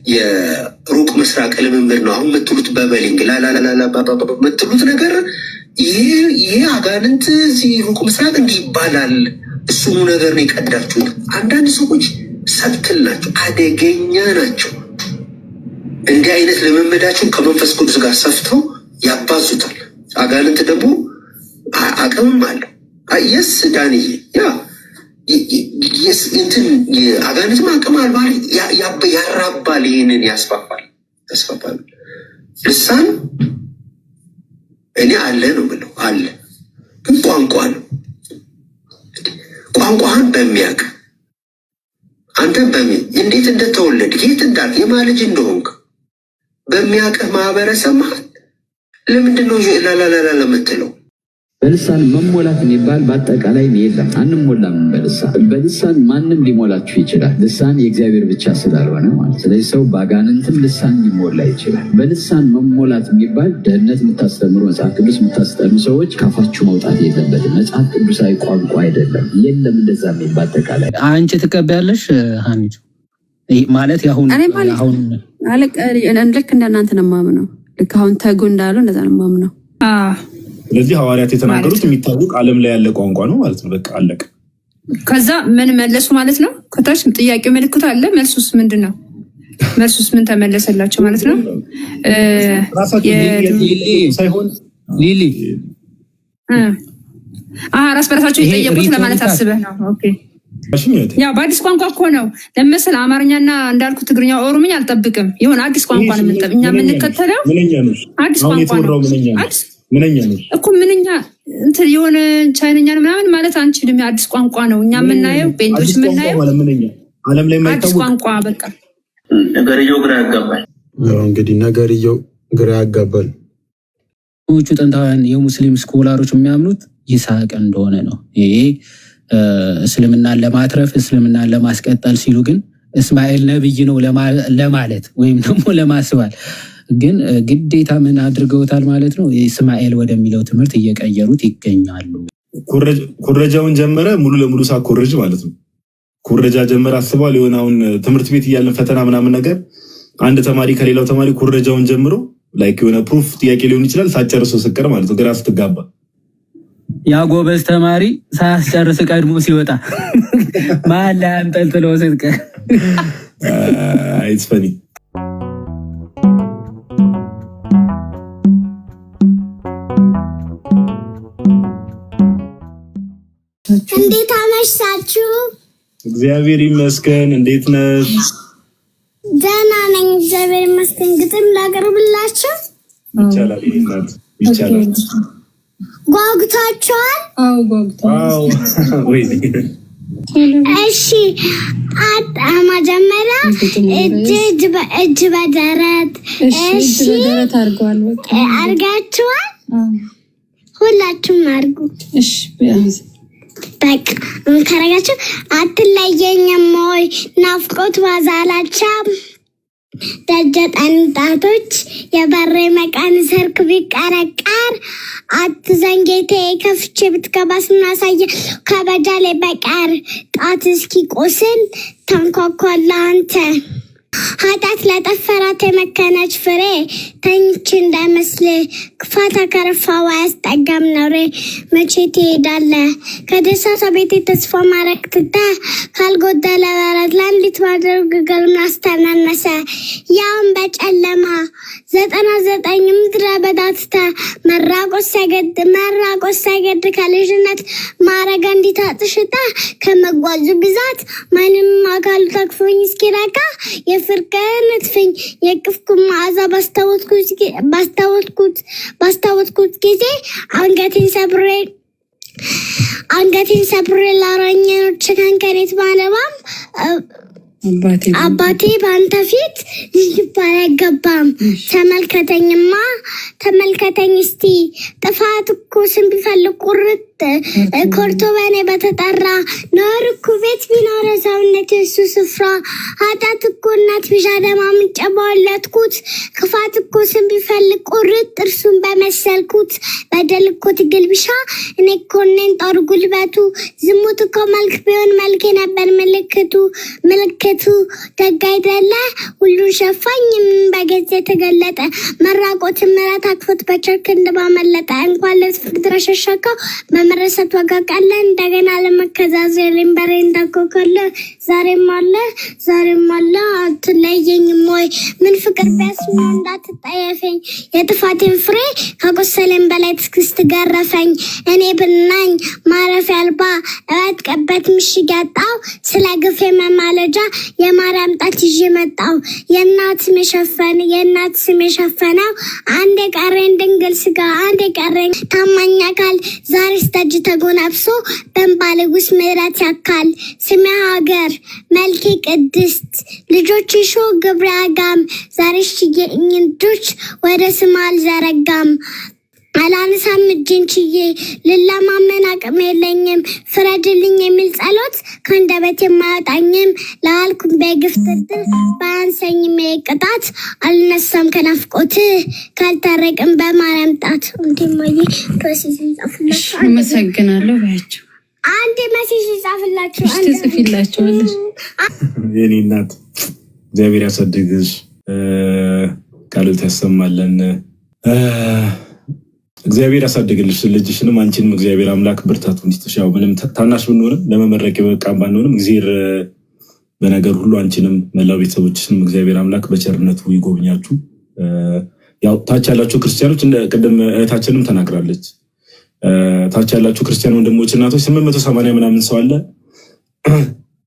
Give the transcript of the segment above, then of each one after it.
የሩቅ ምስራቅ ልምምድ ነው አሁን የምትሉት በበሊንግ ላላላላ የምትሉት ነገር ይሄ አጋንንት እዚህ ሩቅ ምስራቅ እንዲህ ይባላል። እሱኑ ነገር ነው የቀዳችሁት። አንዳንድ ሰዎች ሰብትል ናቸው፣ አደገኛ ናቸው። እንዲህ አይነት ልምምዳቸውን ከመንፈስ ቅዱስ ጋር ሰፍተው ያባዙታል። አጋንንት ደግሞ አቅምም አለው። የስ ዳንዬ እንትን አጋንንትም አቅም አልባል ያራባል፣ ይህንን ያስፋፋል። ልሳን እኔ አለ ነው ብለው አለ፣ ግን ቋንቋ ነው። ቋንቋህን በሚያውቅ አንተን እንዴት እንደተወለድ የት እንዳል የማልጅ እንደሆንክ በሚያውቅህ ማህበረሰብ መሀል ለምንድን ነው ላላላላ ለምትለው? በልሳን መሞላት የሚባል በአጠቃላይ የለም። አንሞላም በልሳን ማንም ሊሞላችሁ ይችላል። ልሳን የእግዚአብሔር ብቻ ስላልሆነ ማለት። ስለዚህ ሰው በአጋንንትም ልሳን ሊሞላ ይችላል። በልሳን መሞላት የሚባል ደህንነት የምታስተምሩ መጽሐፍ ቅዱስ የምታስተምሩ ሰዎች ካፋችሁ መውጣት የለበትም። መጽሐፍ ቅዱሳዊ ቋንቋ አይደለም። የለም እንደዛ የሚል በአጠቃላይ። አንቺ ትቀበያለሽ ሀኒቱ ማለት አሁን ልክ እንደናንተ ነው የማምነው። ልክ አሁን ተጉ እንዳሉ እንደዛ ነው የማምነው። ስለዚህ ሐዋርያት የተናገሩት የሚታወቅ ዓለም ላይ ያለ ቋንቋ ነው ማለት ነው። በቃ አለቀ። ከዛ ምን መለሱ ማለት ነው? ከታች ጥያቄ ምልክቱ አለ። መልሱስ ምንድን ነው? መልሱስ ምን ተመለሰላቸው ማለት ነው? ሳይሆን ሊሊ ራስ በራሳቸው የጠየቁት ለማለት አስበህ ነው? ኦኬ ያው በአዲስ ቋንቋ እኮ ነው ለምሳሌ አማርኛና እንዳልኩ ትግርኛ፣ ኦሮምኛ አልጠብቅም። ይሁን አዲስ ቋንቋ ነው እኛ የምንከተለው። አዲስ ቋንቋ ነው ምንኛ ነው እኮ ምንኛ እንትን የሆነ ቻይነኛ ነው ምናምን ማለት አንችልም። አዲስ ቋንቋ ነው እኛ የምናየው፣ ቤንቶች የምናየው ዓለም ላይ አዲስ ቋንቋ። በቃ ነገርየው ግራ ያጋባል። እንግዲህ ነገርየው ግራ ያጋባል። ዎቹ ጥንታውያን የሙስሊም ስኮላሮች የሚያምኑት ይስሐቅ እንደሆነ ነው። ይሄ እስልምናን ለማትረፍ እስልምናን ለማስቀጠል ሲሉ ግን እስማኤል ነብይ ነው ለማለት ወይም ደግሞ ለማስባል ግን ግዴታ ምን አድርገውታል ማለት ነው? እስማኤል ወደሚለው ትምህርት እየቀየሩት ይገኛሉ። ኩረጃውን ጀመረ ሙሉ ለሙሉ ሳኮርጅ ማለት ነው። ኩረጃ ጀመረ አስቧል። የሆነ አሁን ትምህርት ቤት እያለን ፈተና ምናምን ነገር አንድ ተማሪ ከሌላው ተማሪ ኩረጃውን ጀምሮ ላይክ የሆነ ፕሩፍ ጥያቄ ሊሆን ይችላል ሳጨርሰው ስቀር ማለት ነው። ግራ ስትጋባ ያ ጎበዝ ተማሪ ሳያስጨርስ ቀድሞ ሲወጣ መሀል ላይ አንጠልጥሎ ስትቀር ኢትስ ፈኒ። እንዴት አመሻችሁ? እግዚአብሔር ይመስገን። እንዴት ነሽ? ደህና ነኝ እግዚአብሔር ይመስገን። ግጥም ላቀርብላችሁ? ይቻላል ይናት ይቻላል። ጓጉታችኋል? አዎ ጓጉታችኋል። ወይ እሺ መጀመሪያ እጅ በደረት እሺ አድርገዋል። በቃ አድርጋችኋል? ሁላችሁም አድርጉ። እሺ በቃ ከረጋችሁ አትለየኝም ወይ ናፍቆት ባዛላቸው ደጀ ጠንጣቶች የበሬ መቃን ሰርክ ቢቀረቀር አትዘንጌቴ ከፍቼ ብትገባ ስናሳየ ከበጃሌ በቀር ጣት እስኪ ቆስል ተንኳኳላ አንተ ኃጢአት ለጠፈራት የመከነች ፍሬ ተኝች እንዳይመስል ክፋት ከረፋዋ ያስጠጋም ነውሬ መቼ ትሄዳለህ ከደሳሳ ቤት ተስፋ ማረግ ትተህ ካልጎደለ በረት ለአንዲት ማድረግ ገልም አስተናነሰ ያውን በጨለማ 99 ምድረ በዳ ትተህ መራቆት ሳይገድ ከልጅነት ማረግ እንዲት አጥሽተህ ከመጓዙ ብዛት ማንም አካሉ ተክፎኝ እስኪረካ የፍርቀን ትፍኝ የቅፍኩ ማዕዛ ባስታወትኩት ጊዜ አንገቴን ሰብሬ ላራኘኖች ከንከሬት ባነባም አባቴ በአንተ ፊት ሊባል አይገባም። ተመልከተኝ እስቲ ጥፋት እኮ ስም ቢፈልግ ኮርቶ በኔ በተጠራ ኖር እኮ ቤት ቢኖረ ሰውነት የሱ ስፍራ ኃጢአት እኮ እናት ቢሻደማ ምንጭ በወለድኩት ክፋት እኮ ስም ቢፈልግ ቁርጥ እርሱን በመሰልኩት በደል እኮ ትግል ቢሻ እኔ እኮ እኔን ጦር ጉልበቱ ዝሙት እኮ መልክ ቢሆን መልክ ነበር ምልክቱ ደግ አይደለ ሁሉን ሸፋኝ በገዜ ተገለጠ መራቆት ምራት አክፎት በቸርክ እንደባመለጠ እንኳን ለፍቅር ተሸሸከው በመረሰት ወጋ ቀለ እንደገና ለመከዛዘር ሊምበሬ እንዳኮከለ ዛሬም አለ አትለየኝም ወይ ምን ፍቅር ቢያስሙ እንዳትጠየፈኝ የጥፋቴን ፍሬ ከቆሰለኝ በላይ ትክስት ገረፈኝ እኔ ብናኝ ማረፍ ያልባ እወድቅበት ምሽግ ያጣው ስለ ግፌ መማለጃ የማርያም ጣት ይዤ መጣው የእናት ስም የሸፈነው አንድ የቀረኝ ድንግል ስጋ አንድ የቀረኝ ታማኝ አካል ዛሬ ስተጅ ተጎናብሶ በእንባ ልጉስ ምሕረት ያካል ስሜ ሀገር መልኬ ቅድስት ልጆች ሾ ግብረ አጋም ዛሬ ሽየኝ ልጆች ወደ ስም አልዘረጋም አላነሳም እጄን ችዬ ልለማመን አቅም የለኝም ፍረድልኝ የሚል ጸሎት ከአንደበቴ የማያወጣኝም ለአልኩም በግፍ ትርትር ባያንሰኝም ቅጣት አልነሳም ከናፍቆት ካልታረቅም በማርያም ጣት እንዴማዬ ፕሮሴስ ይጻፍላችሁ አመሰግናለሁ ባያችሁ አንዴ መሴጅ ይጻፍላችሁ አንዴ ጽፊላችኋለሽ የኔ እናት እግዚአብሔር ያሳድግሽ ቃሉት ያሰማለን እግዚአብሔር ያሳድግልሽ ልጅሽንም አንቺንም እግዚአብሔር አምላክ ብርታቱን ይስጥሻው ምንም ታናሽ ብንሆንም ለመመረቅ የበቃን ባንሆንም እግዚአብሔር በነገር ሁሉ አንቺንም መላው ቤተሰቦችሽንም እግዚአብሔር አምላክ በቸርነቱ ይጎብኛችሁ ያው ታች ያላችሁ ክርስቲያኖች እንደ ቀደም እህታችንም ተናግራለች ታች ያላችሁ ክርስቲያን ወንድሞች እናቶች 880 ምናምን ሰው አለ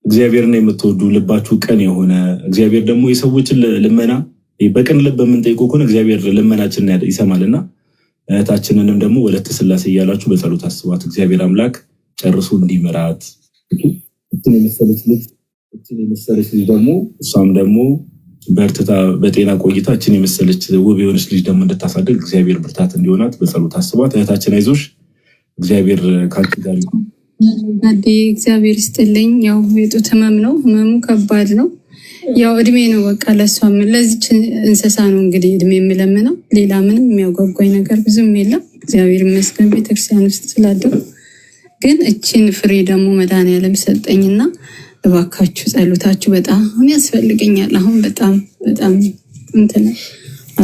እግዚአብሔርን የምትወዱ ልባችሁ ቀን የሆነ እግዚአብሔር ደግሞ የሰዎችን ልመና በቀን ልብ በምንጠይቀው ከሆነ እግዚአብሔር ልመናችንን ይሰማልና እህታችንንም ደግሞ ወለተ ስላሴ እያላችሁ በጸሎት አስቧት እግዚአብሔር አምላክ ጨርሶ እንዲመራት እቺን የመሰለች ልጅ ደግሞ እሷም ደግሞ በርትታ በጤና ቆይታ እቺን የመሰለች ውብ የሆነች ልጅ ደግሞ እንድታሳድግ እግዚአብሔር ብርታት እንዲሆናት በጸሎት አስቧት እህታችን አይዞሽ እግዚአብሔር ካንቺ ጋር ይሁን እግዚአብሔር ይስጥልኝ ያው የጡት ህመም ነው ህመሙ ከባድ ነው ያው እድሜ ነው በቃ ለሷም ለዚች እንስሳ ነው እንግዲህ እድሜ የምለምነው ሌላ ምንም የሚያጓጓኝ ነገር ብዙም የለም እግዚአብሔር ይመስገን ቤተክርስቲያን ውስጥ ስላደው ግን እቺን ፍሬ ደግሞ መድኃኒዓለም ሰጠኝና እባካችሁ ጸሎታችሁ በጣም ያስፈልገኛል አሁን በጣም እንትን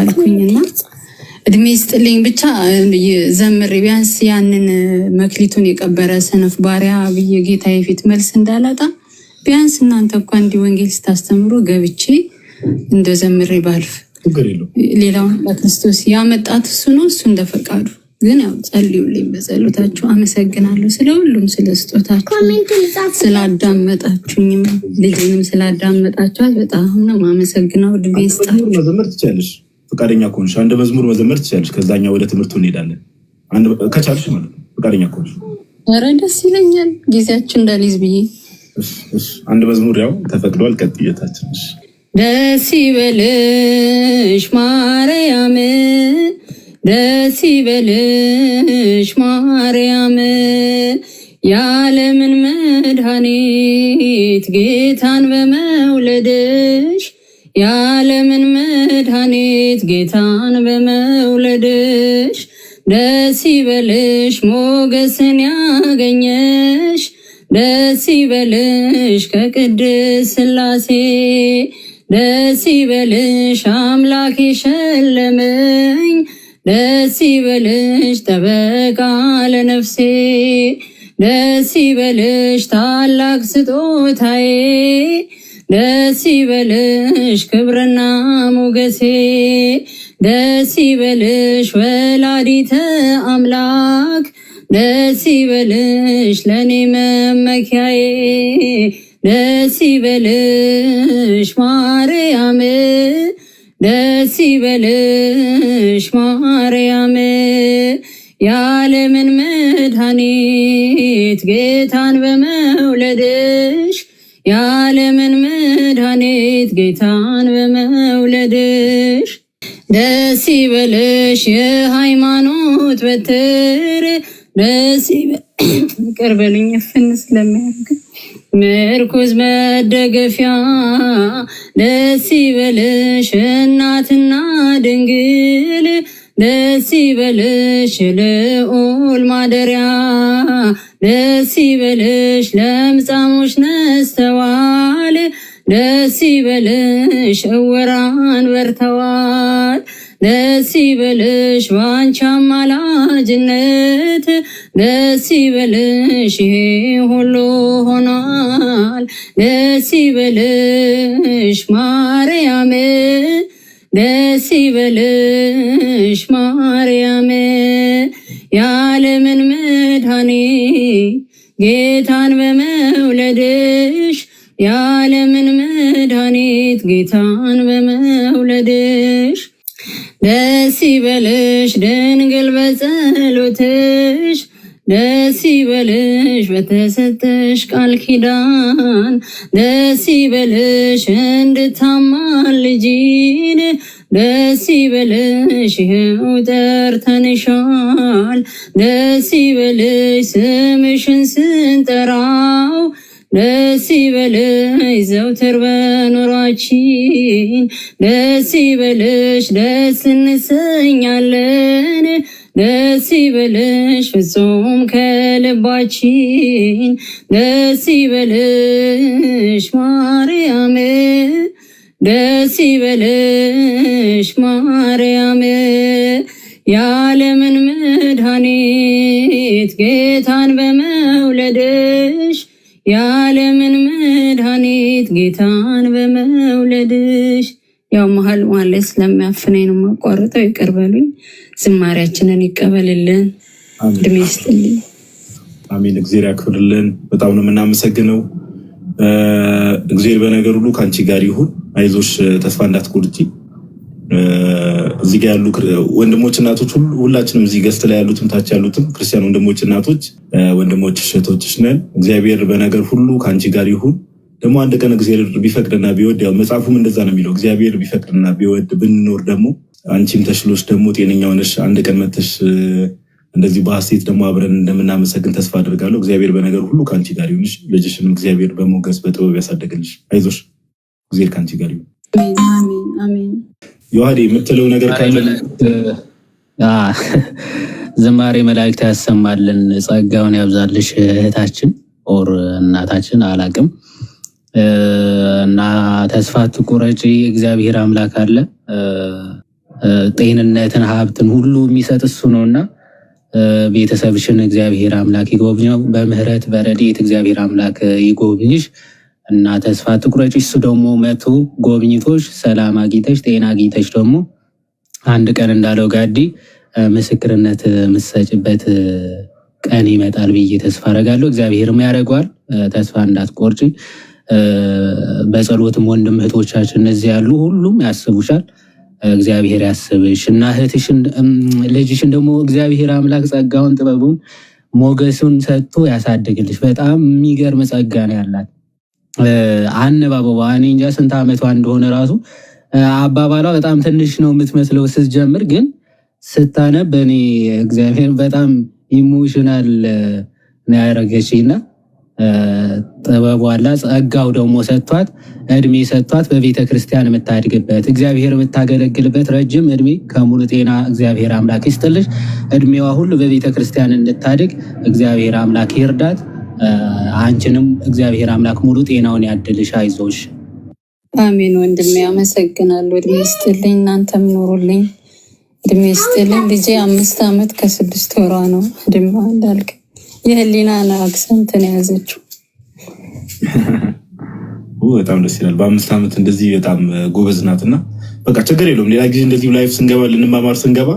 አልኩኝና እድሜ ይስጥልኝ ብቻ ዘምር ቢያንስ ያንን መክሊቱን የቀበረ ሰነፍ ባሪያ ብዬ ጌታዬ ፊት መልስ እንዳላጣ ቢያንስ እናንተ እንኳን እንዲህ ወንጌል ስታስተምሩ ገብቼ እንደዘምሬ ባልፍ ሌላውን በክርስቶስ ያመጣት እሱ ነው እሱ እንደፈቃዱ ግን ያው ጸልዩልኝ በጸሎታችሁ አመሰግናለሁ ስለሁሉም ስለስጦታችሁ ስላዳመጣችሁኝም ልጅንም ስላዳመጣችኋት በጣም ነው ማመሰግናው ድቤስታችሁ መዘመር ትችላለሽ ፈቃደኛ ከሆንሽ አንድ መዝሙር መዘመር ትችላለሽ ከዛኛው ወደ ትምህርቱ እንሄዳለን አንድ ከቻልሽ ማለት ነው ፈቃደኛ ከሆንሽ ኧረ ደስ ይለኛል ጊዜያችሁ እንዳልይዝ ብዬ አንድ መዝሙር ያው ተፈቅዷል ቀጥየታችን ደስ ይበልሽ ማርያም ደስ ይበልሽ ማርያም የዓለምን መድኃኒት ጌታን በመውለድሽ የዓለምን መድኃኒት ጌታን በመውለድሽ ደስ ይበልሽ ሞገስን ያገኘሽ ደስ ይበልሽ ከቅድስት ሥላሴ ደስ ይበልሽ አምላክ የሸለመኝ ደስ ይበልሽ ጠበቃ ለነፍሴ ደስ ይበልሽ ታላቅ ስጦታዬ ደስ ይበልሽ ክብርና ሞገሴ ደስ ይበልሽ ወላዲተ አምላክ ደስ ይበልሽ ለኔ መመኪያዬ ደስ ይበልሽ ማርያም ደስ ይበልሽ ማርያም የዓለምን መድኃኒት ጌታን በመውለድሽ የዓለምን መድኃኒት ጌታን በመውለድሽ ደስ ይበልሽ የሃይማኖት በትር ደስ ይቅር በሉኝ ፍንስ ለሚያርግ ምርኩዝ መደገፊያ ደስ ይበልሽ እናትና ድንግል ደስ ይበልሽ ልዑል ማደሪያ ደስ ይበልሽ ለምጻሞች ነስተዋል ደስ ይበልሽ እውራን በርተዋል ደስ ይበልሽ ባንቺ አማላጅነት ደስ ይበልሽ ይሄ ሁሉ ሆኗል ደስ ይበልሽ ማርያም ደስ ይበልሽ ማርያም የዓለምን መድኃኒት ጌታን በመውለድሽ የዓለምን መድኃኒት ጌታን በመውለድሽ ደስ ይበልሽ ድንግል በጸሎትሽ ደስ ይበልሽ በተሰጠሽ ቃል ኪዳን ደስ ይበልሽ እንድታማልጂን ደስ ይበልሽ ይኸው ጠርተንሻል ደስ ይበልሽ ስምሽን ስንጠራው ደስ ይበልሽ ዘውትር በኑሯችን ደስ ይበልሽ ደስ እንሰኛለን ደስ ይበልሽ ፍጹም ከልባችን ደስ ይበልሽ ማርያም ደስ ይበልሽ ማርያም የዓለምን መድኃኒት ጌታን በመውለድሽ የዓለምን መድኃኒት ጌታን በመውለድሽ ያው መሀል ላይ ስለሚያፍነኝ ነው የማቋርጠው ይቅር በሉኝ ዝማሪያችንን ይቀበልልን እድሜ ይስጥልኝ አሜን እግዚአብሔር ያክብርልን በጣም ነው የምናመሰግነው እግዚአብሔር በነገር ሁሉ ካንቺ ጋር ይሁን አይዞሽ ተስፋ እንዳትቆርጪ እዚህ ጋር ያሉ ወንድሞች እናቶች ሁላችንም እዚህ ገስት ላይ ያሉትም ታች ያሉትም ክርስቲያን ወንድሞች እናቶች ወንድሞች እህቶችሽ ነን እግዚአብሔር በነገር ሁሉ ካንቺ ጋር ይሁን ደግሞ አንድ ቀን እግዚአብሔር ቢፈቅድና ቢወድ ያው መጽሐፉም እንደዛ ነው የሚለው እግዚአብሔር ቢፈቅድና ቢወድ ብንኖር ደግሞ አንቺም ተሽሎሽ ደግሞ ጤነኛ ሆነሽ አንድ ቀን መተሽ እንደዚህ በሐሴት ደግሞ አብረን እንደምናመሰግን ተስፋ አደርጋለሁ እግዚአብሔር በነገር ሁሉ ካንቺ ጋር ይሁንሽ ልጅሽንም እግዚአብሔር በሞገስ በጥበብ ያሳደግልሽ አይዞሽ እግዚአብሔር ካንቺ ጋር ይሁን አሜን አሜን ዮሐዴ የምትለው ነገር ካለ ዝማሬ መላእክት ያሰማልን ጸጋውን ያብዛልሽ እህታችን ኦር እናታችን አላቅም እና ተስፋ አትቁረጪ እግዚአብሔር አምላክ አለ ጤንነትን ሀብትን ሁሉ የሚሰጥ እሱ ነውና ቤተሰብሽን እግዚአብሔር አምላክ ይጎብኘው በምህረት በረድኤት እግዚአብሔር አምላክ ይጎብኝሽ እና ተስፋ አትቁረጪ እሱ ደግሞ መቶ ጎብኝቶሽ ሰላም አግኝተሽ ጤና አግኝተሽ ደግሞ አንድ ቀን እንዳለው ጋዲ ምስክርነት የምትሰጭበት ቀን ይመጣል ብዬ ተስፋ አደርጋለሁ እግዚአብሔርም ያደርገዋል ተስፋ እንዳትቆርጪ በጸሎትም ወንድም እህቶቻችን እነዚህ ያሉ ሁሉም ያስቡሻል እግዚአብሔር ያስብሽ እና እህትሽን ልጅሽን ደግሞ እግዚአብሔር አምላክ ጸጋውን ጥበቡን ሞገሱን ሰጥቶ ያሳድግልሽ በጣም የሚገርም ጸጋ ነው ያላት አነባበባ እኔ እንጃ ስንት ዓመቷ እንደሆነ ራሱ አባባሏ በጣም ትንሽ ነው የምትመስለው ስትጀምር ግን ስታነብ እኔ እግዚአብሔር በጣም ኢሞሽናል ነው ያደረገችኝና ጥበቧ አላ ጸጋው ደግሞ ሰጥቷት እድሜ ሰጥቷት በቤተ ክርስቲያን የምታድግበት እግዚአብሔር የምታገለግልበት ረጅም እድሜ ከሙሉ ጤና እግዚአብሔር አምላክ ይስጥልሽ እድሜዋ ሁሉ በቤተ ክርስቲያን እንድታድግ እግዚአብሔር አምላክ ይርዳት አንቺንም እግዚአብሔር አምላክ ሙሉ ጤናውን ያድልሽ አይዞሽ አሜን ወንድሜ አመሰግናለሁ እድሜ ይስጥልኝ እናንተም ኑሩልኝ እድሜ ይስጥልኝ ልጄ 5 ዓመት ከ6 ወሯ ነው እድሜ እንዳልክ የህሊና አክሰንት ነው ያዘችው በጣም ደስ ይላል በ5 ዓመት እንደዚህ በጣም ጎበዝ ናትና በቃ ችግር የለውም ሌላ ጊዜ እንደዚህ ላይፍ ስንገባ ልንማማር ስንገባ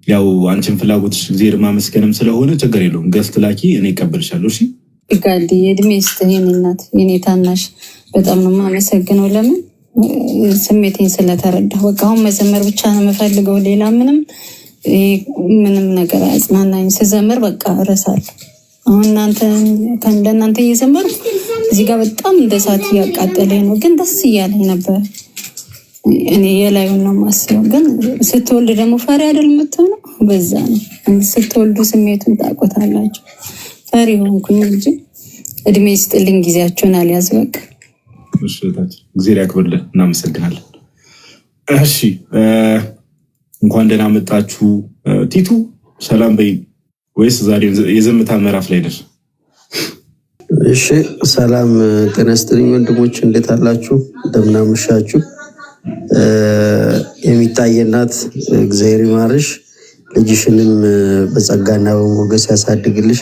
ያው አንቺን ፍላጎትሽ እግዚአብሔር ማመስገንም ስለሆነ ችግር የለውም ገስት ላኪ እኔ እቀበልሻለሁ እሺ ጋዲ እድሜ ይስጥልኝ እናት የኔ ታናሽ በጣም ነው የማመሰግነው ለምን ስሜቴን ስለተረዳሁ በቃ አሁን መዘመር ብቻ ነው የምፈልገው ሌላ ምንም ነገር አጽናናኝ ስዘምር በቃ እረሳለሁ አሁን እናንተ እየዘመሩ እዚህ ጋር በጣም እንደሳት እያቃጠለኝ ነው ግን ደስ እያለኝ ነበር እኔ የላዩን ነው ማስበው ግን ስትወልድ ደግሞ ፈሪ አይደል የምትሆነው በዛ ነው ስትወልዱ ስሜቱን ታውቁታላችሁ ፈሪ ሆንኩኝ እንጂ እድሜ ይስጥልኝ፣ ጊዜያችሁን አልያዝ። በቃ እሺ፣ እግዚአብሔር ያክብርልን። እናመሰግናለን። እሺ፣ እንኳን ደህና መጣችሁ። ቲቱ ሰላም በይ ወይስ ዛሬ የዘምታ ምዕራፍ ላይ ነሽ? እሺ፣ ሰላም ጤና ይስጥልኝ ወንድሞች፣ እንዴት አላችሁ? እንደምን አመሻችሁ? የሚታየ እናት እግዚአብሔር ይማርሽ፣ ልጅሽንም በጸጋና በሞገስ ያሳድግልሽ፣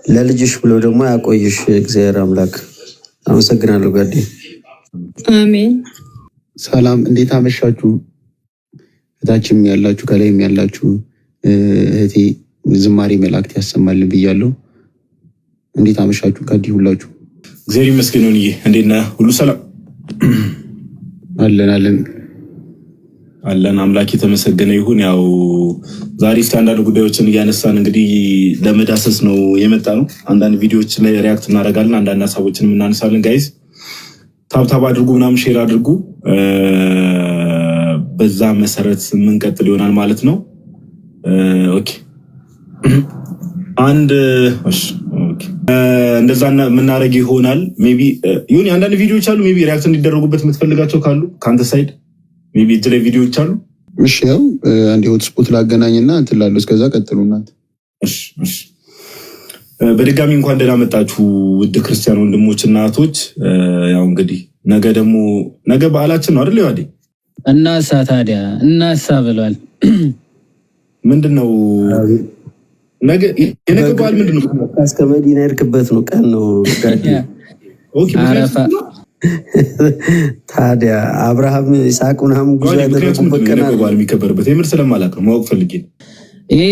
ለልጅሽ ብሎ ደግሞ ያቆይሽ እግዚአብሔር አምላክ። አመሰግናለሁ ጋዴ። አሜን። ሰላም እንዴት አመሻችሁ? እታችም ያላችሁ ከላይም ያላችሁ እህቴ ዝማሬ መላእክት ያሰማልን ብያለሁ። እንዴት አመሻችሁ? ጋዴ ሁላችሁ እግዚአብሔር ይመስገን። እንዴት ነህ? ሁሉ ሰላም አለን አምላክ የተመሰገነ ይሁን። ያው ዛሬ አንዳንድ ጉዳዮችን እያነሳን እንግዲህ ለመዳሰስ ነው የመጣ ነው። አንዳንድ ቪዲዮዎች ላይ ሪያክት እናደርጋለን፣ አንዳንድ ሀሳቦችን እናነሳለን። ጋይዝ ታብታብ አድርጉ፣ ምናምን ሼር አድርጉ። በዛ መሰረት የምንቀጥል ይሆናል ማለት ነው። ኦኬ እንደዛ የምናደርግ ይሆናል። ሜይ ቢ ይሁን አንዳንድ ቪዲዮዎች አሉ ሜይ ቢ ሪያክት እንዲደረጉበት የምትፈልጋቸው ካሉ ከአንተ ሳይድ ሜይ ቢ እጅ ላይ ቪዲዮዎች አሉ። እሺ፣ ያው አንድ ሆትስፖት ላገናኝና እንትን ላለው እስከዛ ቀጥሉ እናንተ። እሺ፣ በድጋሚ እንኳን ደህና መጣችሁ ውድ ክርስቲያን ወንድሞች እና እህቶች። ያው እንግዲህ ነገ በዓላችን ነው አይደል? ያዴ እናሳ ታዲያ እናሳ ብሏል። ምንድነው ነገ? የነገ በዓል ምንድነው? እስከ መዲና የሄድክበት ነው ቀን ነው ጋዴ። ኦኬ፣ ታዲያ አብርሃም ይስሐቅ ምናምን ጉዞ ያደረጉበት ቀን ነው የሚከበርበት። የምር ስለማላውቅ ነው ማወቅ ፈልጌ። ይሄ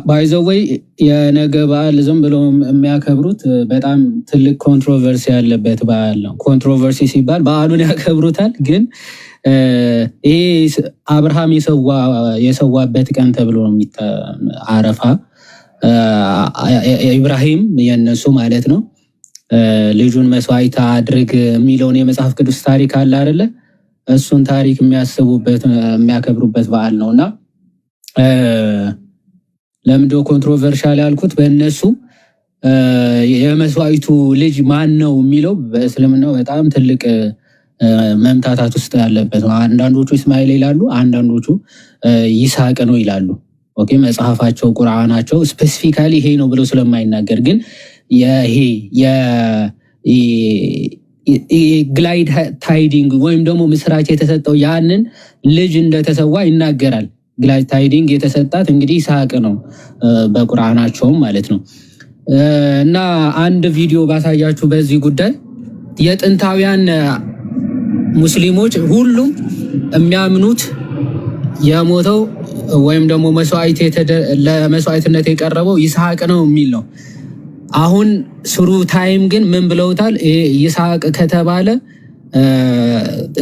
ባይዘወይ የነገ በዓል ዝም ብሎ የሚያከብሩት በጣም ትልቅ ኮንትሮቨርሲ ያለበት በዓል ነው። ኮንትሮቨርሲ ሲባል በዓሉን ያከብሩታል፣ ግን ይሄ አብርሃም የሰዋበት ቀን ተብሎ ነው አረፋ። ኢብራሂም የነሱ ማለት ነው ልጁን መስዋዕት አድርግ የሚለውን የመጽሐፍ ቅዱስ ታሪክ አለ አይደለ? እሱን ታሪክ የሚያከብሩበት በዓል ነው። እና ለምንድነው ኮንትሮቨርሻል ያልኩት? በእነሱ የመስዋዕቱ ልጅ ማን ነው የሚለው በእስልምናው በጣም ትልቅ መምታታት ውስጥ ያለበት ነው። አንዳንዶቹ እስማኤል ይላሉ፣ አንዳንዶቹ ይስሐቅ ነው ይላሉ። ኦኬ፣ መጽሐፋቸው ቁርአናቸው ስፔሲፊካሊ ይሄ ነው ብለው ስለማይናገር ግን ይሄ ግላይድ ታይዲንግ ወይም ደግሞ ምስራች የተሰጠው ያንን ልጅ እንደተሰዋ ይናገራል። ግላይድ ታይዲንግ የተሰጣት እንግዲህ ይስሐቅ ነው በቁርአናቸውም ማለት ነው። እና አንድ ቪዲዮ ባሳያችሁ በዚህ ጉዳይ የጥንታውያን ሙስሊሞች ሁሉም የሚያምኑት የሞተው ወይም ደግሞ ለመስዋዕትነት የቀረበው ይስሐቅ ነው የሚል ነው። አሁን ስሩ ታይም ግን ምን ብለውታል? ይስሐቅ ከተባለ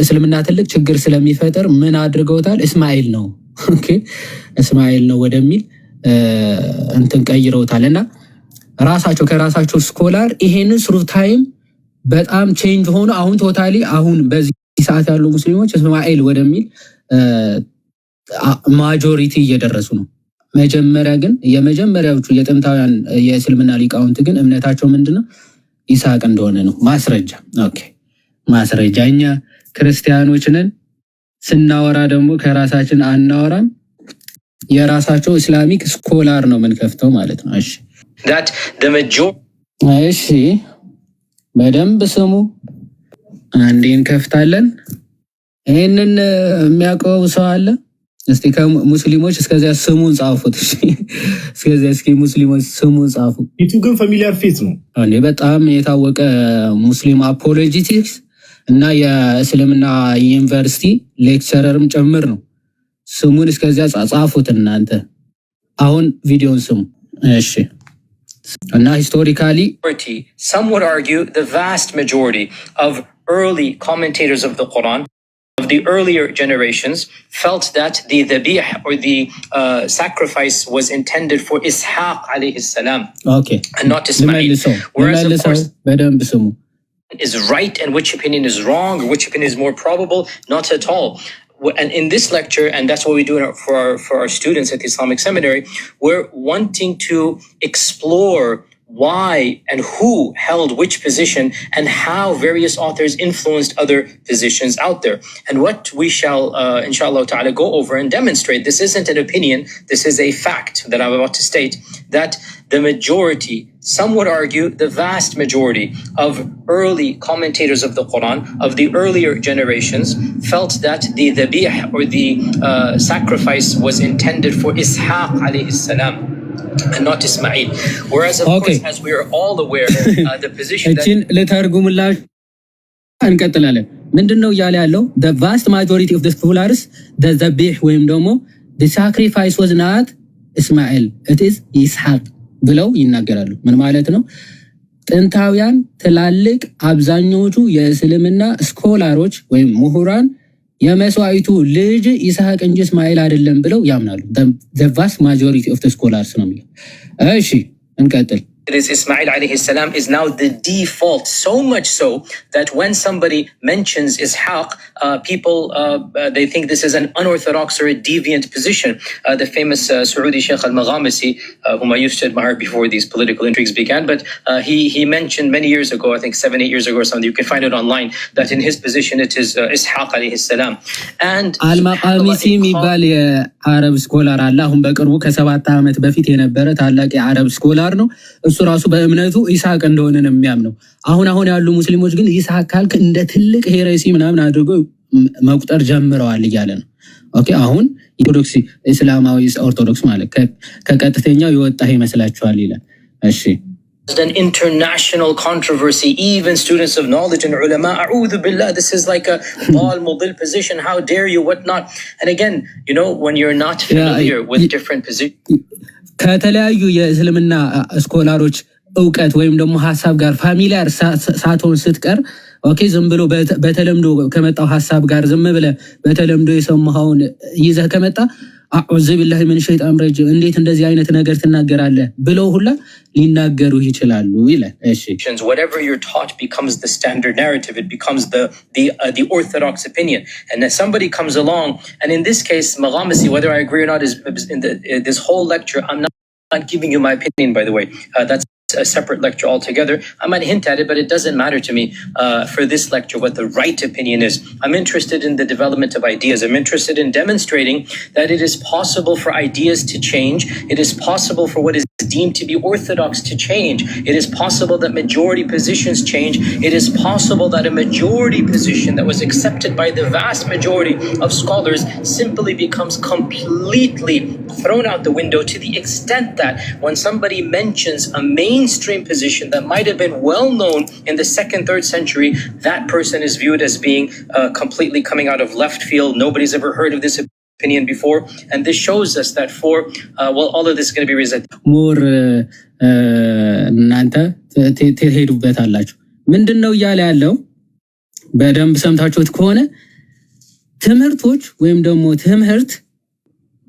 እስልምና ትልቅ ችግር ስለሚፈጥር ምን አድርገውታል? እስማኤል ነው እስማኤል ነው ወደሚል እንትን ቀይረውታል። እና ከራሳቸው ስኮላር ይሄንን ስሩ ታይም በጣም ቼንጅ ሆኖ አሁን ቶታሊ አሁን በዚህ ሰዓት ያሉ ሙስሊሞች እስማኤል ወደሚል ማጆሪቲ እየደረሱ ነው። መጀመሪያ ግን የመጀመሪያዎቹ የጥንታውያን የእስልምና ሊቃውንት ግን እምነታቸው ምንድነው? ይስሐቅ እንደሆነ ነው ማስረጃ። ኦኬ፣ ማስረጃ። እኛ ክርስቲያኖች ነን ስናወራ ደግሞ ከራሳችን አናወራም። የራሳቸው ኢስላሚክ ስኮላር ነው የምንከፍተው ማለት ነው። እሺ፣ በደንብ ስሙ። አንዴ እንከፍታለን። ይህንን የሚያውቀው ሰው አለ? እስቲ ከሙስሊሞች እስከዚያ ስሙን ጻፉት። እስከዚያ እስኪ ሙስሊሞች ስሙን ጻፉ። ይቱ ግን ፋሚሊያር ፌት ነው። በጣም የታወቀ ሙስሊም አፖሎጂቲክስ እና የእስልምና ዩኒቨርሲቲ ሌክቸረርም ጭምር ነው። ስሙን እስከዚያ ጻፉት እናንተ። አሁን ቪዲዮን ስሙ። እሺ። እና historically, some would argue the vast majority of early commentators of the Quran of the earlier generations felt that the dhabih or the sacrifice was intended for Ishaq alayhi salam, okay, and not Ismail. Whereas of course is right and which opinion is wrong or which opinion is more probable, not at all. And in this lecture, and that's what we do for our students at the Islamic Seminary, we're wanting to explore why and who held which position and how various authors influenced other positions out there. And what we shall, inshallah ta'ala, go over and demonstrate, this isn't an opinion, this is a fact that I'm about to state, that the majority, some would argue the vast majority of early commentators of the Quran, of the earlier generations, felt that the dhabih or the sacrifice was intended for Ishaq alayhi salam and not Ismail. Whereas, of course, as we are all aware, the position that... እንቀጥላለን። ምንድነው እያለ ያለው? the vast majority of the scholars, the dhabih ወይም ደግሞ the sacrifice was not Ismail, it is Ishaq ብለው ይናገራሉ። ምን ማለት ነው? ጥንታውያን ትላልቅ አብዛኞቹ የእስልምና ስኮላሮች ወይም ምሁራን የመስዋዕቱ ልጅ ይስሐቅ እንጂ እስማኤል አይደለም ብለው ያምናሉ። the vast majority of the scholars ነው የሚለው። እሺ እንቀጥል። It is Ismail alayhi salam is now the default, so much so that when somebody mentions Ishaq, people they think this is an unorthodox or a deviant position. The famous Saudi Sheikh al-Maghamisi, whom I used to admire before these political intrigues began, but he mentioned many years ago, I think 7-8 years ago or something, you can find it online, that in his position it is Ishaq alayhi salam. And al-Maghamisi የሚባል የአረብ ስኮላር አለ። አሁን በቅርቡ ከ7 ዓመት በፊት የነበረ ታላቅ የአረብ ስኮላር ነው። እሱ ራሱ በእምነቱ ይስሐቅ እንደሆነ ነው የሚያምነው። አሁን ያሉ ሙስሊሞች ግን ይስሐቅ ካልክ እንደ ትልቅ ሄሬሲ ምናምን አድርገው መቁጠር ጀምረዋል እያለ ነው። ኦኬ አሁን ኦርቶዶክስ እስላማዊ ኦርቶዶክስ ማለት ከቀጥተኛው የወጣ ይመስላችኋል ይላል። እሺ an international controversy, even students of knowledge and ulama, a'udhu billah, this is like a bal mudil position, how dare you, whatnot. And again, you know, when you're not familiar with different positions, ከተለያዩ የእስልምና ስኮላሮች እውቀት ወይም ደግሞ ሐሳብ ጋር ፋሚሊያር ሳትሆን ስትቀር ኦኬ ዝም ብሎ በተለምዶ ከመጣው ሐሳብ ጋር ዝም ብለ በተለምዶ የሰማኸውን ይዘህ ከመጣ አዑዙ ቢላሂ ሚን ሸይጣን ረጂም እንዴት እንደዚህ አይነት ነገር ትናገራለህ ብለው ሁላ ሊናገሩ ይችላሉ ይላል። እሺ whatever you're taught becomes the standard narrative, it becomes the orthodox opinion, and then somebody comes along, and in this case Maghamisi, whether I agree or not, is in this whole lecture I'm not giving you my opinion, by the way, that's a separate lecture altogether. I might hint at it, but it doesn't matter to me for this lecture what the right opinion is. I'm interested in the development of ideas. I'm interested in demonstrating that it is possible for ideas to change. It is possible for what is deemed to be orthodox to change. It is possible that majority positions change. It is possible that a majority position that was accepted by the vast majority of scholars simply becomes completely thrown out the window, to the extent that when somebody mentions a mainstream position that might have been well known in the 2nd, 3rd century, that person is viewed as being completely coming out of left field. Nobody's ever heard of this opinion before, and this shows us that for all of this is going to be reset. more እናንተ ትሄዱበታላችሁ። ምንድነው እያለ ያለው? በደንብ ሰምታችሁት ከሆነ ትምህርቶች ወይም ደግሞ ትምህርት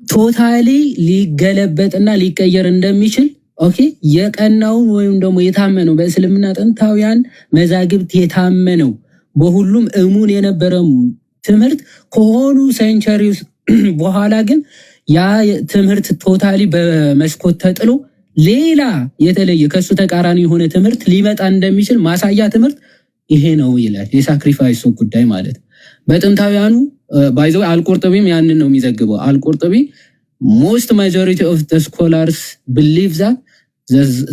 ቶታሊ ሊገለበጥና ሊቀየር እንደሚችል ኦኬ የቀናው ወይም ደግሞ የታመነው በእስልምና ጥንታውያን መዛግብት የታመነው በሁሉም እሙን የነበረው ትምህርት ከሆኑ ሴንቸሪስ በኋላ ግን ያ ትምህርት ቶታሊ በመስኮት ተጥሎ ሌላ የተለየ ከሱ ተቃራኒ የሆነ ትምህርት ሊመጣ እንደሚችል ማሳያ ትምህርት ይሄ ነው ይላል። የሳክሪፋይሱ ጉዳይ ማለት በጥንታውያኑ ባይዘው አልቁርጥቢም ያንን ነው የሚዘግበው። አልቁርጥቢ most majority of the scholars believe that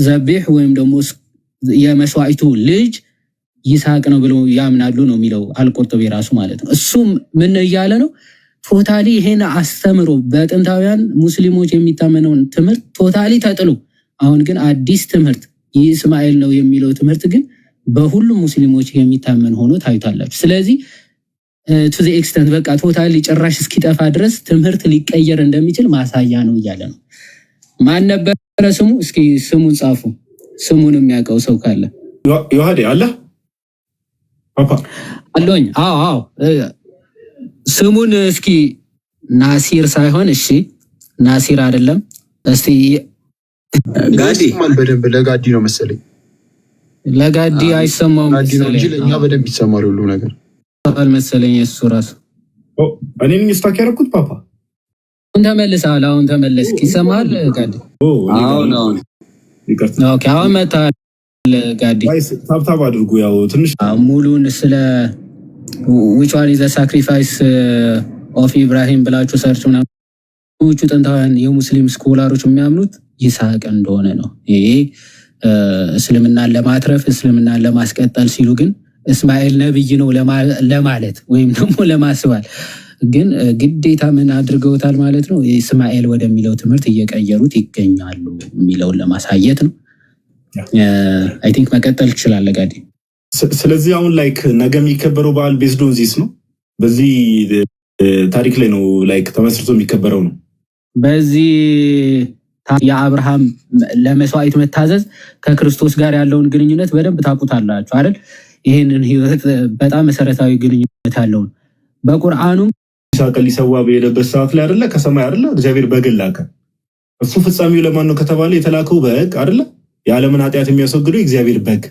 the bih ወይም ደግሞ የመስዋዕቱ ልጅ ይስሐቅ ነው ብለው ያምናሉ ነው የሚለው አልቁርጥቢ ራሱ ማለት ነው። እሱም ምን እያለ ነው? ቶታሊ ይሄን አስተምሮ በጥንታውያን ሙስሊሞች የሚታመነውን ትምህርት ቶታሊ ተጥሎ አሁን ግን አዲስ ትምህርት ይስማኤል ነው የሚለው ትምህርት ግን በሁሉም ሙስሊሞች የሚታመን ሆኖ ታይቷላችሁ። ስለዚህ to the extent በቃ ቶታሊ ጭራሽ እስኪጠፋ ድረስ ትምህርት ሊቀየር እንደሚችል ማሳያ ነው እያለ ነው። ማን ነበረ ስሙ? እስኪ ስሙን ጻፉ። ስሙን የሚያውቀው ሰው ካለ ዮሐዴ አለ ፓፓ አለኝ። አዎ ስሙን እስኪ ናሲር ሳይሆን እሺ ናሲር አይደለም። እስቲ ጋዲ ማል በደንብ ለጋዲ ነው መሰለኝ። ለጋዲ አይሰማውም መሰለኝ እንጂ ለኛ በደንብ ይሰማል ሁሉ ነገር መሰለኝ። እሱ ራሱ እኔን ስታክ ያደረኩት ፓፓ አሁን ተመልሰሃል። አሁን ተመለስክ። ይሰማል ጋዲ? አሁን ኦኬ አሁን መጣል ጋዲ ታብታብ አድርጉ። ያው ትንሽ ሙሉን ስለ which one is the sacrifice of Ibrahim ብላችሁ ሰርች ምናምን ጥንታውያን የሙስሊም ስኮላሮች የሚያምኑት ይስሐቅ እንደሆነ ነው። ይሄ እስልምናን ለማትረፍ እስልምናን ለማስቀጠል ሲሉ ግን እስማኤል ነብይ ነው ለማለት ወይም ደግሞ ለማስባል ግን ግዴታ ምን አድርገውታል ማለት ነው። እስማኤል ወደሚለው ትምህርት እየቀየሩት ይገኛሉ የሚለውን ለማሳየት ነው። አይ ቲንክ መቀጠል ይችላል ጋዲ። ስለዚህ አሁን ላይክ ነገ የሚከበረው በዓል ቤዝድ ኦን ዚስ ነው። በዚህ ታሪክ ላይ ነው ላይክ ተመስርቶ የሚከበረው ነው። በዚህ የአብርሃም ለመስዋዕት መታዘዝ ከክርስቶስ ጋር ያለውን ግንኙነት በደንብ ታውቁታላችሁ አይደል? ይህንን ህይወት በጣም መሰረታዊ ግንኙነት ያለውን በቁርአኑም ይስሐቅ ሊሰዋ በሄደበት ሰዓት ላይ አይደለ ከሰማይ አይደለ እግዚአብሔር በግል ላከ። እሱ ፍጻሜው ለማን ነው ከተባለ የተላከው በግ አይደለ? የዓለምን ኃጢአት የሚያስወግደው የእግዚአብሔር በግ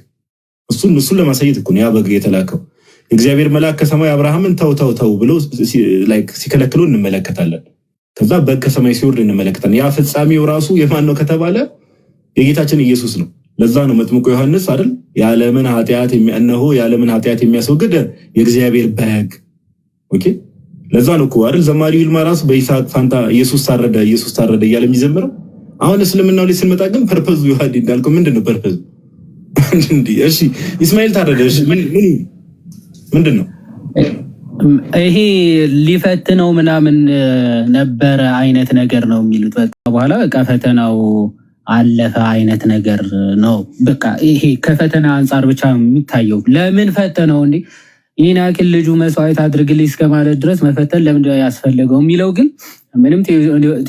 እሱን ለማሳየት እኮ ነው ያ በግ የተላከው። የእግዚአብሔር መልአክ ከሰማይ አብርሃምን ተው ብሎ ላይክ ሲከለክለው እንመለከታለን። ከዛ በግ ከሰማይ ሲወርድ እንመለከታለን። ያ ፍጻሜው ራሱ የማን ነው ከተባለ የጌታችን ኢየሱስ ነው። ለዛ ነው መጥምቁ ዮሐንስ አይደል የዓለምን ኃጢአት የሚያስወግድ የእግዚአብሔር በግ። ኦኬ ለዛ ነው እኮ አይደል ዘማሪው ይልማ ራሱ በይስሐቅ ፋንታ ኢየሱስ ታረደ እያለ የሚዘምረው። አሁን እስልምናው ላይ ስንመጣ ግን ፐርፐዙ ይሁዲ እንዳልከው ምንድነው ፐርፐዙ? እሺ ኢስማኤል ታረደ ምንድነው? ይሄ ሊፈትነው ምናምን ነበረ አይነት ነገር ነው የሚሉት። በቃ በኋላ በቃ ፈተናው አለፈ አይነት ነገር ነው። በቃ ይሄ ከፈተና አንጻር ብቻ የሚታየው ለምን ፈተነው እንዴ? ይህን ያክል ልጁ መስዋዕት አድርግልኝ እስከማለት ድረስ መፈተን ለምን ያስፈልገው የሚለው ግን ምንም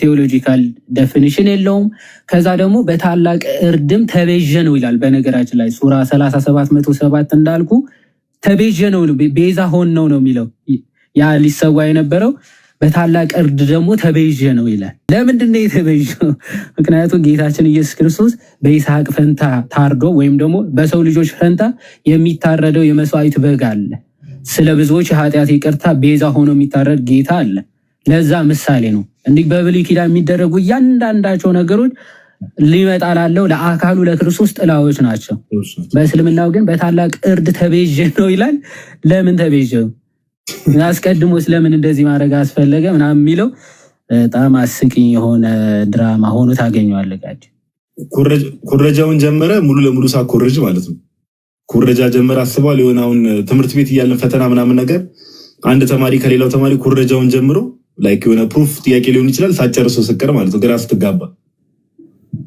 ቴዎሎጂካል ዴፊኒሽን የለውም። ከዛ ደግሞ በታላቅ እርድም ተቤዠ ነው ይላል። በነገራችን ላይ ሱራ 37:7 እንዳልኩ ተቤዠ ነው ቤዛ ሆን ነው የሚለው። ያ ሊሰዋ የነበረው በታላቅ እርድ ደግሞ ተቤዠ ነው ይላል። ለምንድነው የተቤዠው? ምክንያቱም ጌታችን ኢየሱስ ክርስቶስ በይስሐቅ ፈንታ ታርዶ ወይም ደግሞ በሰው ልጆች ፈንታ የሚታረደው የመስዋዕት በግ አለ። ስለ ብዙዎች የኃጢአት ይቅርታ ቤዛ ሆኖ የሚታረድ ጌታ አለ። ለዛ ምሳሌ ነው። እንዲህ በብሉይ ኪዳን የሚደረጉ እያንዳንዳቸው ነገሮች ሊመጣ ላለው ለአካሉ ለክርስቶስ ጥላዎች ናቸው። በእስልምናው ግን በታላቅ እርድ ተቤዠ ነው ይላል። ለምን ተቤዠ? አስቀድሞ ስለምን እንደዚህ ማድረግ አስፈለገ ምናምን የሚለው በጣም አስቂኝ የሆነ ድራማ ሆኖ ታገኘዋለህ። ጋር ኩረጃውን ጀመረ ሙሉ ለሙሉ ሳኮርጅ ማለት ነው። ኩረጃ ጀመረ አስቧል። የሆነ አሁን ትምህርት ቤት እያለን ፈተና ምናምን ነገር አንድ ተማሪ ከሌላው ተማሪ ኩረጃውን ጀምሮ ላይክ የሆነ ፕሩፍ ጥያቄ ሊሆን ይችላል ሳጨርሰው ስቀር ማለት ነው። ግራ ስትጋባ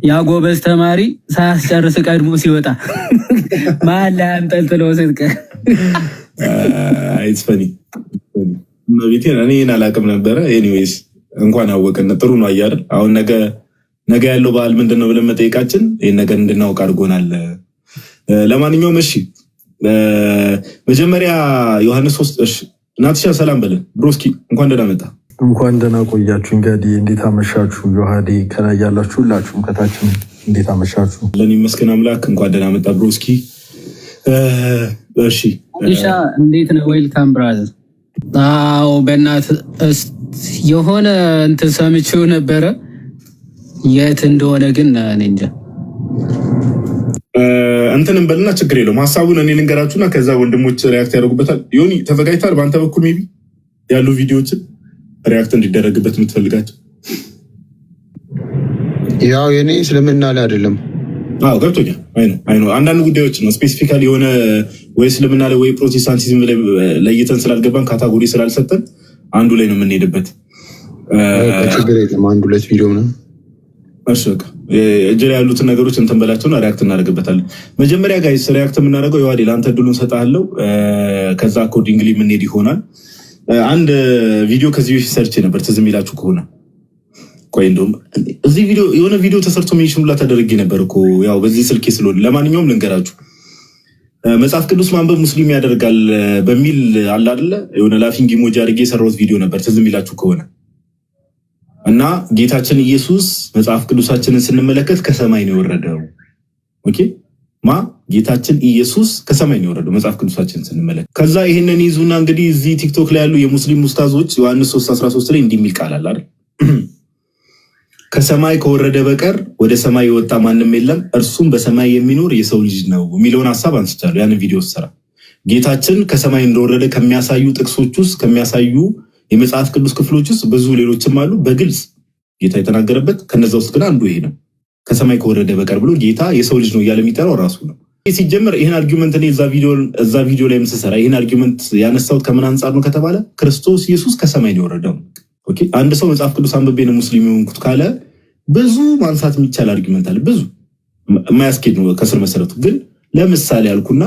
ያ ጎበዝ ተማሪ ሳያስጨርስ ቀድሞ ሲወጣ መሀል ላይ አንጠልጥሎ ስትቀር ኢትስ ፈኒ ቤቴን እኔን አላውቅም ነበረ። ኤኒዌይስ እንኳን አወቅን ጥሩ ነው አይደል? አሁን ነገ ያለው በዓል ምንድነው ብለን መጠየቃችን ይህን ነገር እንድናውቅ አድርጎናል። ለማንኛውም እሺ መጀመሪያ ዮሐንስ 3 እሺ ናትሻ ሰላም በለን ብሮስኪ እንኳን ደህና መጣ። እንኳን ደህና ቆያችሁ። እንግዲህ እንዴት አመሻችሁ? ዮሐዴ ከላይ ያላችሁ ሁላችሁም ከታችም እንዴት አመሻችሁ? ለኔ መስከን አምላክ እንኳን ደህና መጣ ብሮስኪ። እሺ ኢሻ እንዴት ነው? ዌልካም ብራዘር። አዎ በእናት የሆነ እንትን ሰምቼው ነበረ የት እንደሆነ ግን እኔ እንጃ። እንትን እንበልና ችግር የለውም። ሐሳቡን እኔ ልንገራችሁና ከዛ ወንድሞች ሪያክት ያደርጉበታል። ዮኒ ተዘጋጅታል? በአንተ በኩል ሜቢ ያሉ ቪዲዮዎችን ሪያክት እንዲደረግበት የምትፈልጋቸው? ያው የኔ እስልምና ላይ አይደለም። አዎ ገብቶኛል። አይ ነው አንዳንድ ጉዳዮች ነው ስፔሲፊካሊ የሆነ ወይ እስልምና ላይ ወይ ፕሮቴስታንቲዝም ላይ ለይተን ስላልገባን ካታጎሪ ስላልሰጠን አንዱ ላይ ነው የምንሄድበት። ችግር የለም። አንድ ሁለት ቪዲዮ ነው እሺ በቃ እጅ ላይ ያሉትን ነገሮች እንትን በላቸውና ሪያክት እናደርግበታለን። መጀመሪያ ጋይስ ሪያክት የምናደርገው ይዋዴ ለአንተ እድሉን ሰጣለሁ። ከዛ አኮርዲንግሊ የምንሄድ ይሆናል። አንድ ቪዲዮ ከዚህ በፊት ሰርቼ ነበር ትዝ የሚላችሁ ከሆነ ቆይ እንደውም እዚህ ቪዲዮ የሆነ ቪዲዮ ተሰርቶ ሜንሽን ሁላ ተደርጌ ነበር እኮ ያው በዚህ ስልኬ ስለሆነ ለማንኛውም ልንገራችሁ። መጽሐፍ ቅዱስ ማንበብ ሙስሊም ያደርጋል በሚል አለ አይደለ የሆነ ላፊንግ ኢሞጂ አድርጌ የሰራሁት ቪዲዮ ነበር ትዝ የሚላችሁ ከሆነ እና ጌታችን ኢየሱስ መጽሐፍ ቅዱሳችንን ስንመለከት ከሰማይ ነው የወረደው። ኦኬ ጌታችን ኢየሱስ ከሰማይ ነው የወረደው መጽሐፍ ቅዱሳችንን ስንመለከት። ከዛ ይሄንን ይዙና እንግዲህ እዚህ ቲክቶክ ላይ ያሉ የሙስሊም ኡስታዞች ዮሐንስ 3:13 ላይ እንዲህ የሚል ቃል አለ አይደል? ከሰማይ ከወረደ በቀር ወደ ሰማይ የወጣ ማንም የለም፣ እርሱም በሰማይ የሚኖር የሰው ልጅ ነው የሚለውን ሐሳብ አንስቻለሁ። ያን ቪዲዮ ሰራ ጌታችን ከሰማይ እንደወረደ ከሚያሳዩ ጥቅሶች ውስጥ ከሚያሳዩ የመጽሐፍ ቅዱስ ክፍሎች ውስጥ ብዙ ሌሎችም አሉ። በግልጽ ጌታ የተናገረበት ከነዛ ውስጥ ግን አንዱ ይሄ ነው። ከሰማይ ከወረደ በቀር ብሎ ጌታ የሰው ልጅ ነው እያለ የሚጠራው ራሱ ነው። ሲጀመር ይህን አርጊመንት እኔ እዛ ቪዲዮ ላይ የምስሰራ ይህን አርጊመንት ያነሳሁት ከምን አንጻር ነው ከተባለ ክርስቶስ ኢየሱስ ከሰማይ ነው የወረደው። ኦኬ አንድ ሰው መጽሐፍ ቅዱስ አንብቤ ነው ሙስሊም የሆንኩት ካለ ብዙ ማንሳት የሚቻል አርጊመንት አለ፣ ብዙ የማያስኬድ ነው ከስር መሰረቱ። ግን ለምሳሌ አልኩና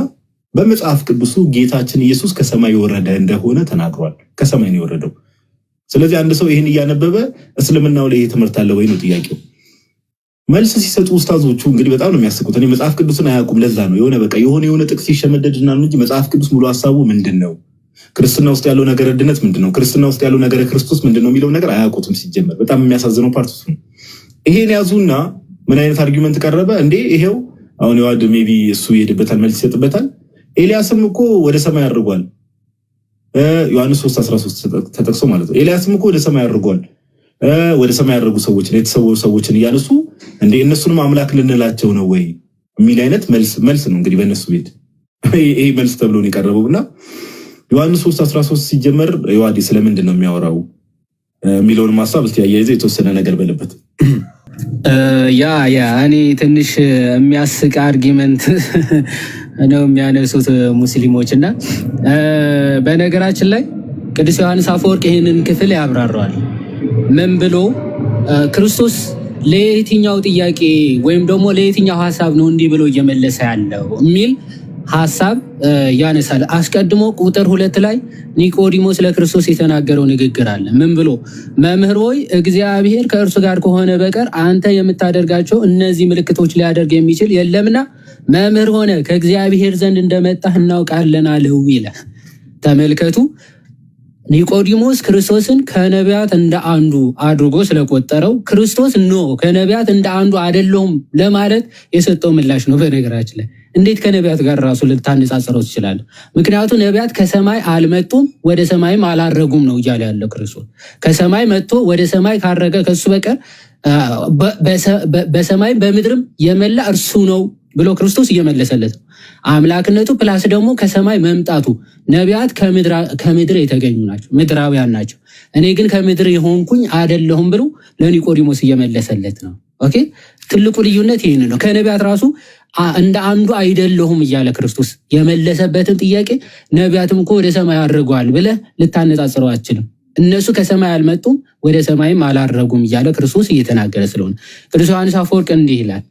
በመጽሐፍ ቅዱሱ ጌታችን ኢየሱስ ከሰማይ የወረደ እንደሆነ ተናግሯል። ከሰማይ ነው የወረደው። ስለዚህ አንድ ሰው ይህን እያነበበ እስልምናው ላይ ትምህርት አለ ወይ ነው ጥያቄው። መልስ ሲሰጡ ኡስታዞቹ እንግዲህ በጣም ነው የሚያስቁት። እኔ መጽሐፍ ቅዱስን አያውቁም። ለዛ ነው የሆነ ጥቅስ ሲሸመደድና እንጂ መጽሐፍ ቅዱስ ሙሉ ሐሳቡ ምንድነው፣ ክርስትና ውስጥ ያለው ነገረ ድነት ምንድነው፣ ክርስትና ውስጥ ያለው ነገረ ክርስቶስ ምንድነው የሚለው ነገር አያውቁትም ሲጀመር። በጣም የሚያሳዝነው ፓርት እሱ ነው። ይሄን ያዙና ምን አይነት አርጊመንት ቀረበ እንዴ? ይሄው አሁን የዋድ ሜቢ እሱ ይሄድበታል፣ መልስ ይሰጥበታል። ኤልያስም እኮ ወደ ሰማይ አድርጓል። ዮሐንስ 3:13 ተጠቅሶ ማለት ነው። ኤልያስም እኮ ወደ ሰማይ አድርጓል። ወደ ሰማይ ያደረጉ ሰዎችን የተሰወሩ ሰዎችን እያነሱ እንዴ እነሱንም አምላክ ልንላቸው ነው ወይ የሚል አይነት መልስ ነው እንግዲህ በእነሱ ቤት ይሄ መልስ ተብሎ ነው የቀረበውና ዮሐንስ 3:13 ሲጀመር የዋዲ ስለምንድን ነው የሚያወራው የሚለውን ማሳብ እስቲ አያይዘ የተወሰነ ነገር በለበት። እኔ ትንሽ የሚያስቅ አርጊመንት ነው የሚያነሱት ሙስሊሞች እና በነገራችን ላይ ቅዱስ ዮሐንስ አፈወርቅ ይህንን ክፍል ያብራራዋል። ምን ብሎ ክርስቶስ ለየትኛው ጥያቄ ወይም ደግሞ ለየትኛው ሐሳብ ነው እንዲህ ብሎ እየመለሰ ያለው የሚል ሐሳብ ያነሳል። አስቀድሞ ቁጥር 2 ላይ ኒቆዲሞስ ለክርስቶስ የተናገረው ንግግር አለ። ምን ብሎ መምህር ሆይ እግዚአብሔር ከእርሱ ጋር ከሆነ በቀር አንተ የምታደርጋቸው እነዚህ ምልክቶች ሊያደርግ የሚችል የለምና መምህር ሆነ ከእግዚአብሔር ዘንድ እንደመጣህ እናውቃለን አለው ይላል። ተመልከቱ። ኒቆዲሞስ ክርስቶስን ከነቢያት እንደ አንዱ አድርጎ ስለቆጠረው ክርስቶስ ከነቢያት እንደ አንዱ አይደለሁም ለማለት የሰጠው ምላሽ ነው። በነገራችን ላይ እንዴት ከነቢያት ጋር ራሱ ልታነጻጽረው ትችላለህ? ምክንያቱም ነቢያት ከሰማይ አልመጡም ወደ ሰማይም አላረጉም ነው እያለ ያለው ክርስቶስ። ከሰማይ መጥቶ ወደ ሰማይ ካረገ ከሱ በቀር በሰማይም በምድርም የመላ እርሱ ነው ብሎ ክርስቶስ እየመለሰለት ነው። አምላክነቱ ፕላስ ደግሞ ከሰማይ መምጣቱ። ነቢያት ከምድር የተገኙ ናቸው፣ ምድራውያን ናቸው። እኔ ግን ከምድር የሆንኩኝ አይደለሁም ብሎ ለኒቆዲሞስ እየመለሰለት ነው። ኦኬ ትልቁ ልዩነት ይህን ነው። ከነቢያት ራሱ እንደ አንዱ አይደለሁም እያለ ክርስቶስ የመለሰበትን ጥያቄ ነቢያትም እኮ ወደ ሰማይ አድርገዋል ብለህ ልታነጻጽረው አትችልም። እነሱ ከሰማይ አልመጡም ወደ ሰማይም አላረጉም እያለ ክርስቶስ እየተናገረ ስለሆነ ቅዱስ ዮሐንስ አፈወርቅ እንዲህ ይላል።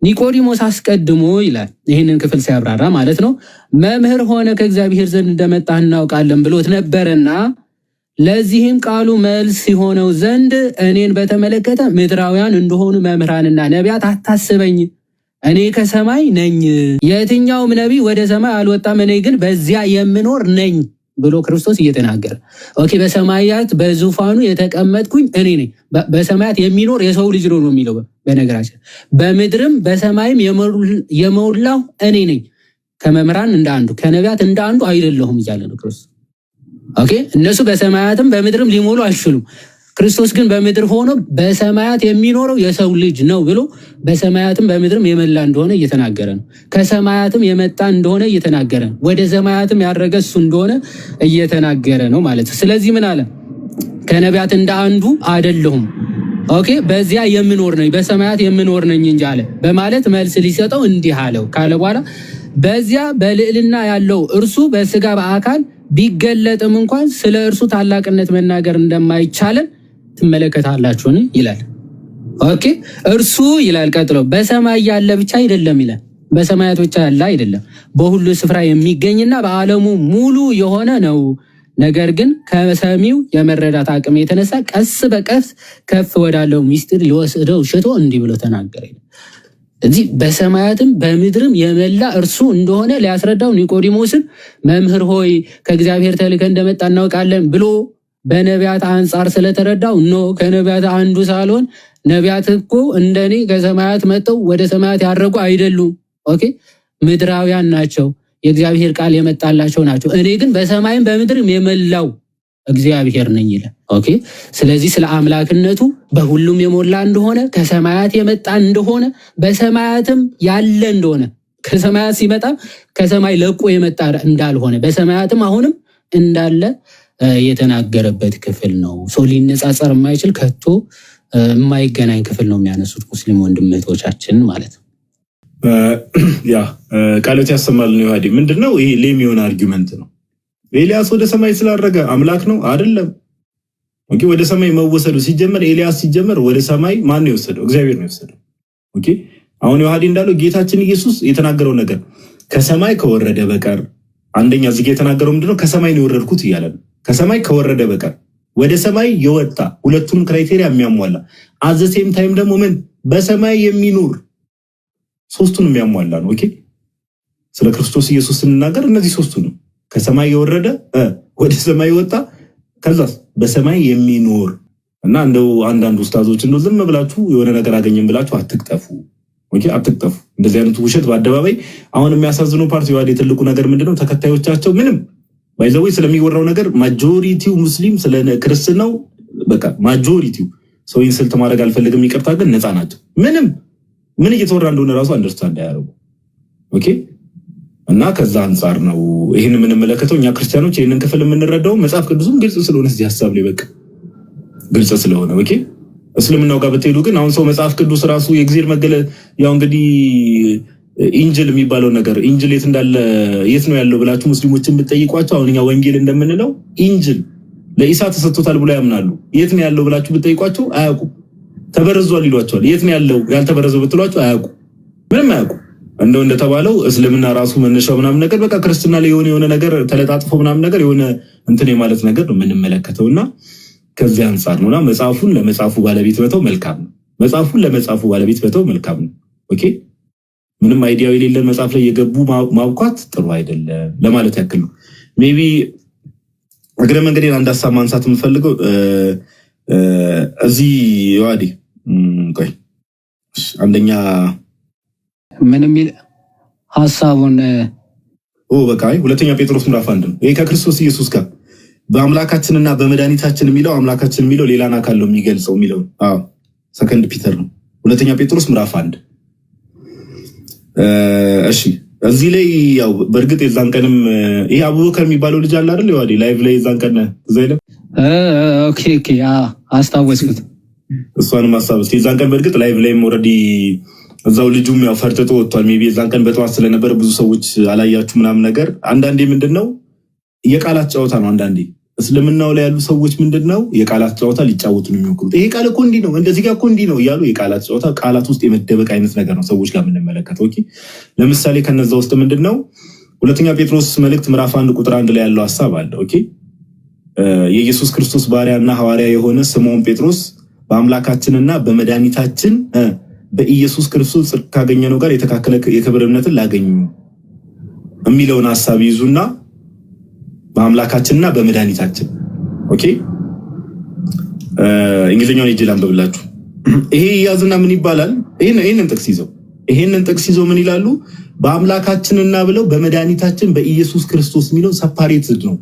ኒቆዲሞስ አስቀድሞ ይላል ይህንን ክፍል ሲያብራራ ማለት ነው መምህር ሆነ ከእግዚአብሔር ዘንድ እንደመጣህ እናውቃለን ብሎት ነበረና ለዚህም ቃሉ መልስ ሲሆነው ዘንድ እኔን በተመለከተ ምድራውያን እንደሆኑ መምህራንና ነቢያት አታስበኝ፣ እኔ ከሰማይ ነኝ፣ የትኛውም ነቢይ ወደ ሰማይ አልወጣም፣ እኔ ግን በዚያ የምኖር ነኝ ብሎ ክርስቶስ እየተናገረ ኦኬ በሰማያት በዙፋኑ የተቀመጥኩኝ እኔ ነኝ። በሰማያት የሚኖር የሰው ልጅ ነው የሚለው። በነገራችን በምድርም በሰማይም የሞላው እኔ ነኝ። ከመምህራን እንደ አንዱ ከነቢያት እንደ አንዱ አይደለሁም እያለ ነው ክርስቶስ። ኦኬ እነሱ በሰማያትም በምድርም ሊሞሉ አይችሉም። ክርስቶስ ግን በምድር ሆኖ በሰማያት የሚኖረው የሰው ልጅ ነው ብሎ በሰማያትም በምድርም የመላ እንደሆነ እየተናገረ ነው። ከሰማያትም የመጣ እንደሆነ እየተናገረ ነው። ወደ ሰማያትም ያረገ እሱ እንደሆነ እየተናገረ ነው ማለት ነው። ስለዚህ ምን አለ? ከነቢያት እንደ አንዱ አይደለሁም፣ ኦኬ በዚያ የምኖር ነኝ፣ በሰማያት የምኖር ነኝ እንጂ አለ በማለት መልስ ሊሰጠው እንዲህ አለው ካለ በኋላ በዚያ በልዕልና ያለው እርሱ በስጋ በአካል ቢገለጥም እንኳን ስለ እርሱ ታላቅነት መናገር እንደማይቻለን ትመለከታላችሁን ይላል። ኦኬ እርሱ ይላል ቀጥሎ በሰማይ ያለ ብቻ አይደለም ይላል። በሰማያት ብቻ ያለ አይደለም፣ በሁሉ ስፍራ የሚገኝና በዓለሙ ሙሉ የሆነ ነው። ነገር ግን ከሰሚው የመረዳት አቅም የተነሳ ቀስ በቀስ ከፍ ወዳለው ምስጢር ሊወስደው ሽቶ እንዲህ ብሎ ተናገረ። እዚህ በሰማያትም በምድርም የመላ እርሱ እንደሆነ ሊያስረዳው ኒቆዲሞስን መምህር ሆይ ከእግዚአብሔር ተልከህ እንደመጣ እናውቃለን ብሎ በነቢያት አንጻር ስለተረዳው ከነቢያት አንዱ ሳልሆን ነቢያት እኮ እንደኔ ከሰማያት መጥተው ወደ ሰማያት ያረጉ አይደሉም። ኦኬ ምድራውያን ናቸው፣ የእግዚአብሔር ቃል የመጣላቸው ናቸው። እኔ ግን በሰማይም በምድርም የመላው እግዚአብሔር ነኝ ይላል። ኦኬ። ስለዚህ ስለ አምላክነቱ በሁሉም የሞላ እንደሆነ ከሰማያት የመጣ እንደሆነ በሰማያትም ያለ እንደሆነ ከሰማያት ሲመጣ ከሰማይ ለቆ የመጣ እንዳልሆነ በሰማያትም አሁንም እንዳለ የተናገረበት ክፍል ነው። ሰው ሊነጻጸር የማይችል ከቶ የማይገናኝ ክፍል ነው የሚያነሱት ሙስሊም ወንድሞቻችን ማለት ነው። ያ ቃሎት ያሰማልን ዮሐዲ ምንድነው ይሄ ሌም የሆነ አርጊመንት ነው። ኤልያስ ወደ ሰማይ ስላረገ አምላክ ነው አይደለም። ኦኬ ወደ ሰማይ መወሰዱ ሲጀመር ኤልያስ ሲጀመር ወደ ሰማይ ማን ነው የወሰደው? እግዚአብሔር ነው የወሰደው። ኦኬ አሁን ዮሐዲ እንዳለው ጌታችን ኢየሱስ የተናገረው ነገር ከሰማይ ከወረደ በቀር አንደኛ እዚህ የተናገረው ምንድነው? ከሰማይ ነው የወረድኩት እያለ ነው። ከሰማይ ከወረደ በቀር ወደ ሰማይ የወጣ ሁለቱንም ክራይቴሪያ የሚያሟላ አዘሴም ታይም ደግሞ ምን በሰማይ የሚኖር ሶስቱን የሚያሟላ ነው። ኦኬ ስለ ክርስቶስ ኢየሱስ ስንናገር እነዚህ ሶስቱ ነው። ከሰማይ የወረደ ወደ ሰማይ ወጣ ከዛስ በሰማይ የሚኖር እና እንደው አንዳንድ ኡስታዞች እንደው ዝም ብላችሁ የሆነ ነገር አገኘን ብላችሁ አትቅጠፉ። ኦኬ አትቅጠፉ። እንደዚህ አይነት ውሸት በአደባባይ አሁን የሚያሳዝነው ፓርቲ ዋዴ ትልቁ ነገር ምንድነው? ተከታዮቻቸው ምንም ባይዘው ስለሚወራው ነገር ማጆሪቲው ሙስሊም ስለ ክርስትናው በቃ ማጆሪቲው ሰው ኢንሰልት ማድረግ አልፈልግም ይቅርታ ግን ነፃ ናቸው። ምንም ምን እየተወራ እንደሆነ ራሱ አንደርስታንድ ያደርጉ። ኦኬ እና ከዛ አንፃር ነው ይሄን የምንመለከተው እኛ ክርስቲያኖች ይሄንን ክፍል የምንረዳው መጽሐፍ ቅዱስም ግልጽ ስለሆነ እዚህ ሐሳብ ላይ በቃ ግልጽ ስለሆነ። ኦኬ እስልምናው ጋር ብትሄዱ ግን አሁን ሰው መጽሐፍ ቅዱስ ራሱ የእግዚአብሔር መገለ ያው እንግዲህ ኢንጅል የሚባለው ነገር ኢንጅል የት እንዳለ የት ነው ያለው ብላችሁ ሙስሊሞችን ብትጠይቋቸው አሁን እኛ ወንጌል እንደምንለው ኢንጅል ለኢሳ ተሰጥቶታል ብለው ያምናሉ። የት ነው ያለው ብላችሁ ብትጠይቋቸው አያውቁም። ተበረዟል ይሏቸዋል። የት ነው ያለው ያልተበረዘው ብትሏቸው አያውቁም። ምንም አያውቁም። እንደተባለው እስልምና ራሱ መነሻው ምናምን ነገር በቃ ክርስትና ላይ የሆነ ነገር ተለጣጥፎ ምናምን ነገር የሆነ እንትን የማለት ነገር ነው የምንመለከተውና ከዚህ አንፃር ነውና መጽሐፉን ለመጽሐፉ ባለቤት በተው መልካም ነው። መጽሐፉን ለመጽሐፉ ባለቤት በተው መልካም ነው። ኦኬ ምንም አይዲያው የሌለን መጽሐፍ ላይ የገቡ ማብኳት ጥሩ አይደለም ለማለት ያክል ነው። ሜቢ እግረ መንገዴን አንድ ሀሳብ ማንሳት የምፈልገው እዚህ ዮሐዲ ቆይ አንደኛ ምን የሚል ሐሳቡን በቃ ሁለተኛ ጴጥሮስ ምዕራፍ 1 ነው። ይሄ ከክርስቶስ ኢየሱስ ጋር በአምላካችንና በመድኃኒታችን የሚለው አምላካችን የሚለው ሌላና ካለው የሚገልጸው የሚለው ሰከንድ ፒተር ነው። ሁለተኛ ጴጥሮስ ምዕራፍ 1 እሺ እዚህ ላይ ያው በእርግጥ የዛን ቀንም ይሄ አቡበከር የሚባለው ልጅ አለ አይደል ዮሐዲ ላይቭ ላይ የዛን ቀን ዘይለም ኦኬ አስታወስኩት። እሷንም አሳብስ የዛን ቀን በእርግጥ ላይቭ ላይም ኦልሬዲ እዛው ልጁም ያው ፈርጥጦ ወጥቷል። ሜቢ የዛን ቀን በጠዋት ስለነበረ ብዙ ሰዎች አላያችሁ ምናምን ነገር። አንዳንዴ ምንድነው የቃላት ጨዋታ ነው። አንዳንዴ እስልምናው ላይ ያሉ ሰዎች ምንድነው የቃላት ጨዋታ ሊጫወቱ ነው የሚሞክሩት። ይሄ ቃል እኮ እንዲህ ነው እንደዚህ ጋር እኮ እንዲህ ነው እያሉ የቃላት ጨዋታ ቃላት ውስጥ የመደበቅ አይነት ነገር ነው ሰዎች ጋር የምንመለከተው። ኦኬ ለምሳሌ ከነዛ ውስጥ ምንድነው ሁለተኛ ጴጥሮስ መልእክት ምዕራፍ 1 ቁጥር 1 ላይ ያለው ሐሳብ አለ። ኦኬ የኢየሱስ ክርስቶስ ባሪያና ሐዋርያ የሆነ ስምዖን ጴጥሮስ በአምላካችንና በመድኃኒታችን በኢየሱስ ክርስቶስ ጽድቅ ካገኘነው ጋር የተካከለ የክብር እምነትን ላገኙ የሚለውን ሐሳብ ይዙና በአምላካችንና በመድኃኒታችን ኦኬ እንግሊዝኛውን እጅ ላንብብላችሁ። ይሄ ያዝና ምን ይባላል? ይሄንን ጥቅስ ይዘው ምን ይላሉ? በአምላካችንና ብለው በመድኃኒታችን በኢየሱስ ክርስቶስ የሚለው ሰፓሬትድ ነው።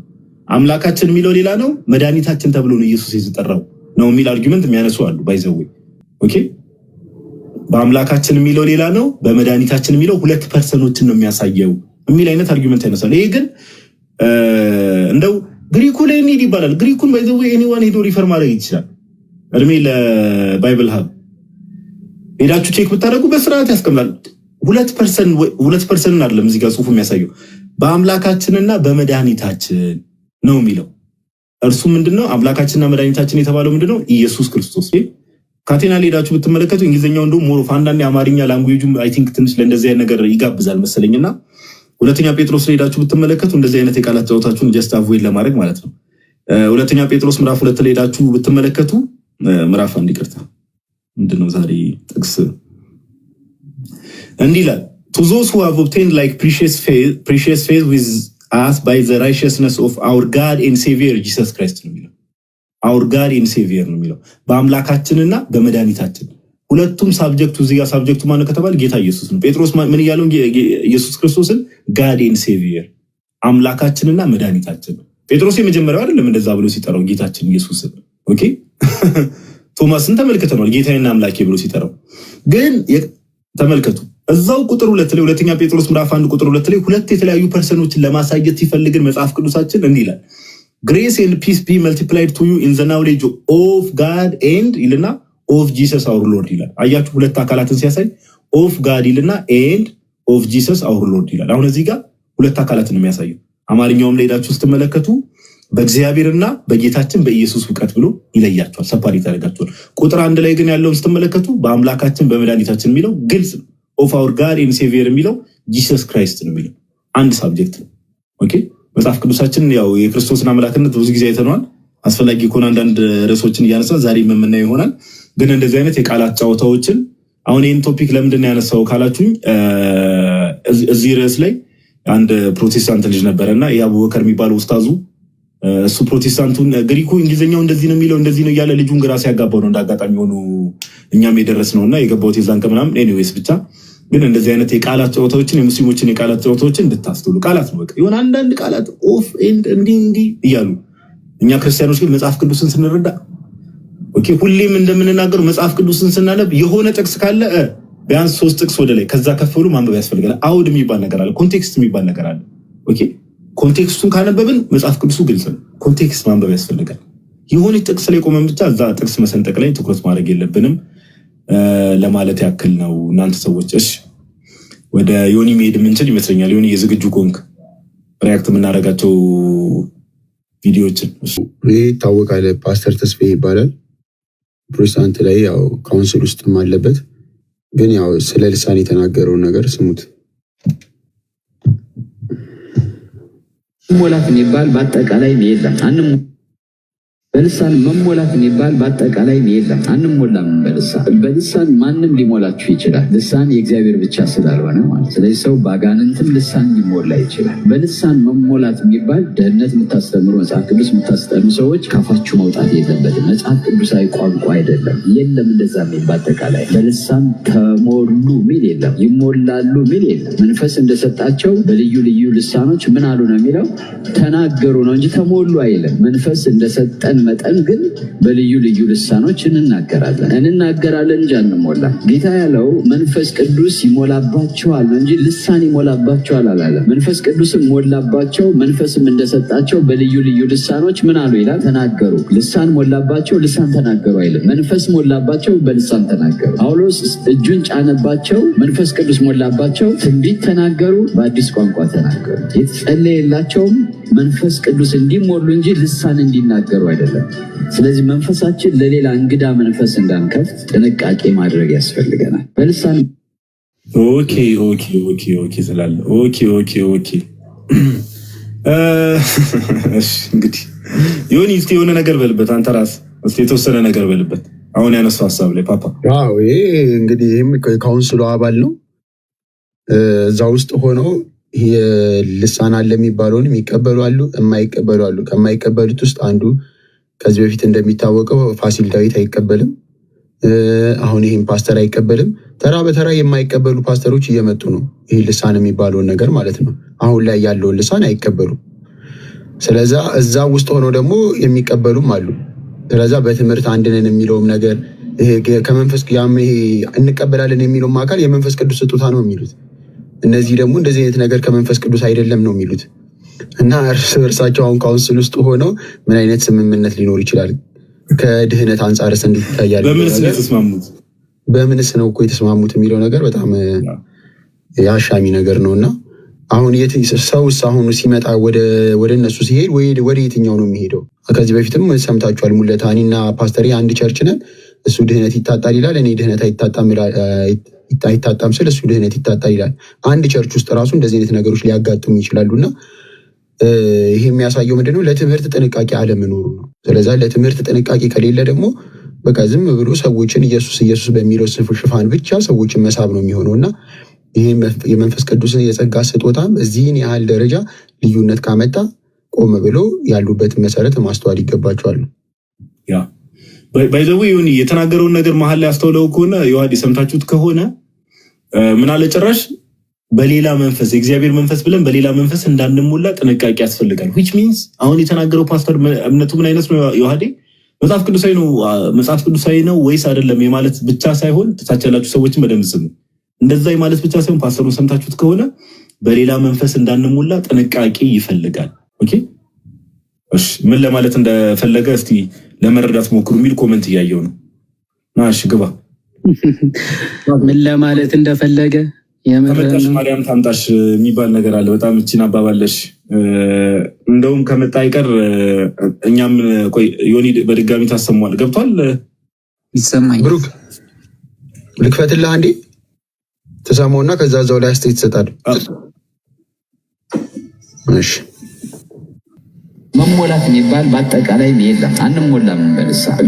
አምላካችን የሚለው ሌላ ነው፣ መድኃኒታችን ተብሎ ነው ኢየሱስ የተጠራው ነው የሚል አርጊመንት የሚያነሱ አሉ። ባይዘው ኦኬ በአምላካችን የሚለው ሌላ ነው፣ በመድኃኒታችን የሚለው ሁለት ፐርሰኖችን ነው የሚያሳየው የሚል አይነት አርጊመንት ያነሳሉ። ይሄ ግን እንደው ግሪኩ ላይ እንሂድ ይባላል። ግሪኩን ባይዘው ኤኒዋን ሄዶ ሪፈር ማድረግ ይችላል። እድሜ ለባይብል ሀብ ሄዳችሁ ቼክ ብታደርጉ በስርዓት ያስቀምጣል። ሁለት ፐርሰን አይደለም እዚህ ጋር ጽሁፉ የሚያሳየው በአምላካችንና በመድኃኒታችን ነው የሚለው። እርሱ ምንድነው? አምላካችንና መድኃኒታችን የተባለው ምንድነው? ኢየሱስ ክርስቶስ። ካቴና ሄዳችሁ ብትመለከቱ እንግሊዝኛው እንደው ሞር አንዳንድ የአማርኛ ላንጉዌጁም አይ ቲንክ ትንሽ ለእንደዚህ አይነት ነገር ይጋብዛል መሰለኝና ሁለተኛ ጴጥሮስ ሄዳችሁ ብትመለከቱ እንደዚህ አይነት የቃላት ጨዋታችሁን ጀስት አቮይድ ለማድረግ ማለት ነው። ሁለተኛ ጴጥሮስ ምዕራፍ 2 ላይ ሄዳችሁ ብትመለከቱ ምዕራፍ 1 ይቅርታ ምንድነው ዛሬ ጥቅስ እንዲህ ይላል to those who have obtained like precious faith with us by the righteousness of our God and Savior Jesus Christ ነው የሚለው። our God and Savior ነው የሚለው በአምላካችንና በመድኃኒታችን። ሁለቱም ሳብጀክቱ እዚህ ጋር ሳብጀክቱ ማን ከተባለ ጌታ ኢየሱስ ነው። ጴጥሮስ ምን እያለው ኢየሱስ ክርስቶስን God and Savior አምላካችንና መድኃኒታችን ጴጥሮስ የመጀመሪያው አይደለም እንደዛ ብሎ ሲጠራው ጌታችን ኢየሱስ። ኦኬ ቶማስን ተመልክተናል ጌታዬና አምላኬ ብሎ ሲጠራው። ግን ተመልከቱ እዛው ቁጥር 2 ላይ ሁለተኛ ጴጥሮስ ምዕራፍ 1 ቁጥር 2 ላይ ሁለት የተለያዩ ፐርሰኖችን ለማሳየት ሲፈልግን መጽሐፍ ቅዱሳችን እንዲህ ይላል Grace and peace be multiplied to you in the knowledge of God and ይልና of Jesus our Lord ይላል። አያችሁ ሁለት አካላትን ሲያሳይ of God ይልና and of Jesus our Lord ይላል። አሁን እዚህ ጋር ሁለት አካላትን የሚያሳየው አማርኛውም ላይ ሄዳችሁ ስትመለከቱ በእግዚአብሔርና በጌታችን በኢየሱስ ዕውቀት ብሎ ይለያቸዋል፣ ሰፓሬት ያደርጋቸዋል። ቁጥር 1 ላይ ግን ያለውን ስትመለከቱ በአምላካችን በመድኃኒታችን የሚለው ግልጽ ነው። of our God and Savior የሚለው Jesus Christ ነው የሚለው አንድ ሳብጀክት ነው። ኦኬ መጽሐፍ ቅዱሳችን ያው የክርስቶስን አምላክነት ብዙ ጊዜ አይተነዋል። አስፈላጊ ከሆነ አንዳንድ ርዕሶችን እያነሳ ዛሬ የምናየው ይሆናል። ግን እንደዚህ አይነት የቃላት ጨዋታዎችን አሁን ይህን ቶፒክ ለምንድን ያነሳው ካላችሁኝ እዚህ ርዕስ ላይ አንድ ፕሮቴስታንት ልጅ ነበረና የአቡበከር የሚባለው ኡስታዙ እሱ ፕሮቴስታንቱን ግሪኩ እንግሊዝኛው እንደዚህ ነው የሚለው እንደዚህ ነው እያለ ልጁን ግራ ሲያጋባው ነው እንዳጋጣሚ ሆኖ እኛም የደረስነውና የገባሁት የዛን ቀን ምናምን ኤኒዌይስ ብቻ ግን እንደዚህ አይነት የቃላት ጨዋታዎችን የሙስሊሞችን የቃላት ጨዋታዎችን እንድታስተውሉ ቃላት ነው በቃ የሆነ አንዳንድ ቃላት ኦፍ ኤንድ እንዲህ እያሉ እኛ ክርስቲያኖች ግን መጽሐፍ ቅዱስን ስንረዳ ኦኬ ሁሌም እንደምንናገረው መጽሐፍ ቅዱስን ስናነብ የሆነ ጥቅስ ካለ ቢያንስ 3 ጥቅስ ወደ ላይ ከዛ ከፍ ብሎ ማንበብ ያስፈልጋል። አውድ የሚባል ነገር አለ፣ ኮንቴክስት የሚባል ነገር አለ። ኦኬ ኮንቴክስቱን ካነበብን መጽሐፍ ቅዱሱ ግልጽ ነው። ኮንቴክስት ማንበብ ያስፈልጋል። የሆነ ጥቅስ ላይ ቆመን ብቻ እዛ ጥቅስ መሰንጠቅ ላይ ትኩረት ማድረግ የለብንም ለማለት ያክል ነው። እናንተ ሰዎች እሺ ወደ ዮኒ መሄድ የምንችል ይመስለኛል። ዮኒ የዝግጁ ኮንክ ሪያክት የምናደርጋቸው ቪዲዮዎችን ይታወቃል። ፓስተር ተስፋዬ ይባላል። ፕሮቴስታንት ላይ ያው ካውንስል ውስጥም አለበት። ግን ያው ስለ ልሳን የተናገረውን ነገር ስሙት። መሞላት የሚባል በአጠቃላይ የለም። በልሳን መሞላት የሚባል በአጠቃላይ የለም። አንሞላም በልሳን ማንም ሊሞላችሁ ይችላል። ልሳን የእግዚአብሔር ብቻ ስላልሆነ ማለት። ስለዚህ ሰው በአጋንንትም ልሳን ሊሞላ ይችላል። በልሳን መሞላት የሚባል ደህንነት የምታስተምሩ መጽሐፍ ቅዱስ የምታስተምሩ ሰዎች ካፋችሁ መውጣት የለበትም። መጽሐፍ ቅዱሳዊ ቋንቋ አይደለም። የለም እንደዛ የሚል በአጠቃላይ በልሳን ተሞሉ ሚል የለም። ይሞላሉ ሚል የለም። መንፈስ እንደሰጣቸው በልዩ ልዩ ልሳኖች ምን አሉ ነው የሚለው ተናገሩ ነው እንጂ ተሞሉ አይልም። መንፈስ እንደሰጠን መጠን ግን በልዩ ልዩ ልሳኖች እንናገራለን እንጂ አንሞላም። ጌታ ያለው መንፈስ ቅዱስ ይሞላባቸዋል ነው እንጂ ልሳን ይሞላባቸዋል አላለም። መንፈስ ቅዱስም ሞላባቸው፣ መንፈስም እንደሰጣቸው በልዩ ልዩ ልሳኖች ምን አሉ ይላል ተናገሩ። ልሳን ሞላባቸው፣ ልሳን ተናገሩ አይልም። መንፈስ ሞላባቸው፣ በልሳን ተናገሩ። ጳውሎስ እጁን ጫነባቸው፣ መንፈስ ቅዱስ ሞላባቸው፣ ትንቢት ተናገሩ፣ በአዲስ ቋንቋ ተናገሩ። የተጸለየላቸውም መንፈስ ቅዱስ እንዲሞሉ እንጂ ልሳን እንዲናገሩ አይደለም። ስለዚህ መንፈሳችን ለሌላ እንግዳ መንፈስ እንዳንከፍት ጥንቃቄ ማድረግ ያስፈልገናል። በልሳን ኦኬ ስላለ ኦኬ እንግዲህ ዮኒ እስኪ የሆነ ነገር በልበት፣ አንተ ራስህ እስኪ የተወሰነ ነገር በልበት። አሁን ያነሳው ሀሳብ ላይ ፓፓ ይሄ እንግዲህ ይህም ካውንስሉ አባል ነው። እዛ ውስጥ ሆነው ልሳን አለ የሚባለውን የሚቀበሉ አሉ፣ የማይቀበሉ አሉ። ከማይቀበሉት ውስጥ አንዱ ከዚህ በፊት እንደሚታወቀው ፋሲል ዳዊት አይቀበልም። አሁን ይህም ፓስተር አይቀበልም። ተራ በተራ የማይቀበሉ ፓስተሮች እየመጡ ነው። ይህ ልሳን የሚባለውን ነገር ማለት ነው። አሁን ላይ ያለውን ልሳን አይቀበሉም። ስለዛ እዛ ውስጥ ሆነው ደግሞ የሚቀበሉም አሉ። ስለዛ በትምህርት አንድነን የሚለውም ነገር ከመንፈስ እንቀበላለን የሚለውም አካል የመንፈስ ቅዱስ ስጦታ ነው የሚሉት። እነዚህ ደግሞ እንደዚህ አይነት ነገር ከመንፈስ ቅዱስ አይደለም ነው የሚሉት። እና እርስ በርሳቸው አሁን ካውንስል ውስጥ ሆነው ምን አይነት ስምምነት ሊኖር ይችላል? ከድህነት አንጻርስ እንዴት ይታያል? በምንስ ነው እኮ የተስማሙት የሚለው ነገር በጣም የአሻሚ ነገር ነው። እና አሁን ሰውስ አሁኑ ሲመጣ ወደ እነሱ ሲሄድ ወደ የትኛው ነው የሚሄደው? ከዚህ በፊትም ሰምታችኋል። ሙለታ እኔና ፓስተሬ አንድ ቸርች ነን፣ እሱ ድህነት ይታጣል ይላል፣ እኔ ድህነት አይታጣም ስል እሱ ድህነት ይታጣል ይላል። አንድ ቸርች ውስጥ ራሱ እንደዚህ አይነት ነገሮች ሊያጋጥሙ ይችላሉና ይሄ የሚያሳየው ምንድነው? ለትምህርት ጥንቃቄ አለመኖሩ ነው። ስለዚህ ለትምህርት ጥንቃቄ ከሌለ ደግሞ በቃ ዝም ብሎ ሰዎችን ኢየሱስ በሚለው ሽፋን ብቻ ሰዎችን መሳብ ነው የሚሆነው እና ይሄ የመንፈስ ቅዱስን የጸጋ ስጦታ በዚህን ያህል ደረጃ ልዩነት ካመጣ ቆም ብሎ ያሉበትን መሰረት ማስተዋል ይገባቸዋል። ባይዘው ይሁን የተናገረውን ነገር መሀል ላይ አስተውለው ከሆነ ዮሐንስ ሰምታችሁት ከሆነ ምን አለ ጭራሽ በሌላ መንፈስ የእግዚአብሔር መንፈስ ብለን በሌላ መንፈስ እንዳንሞላ ጥንቃቄ ያስፈልጋል። which means አሁን የተናገረው ፓስተር እምነቱ ምን አይነት ነው? ዮሐዴ መጽሐፍ ቅዱሳዊ ነው ወይስ አይደለም የማለት ብቻ ሳይሆን ተሳች ያላችሁ ሰዎችን በደንብ ስሙ። እንደዛ የማለት ብቻ ሳይሆን ፓስተሩን ሰምታችሁት ከሆነ በሌላ መንፈስ እንዳንሞላ ጥንቃቄ ይፈልጋል። ኦኬ እሺ፣ ምን ለማለት እንደፈለገ እስቲ ለመረዳት ሞክሩ የሚል ኮሜንት እያየው ነው። ናሽ ግባ ምን ለማለት እንደፈለገ ከመጣሽ ማርያም ታምጣሽ የሚባል ነገር አለ። በጣም እቺን አባባለሽ እንደውም ከመጣ አይቀር እኛም ቆይ ዮኒ በድጋሚ ታሰሟል። ገብቷል ይሰማኝ። ብሩክ ልክፈትልህ አንዴ ተሰማውና ከዛ ዛው ላይ አስተያየት ትሰጣለህ። እሺ መሞላት የሚባል በአጠቃላይ የለም። አንሞላም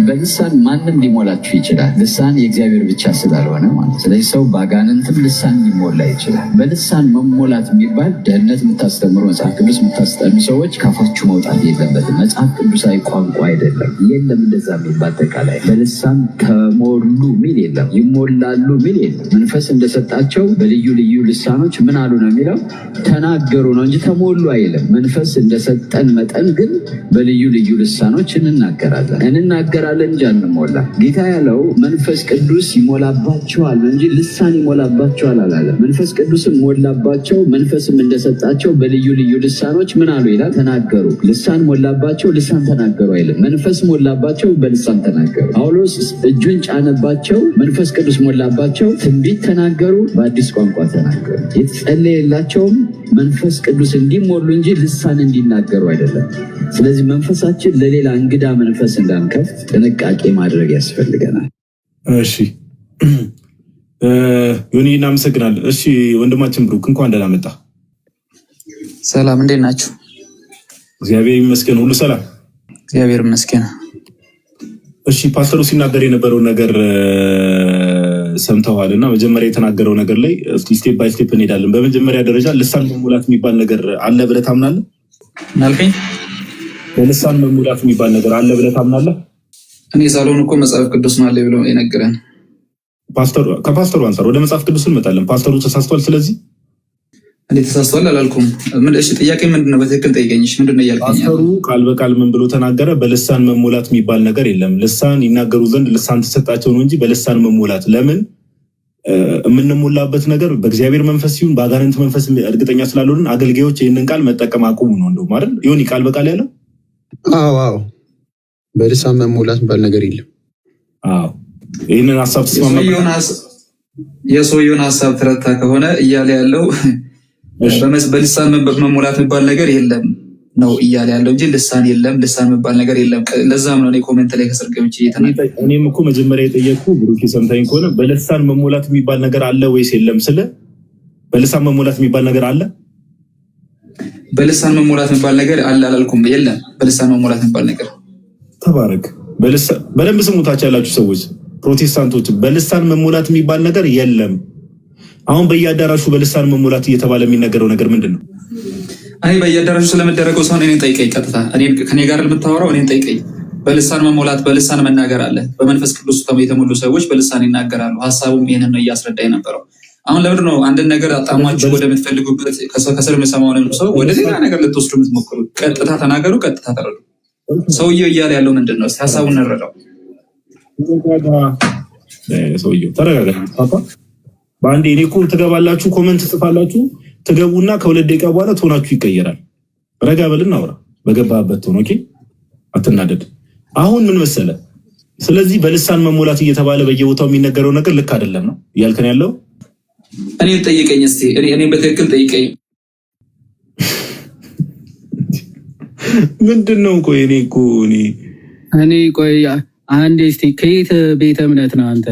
በልሳን ማንም ሊሞላችሁ ይችላል። ልሳን የእግዚአብሔር ብቻ ስላልሆነ ማለት። ስለዚህ ሰው በአጋንንትም ልሳን ሊሞላ ይችላል። በልሳን መሞላት የሚባል ደህንነት የምታስተምሩ መጽሐፍ ቅዱስ የምታስጠኑ ሰዎች ካፋችሁ መውጣት የለበትም። መጽሐፍ ቅዱሳዊ ቋንቋ አይደለም። የለም እንደዛ የሚል በአጠቃላይ በልሳን ተሞሉ ሚል የለም። ይሞላሉ ሚል የለም። መንፈስ እንደሰጣቸው በልዩ ልዩ ልሳኖች ምን አሉ ነው የሚለው፣ ተናገሩ ነው እንጂ ተሞሉ አይልም። መንፈስ እንደሰጠን መጠን ግን በልዩ ልዩ ልሳኖች እንናገራለን እንጂ አንሞላ። ጌታ ያለው መንፈስ ቅዱስ ይሞላባቸዋል እንጂ ልሳን ይሞላባቸዋል አላለም። መንፈስ ቅዱስም ሞላባቸው፣ መንፈስም እንደሰጣቸው በልዩ ልዩ ልሳኖች ምን አሉ ይላል፣ ተናገሩ። ልሳን ሞላባቸው፣ ልሳን ተናገሩ አይልም። መንፈስ ሞላባቸው፣ በልሳን ተናገሩ። ጳውሎስ እጁን ጫነባቸው፣ መንፈስ ቅዱስ ሞላባቸው፣ ትንቢት ተናገሩ፣ በአዲስ ቋንቋ ተናገሩ። የተጸለየላቸውም መንፈስ ቅዱስ እንዲሞሉ እንጂ ልሳን እንዲናገሩ አይደለም። ስለዚህ መንፈሳችን ለሌላ እንግዳ መንፈስ እንዳንከፍት ጥንቃቄ ማድረግ ያስፈልገናል። እሺ ዮኒ እናመሰግናለን። እሺ ወንድማችን ብሩክ እንኳን ደህና መጣ። ሰላም፣ እንዴት ናችሁ? እግዚአብሔር ይመስገን፣ ሁሉ ሰላም፣ እግዚአብሔር ይመስገን። እሺ ፓስተሩ ሲናገር የነበረው ነገር ሰምተዋል እና መጀመሪያ የተናገረው ነገር ላይ ስቴፕ ባይ ስቴፕ እንሄዳለን። በመጀመሪያ ደረጃ ልሳን መሙላት የሚባል ነገር አለ ብለህ ታምናለህ? ናልከኝ በልሳን መሙላት የሚባል ነገር አለ ብለህ ታምናለህ? እኔ ሳልሆን እኮ መጽሐፍ ቅዱስ ነው አለ ብሎ የነገረን ከፓስተሩ አንፃር ወደ መጽሐፍ ቅዱስ እንመጣለን። ፓስተሩ ተሳስቷል። ስለዚህ እኔ ተሳስቷል አላልኩም። እሺ ጥያቄ ምንድነው? በትክክል ጠይቀኝሽ። ምንድነው እያልከኝ? ፓስተሩ ቃል በቃል ምን ብሎ ተናገረ? በልሳን መሞላት የሚባል ነገር የለም። ልሳን ይናገሩ ዘንድ ልሳን ተሰጣቸው ነው እንጂ በልሳን መሞላት ለምን የምንሞላበት ነገር በእግዚአብሔር መንፈስ ሲሆን በአጋንንት መንፈስ እርግጠኛ ስላልሆንን አገልጋዮች ይህንን ቃል መጠቀም አቁሙ ነው እንደው ማለት ይሁን ቃል በቃል ያለው። አዎ በልሳን መሞላት የሚባል ነገር የለም። አዎ ይህንን ሀሳብ ተስማማ። የሰውየውን ሀሳብ ተረታ ከሆነ እያለ ያለው በልሳን መሞላት የሚባል ነገር የለም ነው እያለ ያለው እንጂ ልሳን የለም፣ ልሳን የሚባል ነገር የለም። ለዛም ነው እኔ ኮሜንት ላይ ከስር ገብቼ የተናገርኩት። እኔም እኮ መጀመሪያ የጠየቅኩ ብሩክ ሰምታኝ ከሆነ በልሳን መሞላት የሚባል ነገር አለ ወይስ የለም ስለ በልሳን መሞላት የሚባል ነገር አለ። በልሳን መሞላት የሚባል ነገር አለ አላልኩም። የለም በልሳን መሞላት የሚባል ነገር። ተባረክ። በደንብ ስሙታችሁ ያላችሁ ሰዎች ፕሮቴስታንቶች፣ በልሳን መሞላት የሚባል ነገር የለም። አሁን በየአዳራሹ በልሳን መሞላት እየተባለ የሚነገረው ነገር ምንድን ነው? እኔ በየአዳራሹ ስለመደረገው ሰው እኔን ጠይቀኝ። ቀጥታ ከኔ ጋር የምታወራው እኔን ጠይቀኝ። በልሳን መሞላት በልሳን መናገር አለ። በመንፈስ ቅዱስ የተሞሉ ሰዎች በልሳን ይናገራሉ። ሀሳቡም ይህንን ነው እያስረዳ የነበረው። አሁን ለምንድን ነው አንድን ነገር አጣሟችሁ ወደምትፈልጉበት ከስር የምሰማውን ሰው ወደ ሌላ ነገር ልትወስዱ የምትሞክሩ? ቀጥታ ተናገሩ፣ ቀጥታ ተረዱ። ሰውየው እያለ ያለው ምንድን ነው? ሀሳቡን እንረዳው። ሰውየው ተረጋጋ ፓፓ። በአንዴ እኔ እኮ ትገባላችሁ፣ ኮመንት ትጽፋላችሁ፣ ትገቡና ከሁለት ደቂቃ በኋላ ቶናችሁ ይቀየራል። ረጋ በልና አውራ፣ በገባበት ቶን። ኦኬ አትናደድ። አሁን ምን መሰለ፣ ስለዚህ በልሳን መሞላት እየተባለ በየቦታው የሚነገረው ነገር ልክ አይደለም ነው እያልከን ያለው? እኔ ጠይቀኝ እስቲ፣ እኔ በትክክል ጠይቀኝ። ምንድነው? ቆይ እኔ ቆይ አንዴ እስቲ ከየት ቤተ እምነት ነው አንተ?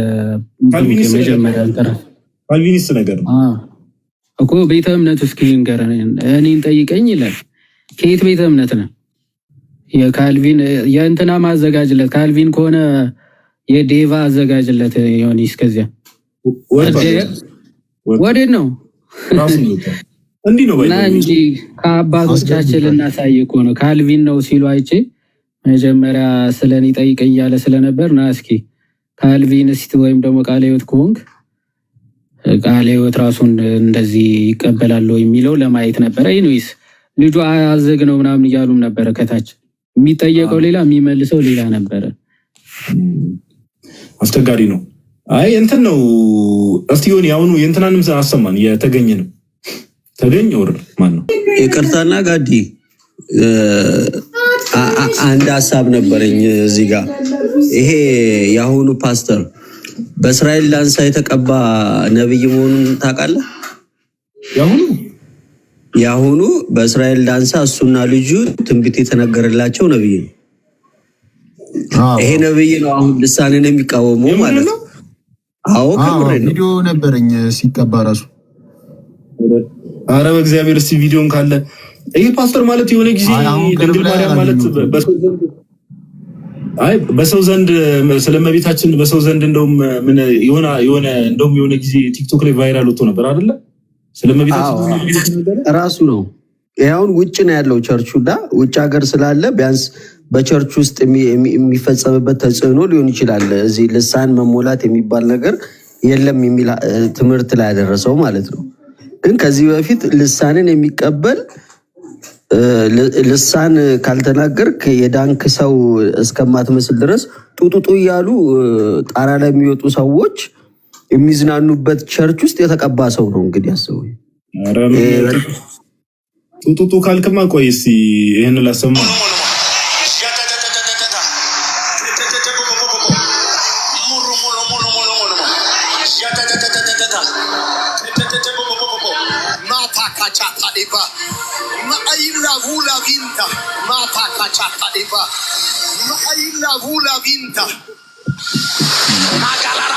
ካልቪኒስት ነገር ነው እኮ ቤተ እምነት እስኪ ንገረን፣ እኔን ጠይቀኝ ይላል። ከየት ቤተ እምነት ነው? የካልቪን የእንትና ማዘጋጅለት ካልቪን ከሆነ የዴቫ አዘጋጅለት ይሆን? እስከዚያ ወዴት ነው እንዲህ ነው እና እንጂ ከአባቶቻችን ልናሳይ እኮ ነው። ካልቪን ነው ሲሉ አይቼ መጀመሪያ ስለኔ ጠይቀኝ እያለ ስለነበር ና እስኪ ካልቪኒስት ወይም ደግሞ ቃለ ሕይወት ከሆንክ ቃለ ሕይወት ራሱን እንደዚህ ይቀበላል የሚለው ለማየት ነበረ። ኢኒዌይስ ልጁ አዘግ ነው ምናምን እያሉም ነበረ። ከታች የሚጠየቀው ሌላ የሚመልሰው ሌላ ነበረ። አስቸጋሪ ነው። አይ እንትን ነው። እስቲ ሆን ያውኑ የእንትናንም አሰማን። የተገኘ ነው ተገኘ ወር ማን ነው? ይቅርታና ጋዲ አንድ ሀሳብ ነበረኝ እዚህ ጋር። ይሄ የአሁኑ ፓስተር በእስራኤል ዳንሳ የተቀባ ነብይ መሆኑን ታውቃለህ? የአሁኑ በእስራኤል ዳንሳ እሱና ልጁ ትንቢት የተነገረላቸው ነብይ ነው። ይሄ ነብይ ነው አሁን ልሳንን የሚቃወመው ማለት ነው። አዎ ቪዲዮ ነበረኝ ሲቀባ ራሱ። አረ በእግዚአብሔር እስቲ ቪዲዮን ካለ ይሄ ፓስተር ማለት የሆነ ጊዜ ድንግል ማርያም ማለት በሰው ዘንድ ስለመቤታችን በሰው ዘንድ እንደውም ምን የሆነ ጊዜ ቲክቶክ ላይ ቫይራል ወጥቶ ነበር አይደለ? ስለመቤታችን ራሱ ነው። ይሄውን ውጭ ነው ያለው ቸርቹና ውጭ ሀገር ስላለ ቢያንስ በቸርች ውስጥ የሚፈጸምበት ተጽዕኖ ሊሆን ይችላል። እዚህ ልሳን መሞላት የሚባል ነገር የለም የሚል ትምህርት ላይ ያደረሰው ማለት ነው። ግን ከዚህ በፊት ልሳንን የሚቀበል ልሳን ካልተናገርክ የዳንክ ሰው እስከማትመስል ድረስ ጡጡጡ እያሉ ጣራ ላይ የሚወጡ ሰዎች የሚዝናኑበት ቸርች ውስጥ የተቀባ ሰው ነው። እንግዲህ አስቡ። ጡጡጡ ካልክማ ቆይ እስኪ ይህን ላሰማ።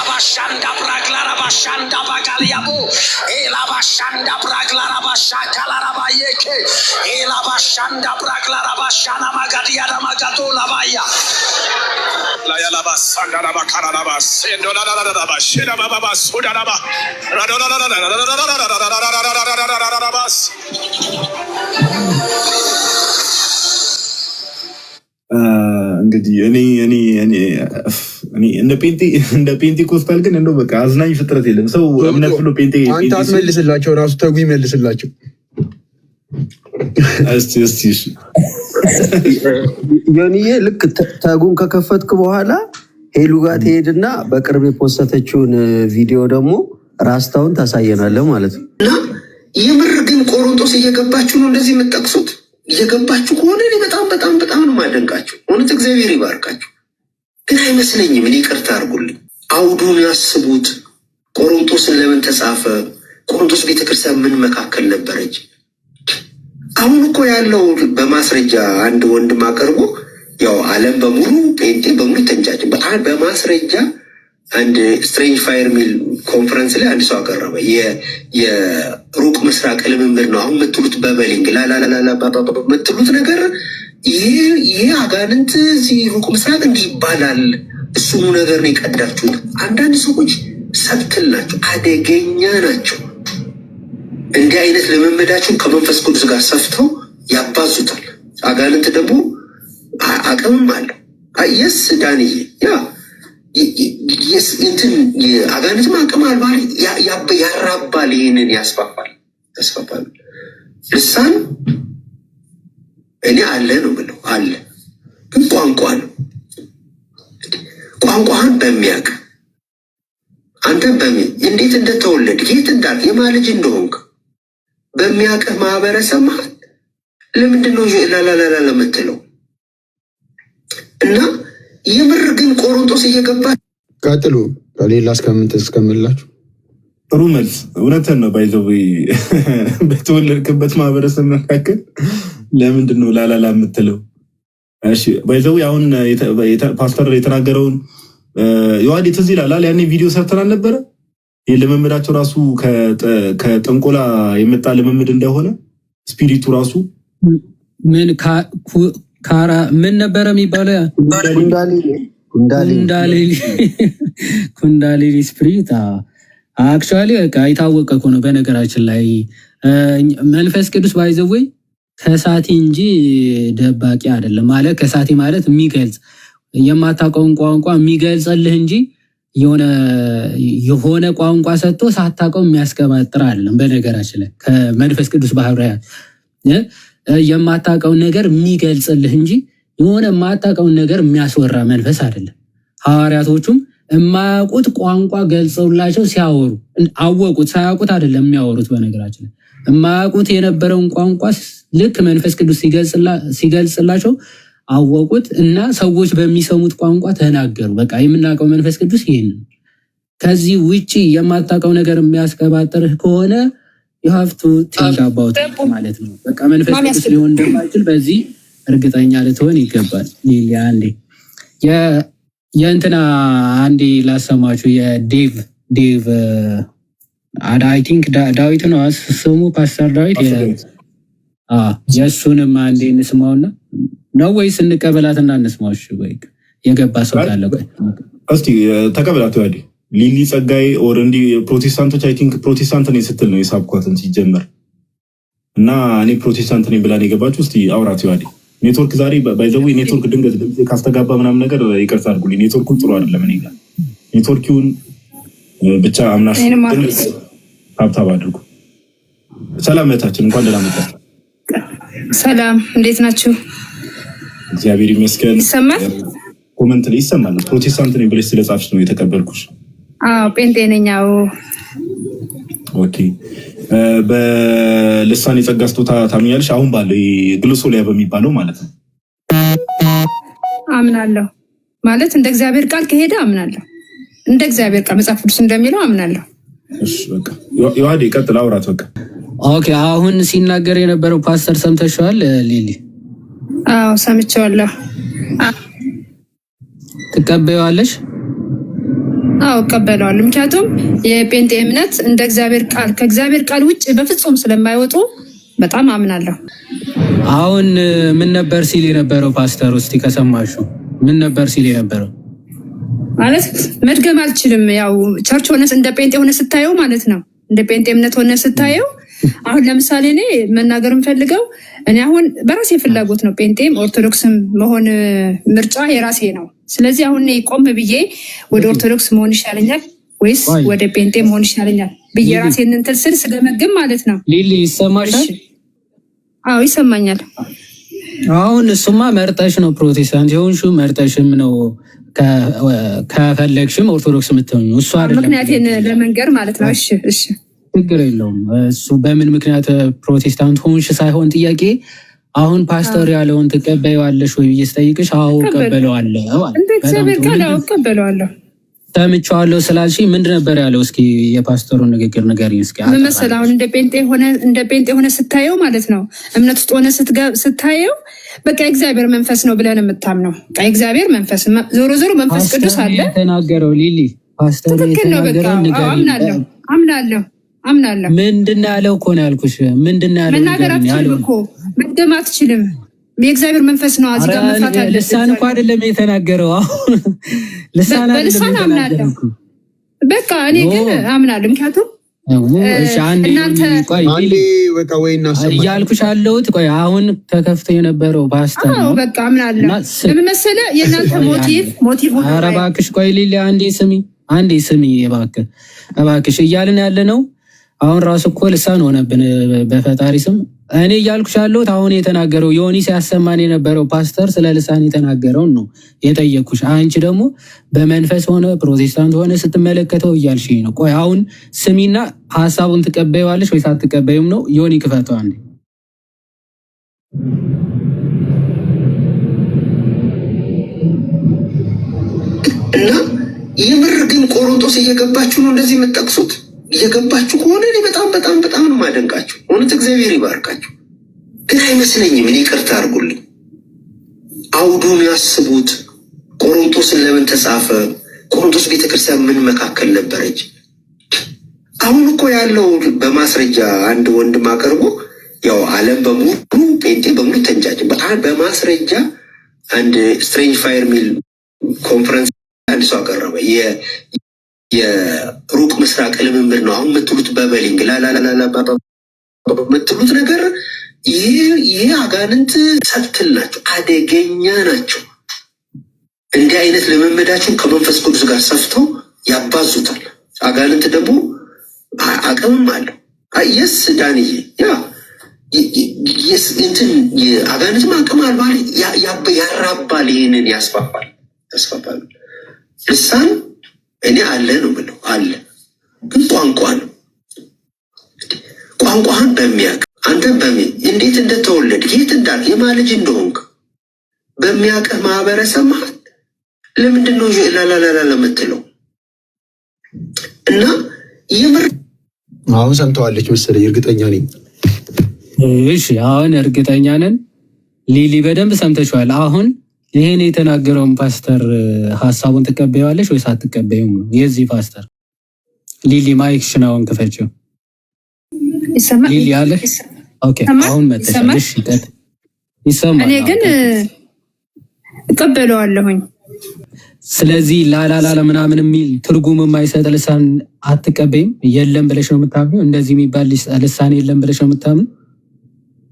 Bashanda braglara bashanda bagaliabo ela bashanda braglara bashakala rabayeke ela bashanda braglara bashana magadia da magadola baya la ya la basanda la bakara la basendo la la la bashira baba basuda la ba እንግዲህ እኔ እንደ ፔንቴኮስታል ግን እንደው በቃ አዝናኝ ፍጥረት የለም። ሰው እምነት ብሎ አንተ አትመልስላቸው፣ ራሱ ተጉ ይመልስላቸው። እስቲ ዮኒዬ ልክ ተጉን ከከፈትክ በኋላ ሄሉ ጋር ትሄድና በቅርብ የፖስተችውን ቪዲዮ ደግሞ ራስታውን ታሳየናለህ ማለት ነው። እና የምር ግን ቆሮንቶስ እየገባችሁ ነው እንደዚህ የምትጠቅሱት? እየገባችሁ ከሆነ እኔ በጣም ነው የማደንቃችሁ። እውነት እግዚአብሔር ይባርካችሁ። ግን አይመስለኝም። እኔ ይቅርታ አድርጉልኝ። አውዱን ያስቡት። ቆሮንቶስን ለምን ተጻፈ? ቆሮንቶስ ቤተክርስቲያን ምን መካከል ነበረች? አሁን እኮ ያለው በማስረጃ አንድ ወንድም አቀርቦ ያው ዓለም በሙሉ ጴንጤ በሙሉ ተንጫጭ በማስረጃ አንድ ስትሬንጅ ፋየር ሚል ኮንፈረንስ ላይ አንድ ሰው አቀረበ። የሩቅ ምስራቅ ልምምድ ነው አሁን የምትሉት በበሊንግ ላላላላ የምትሉት ነገር ይሄ አጋንንት እዚህ ሩቅ ምስራቅ እንዲህ ይባላል። እሱኑ ነገር ነው የቀዳችሁት። አንዳንድ ሰዎች ሰብትል ናቸው፣ አደገኛ ናቸው። እንዲህ አይነት ልምምዳቸውን ከመንፈስ ቅዱስ ጋር ሰፍተው ያባዙታል። አጋንንት ደግሞ አቅምም አለው። የስ ዳንዬ እንትን አጋንንትም አቅም አልባል ያራባል፣ ይህንን ያስፋፋል። ልሳን እኔ አለ ነው ብለው አለ፣ ግን ቋንቋ ነው። ቋንቋህን በሚያውቅ አንተን እንዴት እንደተወለድ የት እንዳል የማልጅ እንደሆንክ በሚያውቅህ ማህበረሰብ መሀል ለምንድን ነው ላላላላ ለምትለው? እና የምር ግን ቆሮንቶስ እየገባ ቀጥሉ። ከሌላ እስከምላችሁ ጥሩ መልስ። እውነትን ነው። ባይዘው በተወለድክበት ማህበረሰብ መካከል ለምንድን ነው ላላላ የምትለው? እሺ ባይዘው አሁን ፓስተር የተናገረውን ዮሐዴ ትዝ ይላል። ያኔ ቪዲዮ ሰርተናል ነበረ። የልምምዳቸው ራሱ ከጥንቆላ የመጣ ልምምድ እንደሆነ ስፒሪቱ ራሱ ምን ነበረ የሚባለው? ኩንዳሊኒ ስፕሪት። አክቹዋሊ በቃ የታወቀ እኮ ነው። በነገራችን ላይ መንፈስ ቅዱስ ባይዘወይ ከሳቲ እንጂ ደባቂ አይደለም። ማለት ከሳቲ ማለት የሚገልጽ የማታውቀውን ቋንቋ የሚገልጽልህ እንጂ የሆነ ቋንቋ ሰጥቶ ሳታውቀው የሚያስቀባጥር አይደለም። በነገራችን ላይ ከመንፈስ ቅዱስ ባህሪያት የማታውቀውን ነገር የሚገልጽልህ እንጂ የሆነ የማታውቀውን ነገር የሚያስወራ መንፈስ አይደለም። ሐዋርያቶቹም የማያውቁት ቋንቋ ገልጸውላቸው ሲያወሩ አወቁት። ሳያውቁት አይደለም የሚያወሩት። በነገራችን ላይ የማያውቁት የነበረውን ቋንቋ ልክ መንፈስ ቅዱስ ሲገልጽላቸው አወቁት እና ሰዎች በሚሰሙት ቋንቋ ተናገሩ። በቃ የምናውቀው መንፈስ ቅዱስ ይሄን። ከዚህ ውጪ የማታውቀው ነገር የሚያስቀባጥርህ ከሆነ you have to think about it ማለት ነው። በቃ መንፈስ ቅዱስ ሊሆን እንደማይችል በዚህ እርግጠኛ ልትሆን ይገባል። ሊሊያ አንዴ የእንትና አንዴ ላሰማችሁ የዴቭ አይ ቲንክ ዳዊት ነው ስሙ፣ ፓስተር ዳዊት የእሱንም አንዴ እንስማውና ነው ወይስ እንቀበላትና እንስማው? እሺ ወይ የገባ ሰው ካለ እስቲ ተቀበላቱ። ያዲ ሊሊ ጸጋይ ኦር እንዲ ፕሮቴስታንቶች አይ ቲንክ ፕሮቴስታንት ነኝ ስትል ነው የሳብኳትን ሲጀመር እና እኔ ፕሮቴስታንት ነኝ ብላ ነው የገባችው። እስቲ አውራት ያዲ ኔትወርክ ዛሬ ባይዘው ኔትወርክ ድንገት ድምጽ ካስተጋባ ምናምን ነገር ይቅርታ አድርጉልኝ። ኔትወርኩ ጥሩ አይደለም። እኔ ጋር ኔትወርኩን ብቻ አምናሽ ታብታብ አድርጉ። ሰላም እህታችን፣ እንኳን ደህና መጣሽ። ሰላም፣ እንዴት ናችሁ? እግዚአብሔር ይመስገን። ይሰማል? ኮሜንት ላይ ይሰማል። ፕሮቴስታንት ነኝ ብለሽ ስለጻፍሽ ነው የተቀበልኩሽ። ጴንጤ ነኝ። ኦኬ። በልሳን የጸጋ ስጦታ ታምኛለሽ? አሁን ባለው ግሎሶሊያ በሚባለው ማለት ነው። አምናለሁ ማለት እንደ እግዚአብሔር ቃል ከሄደ አምናለሁ። እንደ እግዚአብሔር ቃል መጽሐፍ ቅዱስ እንደሚለው አምናለሁ። እሺ በቃ ዮሐዴ ቀጥል፣ አውራት በቃ። ኦኬ። አሁን ሲናገር የነበረው ፓስተር ሰምተሽዋል ሊሊ? አዎ ሰምቼዋለሁ። ትቀበያለሽ? አዎ እቀበለዋለሁ። ምክንያቱም የጴንጤ እምነት እንደ እግዚአብሔር ቃል ከእግዚአብሔር ቃል ውጭ በፍጹም ስለማይወጡ በጣም አምናለሁ። አሁን ምን ነበር ሲል የነበረው ፓስተር? እስቲ ከሰማሹ ምን ነበር ሲል የነበረው? ማለት መድገም አልችልም። ያው ቸርች ሆነ እንደ ጴንጤ ሆነ ስታየው ማለት ነው። እንደ ጴንጤ እምነት ሆነ ስታየው አሁን ለምሳሌ እኔ መናገር የምፈልገው እኔ አሁን በራሴ ፍላጎት ነው። ጴንጤም ኦርቶዶክስም መሆን ምርጫ የራሴ ነው። ስለዚህ አሁን እኔ ቆም ብዬ ወደ ኦርቶዶክስ መሆን ይሻለኛል ወይስ ወደ ጴንጤ መሆን ይሻለኛል ብዬ ራሴን እንትን ስል ስገመግም ማለት ነው። ሊሊ ይሰማሻል? አዎ ይሰማኛል። አሁን እሱማ መርጠሽ ነው ፕሮቴስታንት የሆንሽው፣ መርጠሽም ነው ከፈለግሽም ኦርቶዶክስ የምትሆኚ። እሱ አይደለም ምክንያቴን ለመንገር ማለት ነው። እሺ እሺ ችግር የለውም። እሱ በምን ምክንያት ፕሮቴስታንት ሆንሽ ሳይሆን ጥያቄ አሁን ፓስተር ያለውን ትቀበይዋለሽ ወይ ብዬ ስጠይቅሽ አዎ እቀበለዋለሁ። እንደ እግዚአብሔር ቃል አዎ እቀበለዋለሁ። ሰምቼዋለሁ ስላልሽኝ ምንድን ነበር ያለው? እስኪ የፓስተሩን ንግግር ንገሪኝ እስኪ። ምን መሰለህ አሁን እንደ ጴንጤ ሆነ ስታየው ማለት ነው እምነት ውስጥ ሆነ ስትታየው በቃ እግዚአብሔር መንፈስ ነው ብለን የምታምነው እግዚአብሔር መንፈስ ዞሮ ዞሮ መንፈስ ቅዱስ አለ ተናገረው። ሊሊ ፓስተር ትክክል ነው። በቃ አምናለሁ። ምንድን ነው ያለው እኮ ነው ያልኩሽ። ምንድን ነው ያለው? መናገር አትችልም እኮ መደም አትችልም። የእግዚአብሔር መንፈስ ነው። እዚህ ጋር መፍታት አለ። ልሳን እኮ አይደለም የተናገረው። አሁን በልሳን አምናለሁ። በቃ እኔ ግን አምናለሁ። ምክንያቱም እናንተ እያልኩሽ አለሁት። ቆይ አሁን ተከፍቶ የነበረው ፓስተር ነው። በቃ አምናለሁ። ለምን መሰለህ የእናንተ ሞቲቭ ኧረ እባክሽ ቆይ ሊሊ አንዴ ስሚ እባክሽ እያልን ያለ ነው። አሁን ራሱ እኮ ልሳን ሆነብን በፈጣሪ ስም። እኔ እያልኩሽ ያለሁት አሁን የተናገረው ዮኒ ሲያሰማን የነበረው ፓስተር ስለ ልሳን የተናገረውን ነው የጠየኩሽ። አንቺ ደግሞ በመንፈስ ሆነ ፕሮቴስታንት ሆነ ስትመለከተው እያልሽኝ ነው። ቆይ አሁን ስሚና ሀሳቡን ትቀበይዋለሽ ወይስ አትቀበይም ነው? ዮኒ ክፈተው አንዴ። እና የምር ግን ቆሮንቶስ እየገባችሁ ነው እንደዚህ የምትጠቅሱት? እየገባችሁ ከሆነ እኔ በጣም ነው ማደንቃችሁ። እውነት እግዚአብሔር ይባርካችሁ። ግን አይመስለኝም። እኔ ይቅርታ አድርጉልኝ። አውዱን ያስቡት። ቆሮንቶስን ለምን ተጻፈ? ቆሮንቶስ ቤተክርስቲያን ምን መካከል ነበረች? አሁን እኮ ያለው በማስረጃ አንድ ወንድም አቅርቦ ያው ዓለም በሙሉ ጴንጤ በሙሉ ተንጫጭ በማስረጃ አንድ ስትሬንጅ ፋየር ሚል ኮንፈረንስ አንድ ሰው አቀረበ። የሩቅ ምስራቅ ልምምድ ነው አሁን የምትሉት በበሊንግ የምትሉት ነገር ይህ አጋንንት ሰትል ናቸው፣ አደገኛ ናቸው። እንዲህ አይነት ልምምዳቸው ከመንፈስ ቅዱስ ጋር ሰፍተው ያባዙታል። አጋንንት ደግሞ አቅምም አለው። የስ ዳንዬ ያ እንትን አጋንንትም አቅም አልባል ያራባል፣ ይህንን ያስፋፋል። ልሳን እኔ አለ ነው ብለው አለ፣ ግን ቋንቋ ነው። ቋንቋህን በሚያውቅ አንተን እንዴት እንደተወለድ የት እንዳል የማልጅ እንደሆንክ በሚያውቅህ ማህበረሰብ መሀል ለምንድን ነው ላላላላ ለምትለው? እና የምር አሁን ሰምተዋለች መሰለኝ፣ እርግጠኛ ነኝ። እሺ አሁን እርግጠኛ ነን። ሊሊ በደንብ ሰምተሽዋል። አሁን ይሄን የተናገረውን ፓስተር ሀሳቡን ትቀበያለሽ ወይስ አትቀበዩም ነው የዚህ ፓስተር? ሊሊ ማይክሽን አሁን ክፈችው። ሊሊ አለ። ኦኬ አሁን መተሻለሽ ይሰማል። እኔ ግን እቀበለዋለሁኝ። ስለዚህ ላላላ ምናምን የሚል ትርጉም የማይሰጥ ልሳን አትቀበይም? የለም ብለሽ ነው የምታምኚው? እንደዚህ የሚባል ልሳን የለም ብለሽ ነው የምታምኚው?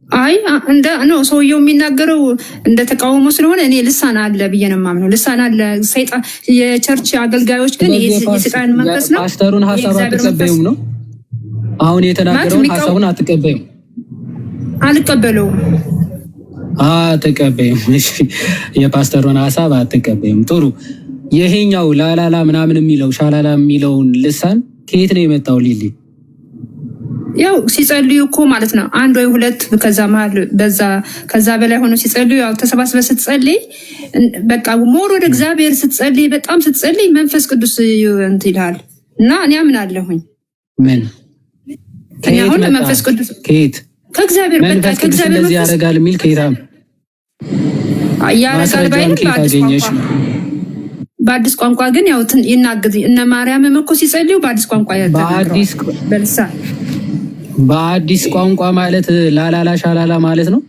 አይ እንደ ነው ሰውየው የሚናገረው እንደ ተቃውሞ ስለሆነ እኔ ልሳን አለ ብዬ ነው የማምነው። ልሳን አለ። ሰይጣን የቸርች አገልጋዮች ግን የሰይጣን መንፈስ ነው። ፓስተሩን ሐሳብ አትቀበዩም ነው አሁን የተናገረውን ሐሳቡን አትቀበዩም? አልቀበለውም። አትቀበዩም? እሺ የፓስተሩን ሐሳብ አትቀበዩም። ጥሩ። ይሄኛው ላላላ ምናምን የሚለው ሻላላ የሚለውን ልሳን ከየት ነው የመጣው ሊሊ? ያው ሲጸልዩ እኮ ማለት ነው አንድ ወይ ሁለት ከዛ መሀል ከዛ በላይ ሆኖ ሲጸልዩ ያው ተሰባስበ ስትጸልይ በቃ ሞር ወደ እግዚአብሔር ስትጸልይ በጣም ስትጸልይ መንፈስ ቅዱስ እንትን ይላል እና እኔ አምናለሁኝ። ምን አሁን መንፈስ ቅዱስ ከየት ከእግዚአብሔር በቃ ከእግዚአብሔር መንፈስ ያረጋል የሚል ከይራም ያረጋል ባይል በአዲስ ቋንቋ ግን ያው ይናገዝ እነ ማርያምም እኮ ሲጸልዩ በአዲስ ቋንቋ በአዲስ ቋንቋ ማለት ላላላ ሻላላ ማለት ነው።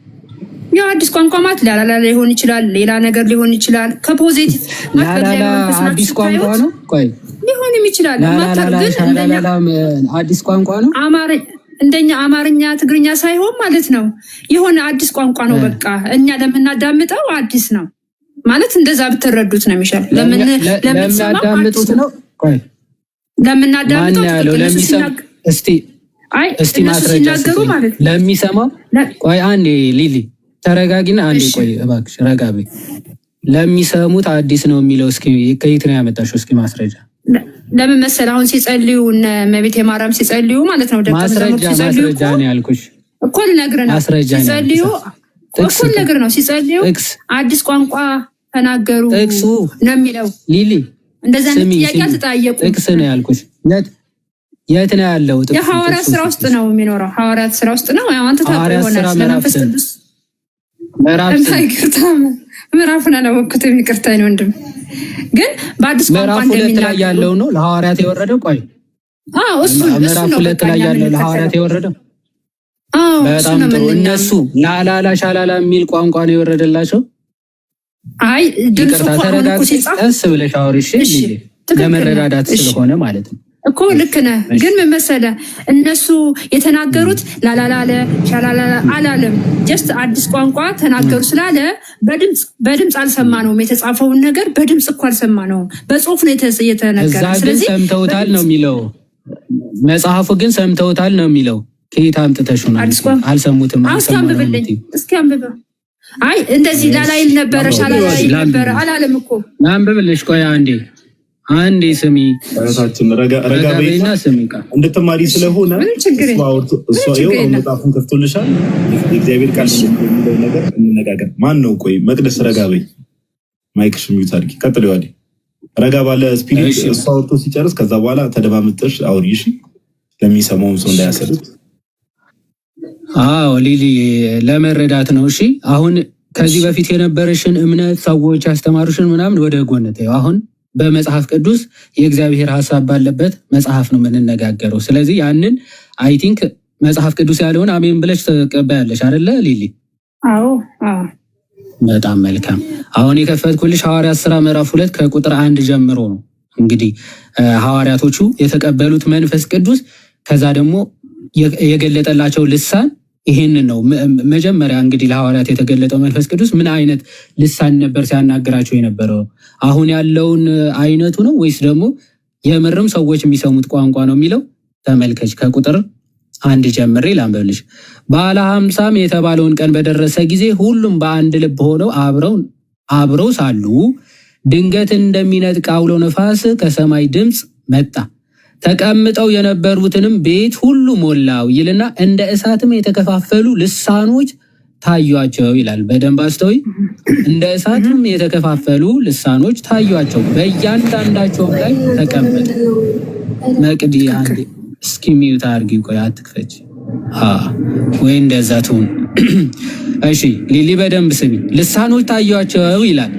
ያው አዲስ ቋንቋ ማለት ላላላ ሊሆን ይችላል፣ ሌላ ነገር ሊሆን ይችላል። ከፖዚቲቭ ላላላ አዲስ ቋንቋ ነው። ቆይ ሊሆንም ይችላል። ላላላ አዲስ ቋንቋ ነው። እንደኛ አማርኛ ትግርኛ ሳይሆን ማለት ነው የሆነ አዲስ ቋንቋ ነው። በቃ እኛ ለምናዳምጠው አዲስ ነው ማለት እንደዛ ብትረዱት ነው የሚሻል። ለምናዳምጡት ነው። ቆይ ለምናዳምጠው እስቲ ማስረጃ ለሚሰማው። ቆይ አንዴ ሊሊ ተረጋጊና አንዴ ቆይ እባክሽ ረጋ በይ። ለሚሰሙት አዲስ ነው የሚለው እስኪ ከየት ነው ያመጣሽው? እስኪ ማስረጃ። ለምን መሰለህ አሁን ሲጸልዩ እነ እመቤቴ ማርያም ሲጸልዩ ማለት ነው ማስረጃ ነው ያልኩሽ እኮ ልነግርህ ነው። ሲጸልዩ እኮ ልነግርህ ነው። ሲጸልዩ አዲስ ቋንቋ ተናገሩ ነው የሚለው። ሊሊ እንደዛ ነው ጥያቄ አልተጠየቁ። ጥቅስ ነው ያልኩሽ። የት ነው ያለው? የሐዋርያት ስራ ውስጥ ነው የሚኖረው። ሐዋርያት ስራ ውስጥ ነው። አንተ ታውቀው ይሆናል ስለመንፈስ ቅዱስ ምዕራፉን አላወቅኩትም፣ ይቅርታ ነው ወንድም። ግን በአዲስ ቋንቋ እንደሚናገሩ ያለው ነው ለሐዋርያት የወረደው። ቆይ እሱ ምዕራፍ 2 ላይ ያለው ለሐዋርያት የወረደው። በጣም ጥሩ። እነሱ ላላላ ሻላላ የሚል ቋንቋ ነው የወረደላቸው። አይ ድምፁ ተረጋግጠሽ ቀስ ብለሽ አውሪ እሺ። ለመረዳዳት ስለሆነ ማለት ነው እኮ ልክ ነህ። ግን ምን መሰለህ እነሱ የተናገሩት ላላላለ ሻላላ አላለም። ጀስት አዲስ ቋንቋ ተናገሩ ስላለ በድምፅ አልሰማነውም። የተጻፈውን ነገር በድምፅ እኮ አልሰማነውም፣ በጽሁፍ ነው የተነገረ። ስለዚህ ሰምተውታል ነው የሚለው መጽሐፉ። ግን ሰምተውታል ነው የሚለው። ከየት አምጥተሽ ነው? አልሰሙትም። እስኪ አንብበው። አይ እንደዚህ ላላይል ነበረ ሻላላ ነበረ አላለም እኮ። አንብብልሽ። ቆይ አንዴ ስሚ። ራሳችን ረጋ በይና እንድትማሪ ስለሆነ መጽሐፉን ከፍቶልሻል። የእግዚአብሔር ቃል የሚለው ነገር እንነጋገር። ማን ነው? ቆይ መቅደስ ረጋ በይ። ማይክሽ ሚዩት አድርጊ። ቀጥሎ ዋዲ ረጋ ባለ ስፒሪት እሷ አውርቶ ሲጨርስ ከዛ በኋላ ተደማምጠሽ አውሪ እሺ። ለሚሰማውም ሰው እንዳያሰሩት። አዎ ሊሊ ለመረዳት ነው እሺ። አሁን ከዚህ በፊት የነበረሽን እምነት ሰዎች ያስተማሩሽን ምናምን ወደ ጎን ተይው። አሁን በመጽሐፍ ቅዱስ የእግዚአብሔር ሐሳብ ባለበት መጽሐፍ ነው የምንነጋገረው። ስለዚህ ያንን አይ ቲንክ መጽሐፍ ቅዱስ ያለውን አሜን ብለሽ ተቀበያለሽ አይደለ ሊሊ? አዎ። በጣም መልካም። አሁን የከፈትኩልሽ ሐዋርያት ሥራ ምዕራፍ 2 ከቁጥር 1 ጀምሮ ነው። እንግዲህ ሐዋርያቶቹ የተቀበሉት መንፈስ ቅዱስ ከዛ ደግሞ የገለጠላቸው ልሳን ይሄንን ነው። መጀመሪያ እንግዲህ ለሐዋርያት የተገለጠው መንፈስ ቅዱስ ምን አይነት ልሳን ነበር ሲያናገራቸው የነበረው? አሁን ያለውን አይነቱ ነው ወይስ ደግሞ የምርም ሰዎች የሚሰሙት ቋንቋ ነው የሚለው ተመልከች። ከቁጥር 1 ጀምሬ ላንብብልሽ። በዓለ ሀምሳም የተባለውን ቀን በደረሰ ጊዜ ሁሉም በአንድ ልብ ሆነው አብረው ሳሉ ድንገት እንደሚነጥቅ አውሎ ነፋስ ከሰማይ ድምፅ መጣ፣ ተቀምጠው የነበሩትንም ቤት ሁሉ ሞላው ይልና እንደ እሳትም የተከፋፈሉ ልሳኖች ታዩአቸው ይላል። በደንብ አስተውይ። እንደ እሳትም የተከፋፈሉ ልሳኖች ታዩአቸው፣ በእያንዳንዳቸውም ላይ ተቀመጠ። መቅዲ አንዴ እስኪ ሚዩት አድርጊ፣ ቆይ አትክፈች ወይ እንደዛ ትሁን። እሺ ሊሊ በደንብ ስሚ። ልሳኖች ታዩአቸው ይላል፣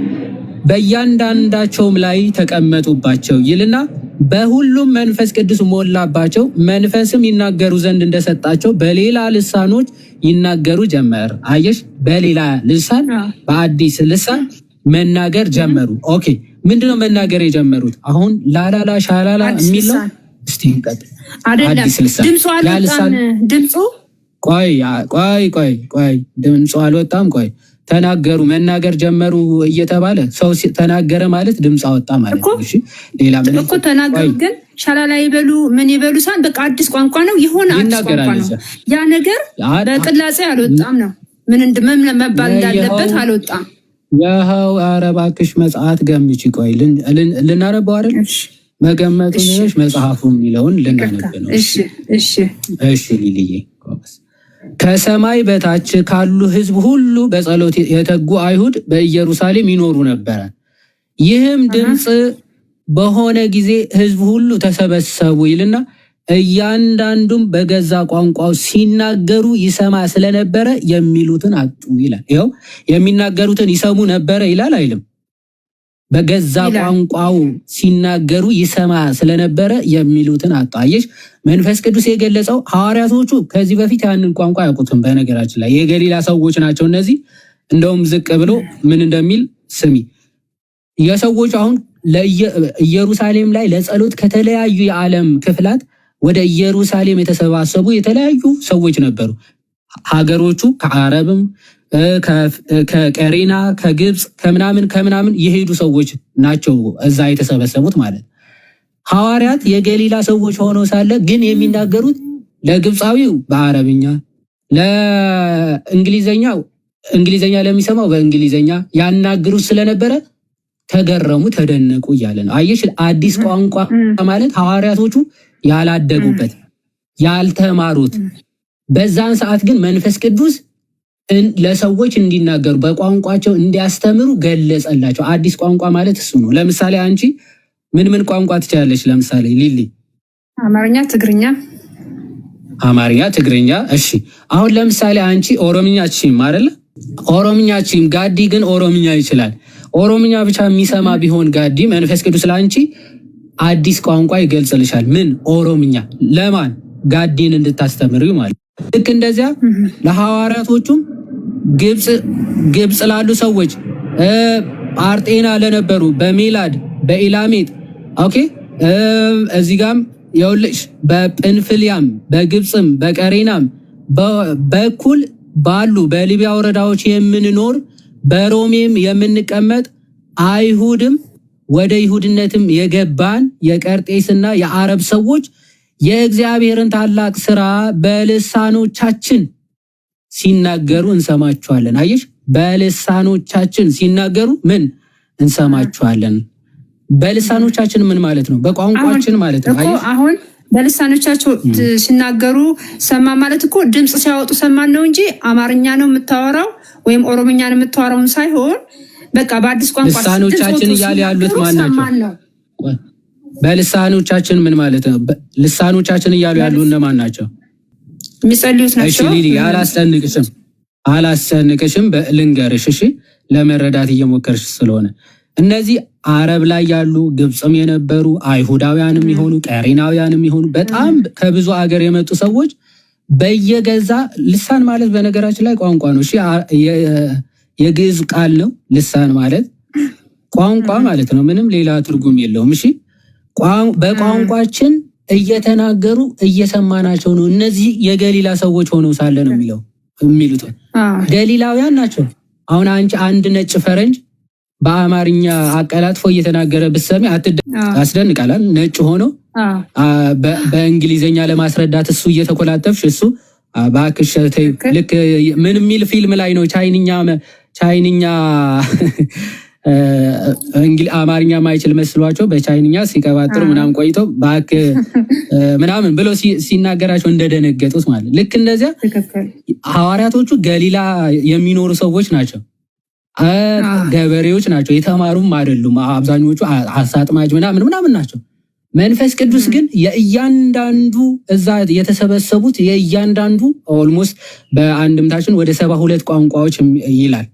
በእያንዳንዳቸውም ላይ ተቀመጡባቸው ይልና በሁሉም መንፈስ ቅዱስ ሞላባቸው፣ መንፈስም ይናገሩ ዘንድ እንደሰጣቸው በሌላ ልሳኖች ይናገሩ ጀመር። አየሽ፣ በሌላ ልሳን በአዲስ ልሳን መናገር ጀመሩ። ኦኬ፣ ምንድነው መናገር የጀመሩት? አሁን ላላላ ሻላላ የሚል ነው። እስቲ እንቀጥል። አዲስ ልሳን ድምፁ ቆይ ድምፁ አልወጣም። ቆይ ተናገሩ፣ መናገር ጀመሩ እየተባለ ሰው ተናገረ ማለት ድምፅ አወጣ ማለት ነው። እሺ ሌላ ምን እኮ ተናገሩ፣ ግን ሻላላ ይበሉ ምን ይበሉ ሳን በቃ አዲስ ቋንቋ ነው የሆነ አዲስ ቋንቋ ነው። ያ ነገር በቅላጼ አልወጣም ነው። ምን መባል እንዳለበት አልወጣም። ያው አረባክሽ መጽሐፍ ገምጪ። ቆይ ልናነበው አይደል? መገመቱ ነሽ መጽሐፉ የሚለውን ልናነብ ነው። እሺ ሊልዬ ከሰማይ በታች ካሉ ሕዝብ ሁሉ በጸሎት የተጉ አይሁድ በኢየሩሳሌም ይኖሩ ነበረ። ይህም ድምፅ በሆነ ጊዜ ሕዝብ ሁሉ ተሰበሰቡ ይልና እያንዳንዱም በገዛ ቋንቋው ሲናገሩ ይሰማ ስለነበረ የሚሉትን አጡ ይላል። ይኸው የሚናገሩትን ይሰሙ ነበረ ይላል አይልም? በገዛ ቋንቋው ሲናገሩ ይሰማ ስለነበረ የሚሉትን አጡ። አየሽ፣ መንፈስ ቅዱስ የገለጸው ሐዋርያቶቹ ከዚህ በፊት ያንን ቋንቋ አያውቁትም። በነገራችን ላይ የገሊላ ሰዎች ናቸው እነዚህ። እንደውም ዝቅ ብሎ ምን እንደሚል ስሚ። የሰዎች አሁን ኢየሩሳሌም ላይ ለጸሎት ከተለያዩ የዓለም ክፍላት ወደ ኢየሩሳሌም የተሰባሰቡ የተለያዩ ሰዎች ነበሩ። ሀገሮቹ ከአረብም ከቀሬና ከግብፅ ከምናምን የሄዱ ሰዎች ናቸው እዛ የተሰበሰቡት ማለት። ሐዋርያት የገሊላ ሰዎች ሆነው ሳለ ግን የሚናገሩት ለግብፃዊው በአረብኛ፣ እንግሊዘኛ ለሚሰማው በእንግሊዘኛ ያናግሩት ስለነበረ ተገረሙ፣ ተደነቁ እያለ ነው። አየሽ፣ አዲስ ቋንቋ ማለት ሐዋርያቶቹ ያላደጉበት ያልተማሩት፣ በዛን ሰዓት ግን መንፈስ ቅዱስ ለሰዎች እንዲናገሩ በቋንቋቸው እንዲያስተምሩ ገለጸላቸው። አዲስ ቋንቋ ማለት እሱ ነው። ለምሳሌ አንቺ ምን ቋንቋ ትችላለች? ለምሳሌ ሊሊ አማርኛ፣ ትግርኛ። እሺ አሁን ለምሳሌ አንቺ ኦሮምኛ አትችይም አይደለ? ኦሮምኛ አትችይም። ጋዲ ግን ኦሮምኛ ይችላል። ኦሮምኛ ብቻ የሚሰማ ቢሆን ጋዲ መንፈስ ቅዱስ ለአንቺ አዲስ ቋንቋ ይገልጽልሻል። ምን? ኦሮምኛ። ለማን? ጋዲን እንድታስተምሪ ማለት። ልክ እንደዚያ ለሐዋርያቶቹም ግብፅ ላሉ ሰዎች፣ ጳርጤና ለነበሩ በሜላድ በኢላሜት ኦኬ፣ እዚህ ጋም የውልሽ በጵንፍልያም በግብፅም በቀሬናም በኩል ባሉ በሊቢያ ወረዳዎች የምንኖር በሮሜም የምንቀመጥ አይሁድም ወደ ይሁድነትም የገባን የቀርጤስና የአረብ ሰዎች የእግዚአብሔርን ታላቅ ስራ በልሳኖቻችን ሲናገሩ እንሰማቸዋለን። አየሽ፣ በልሳኖቻችን ሲናገሩ ምን እንሰማቸዋለን? በልሳኖቻችን ምን ማለት ነው? በቋንቋችን ማለት ነው። አሁን በልሳኖቻቸው ሲናገሩ ሰማ ማለት እኮ ድምፅ ሲያወጡ ሰማን ነው እንጂ አማርኛ ነው የምታወራው ወይም ኦሮምኛ ነው የምታወራውን ሳይሆን በቃ በአዲስ ቋንቋ ልሳኖቻችን እያሉ ያሉት ማን ናቸው? በልሳኖቻችን ምን ማለት ነው? ልሳኖቻችን እያሉ ያሉ እነማን ናቸው? የሚጸልዩት ናቸው። እሺ ሊሊ አላስጨንቅሽም፣ ልንገርሽ። እሺ ለመረዳት እየሞከርሽ ስለሆነ እነዚህ አረብ ላይ ያሉ ግብፅም የነበሩ አይሁዳውያንም የሆኑ ቀሬናውያንም የሆኑ በጣም ከብዙ አገር የመጡ ሰዎች በየገዛ ልሳን ማለት በነገራችን ላይ ቋንቋ ነው። እሺ የግዕዝ ቃል ነው። ልሳን ማለት ቋንቋ ማለት ነው። ምንም ሌላ ትርጉም የለውም። እሺ በቋንቋችን እየተናገሩ እየሰማናቸው ነው። እነዚህ የገሊላ ሰዎች ሆነው ሳለ ነው የሚሉት ገሊላውያን ናቸው። አሁን አንቺ አንድ ነጭ ፈረንጅ በአማርኛ አቀላጥፎ እየተናገረ ብትሰሚ አስደንቃላል። ነጭ ሆኖ በእንግሊዘኛ ለማስረዳት እሱ እየተኮላተፍሽ እሱ ባክሽ ልክ ምን የሚል ፊልም ላይ ነው ቻይንኛ አማርኛ ማይችል መስሏቸው በቻይንኛ ሲቀባጥሩ ምናምን ቆይቶ ባክ ምናምን ብሎ ሲናገራቸው እንደደነገጡት ማለት ልክ እንደዚያ ሐዋርያቶቹ ገሊላ የሚኖሩ ሰዎች ናቸው። ገበሬዎች ናቸው። የተማሩም አይደሉም። አብዛኞቹ አሳጥማጅ ምናምን ናቸው። መንፈስ ቅዱስ ግን የእያንዳንዱ እዛ የተሰበሰቡት የእያንዳንዱ ኦልሞስት በአንድምታችን ወደ 72 ቋንቋዎች ይላል።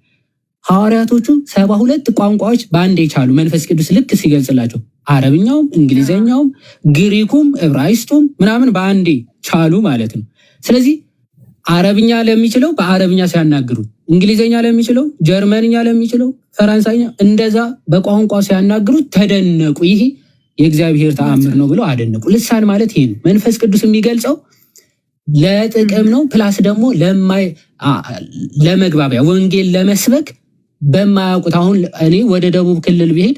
ሐዋርያቶቹ 72 ቋንቋዎች በአንድ የቻሉ መንፈስ ቅዱስ ልክ ሲገልጽላቸው አረብኛውም፣ እንግሊዘኛውም፣ ግሪኩም፣ ዕብራይስጡም ምናምን በአንዴ ቻሉ ማለት ነው። ስለዚህ አረብኛ ለሚችለው በአረብኛ ሲያናግሩ፣ እንግሊዘኛ ለሚችለው፣ ጀርመንኛ ለሚችለው፣ ፈረንሳይኛ እንደዛ በቋንቋ ሲያናግሩ ተደነቁ። ይሄ የእግዚአብሔር ተአምር ነው ብለው አደነቁ። ልሳን ማለት ይሄ ነው። መንፈስ ቅዱስ የሚገልጸው ለጥቅም ነው። ፕላስ ደግሞ ለመግባቢያ ወንጌል ለመስበክ በማያውቁት አሁን እኔ ወደ ደቡብ ክልል ብሄድ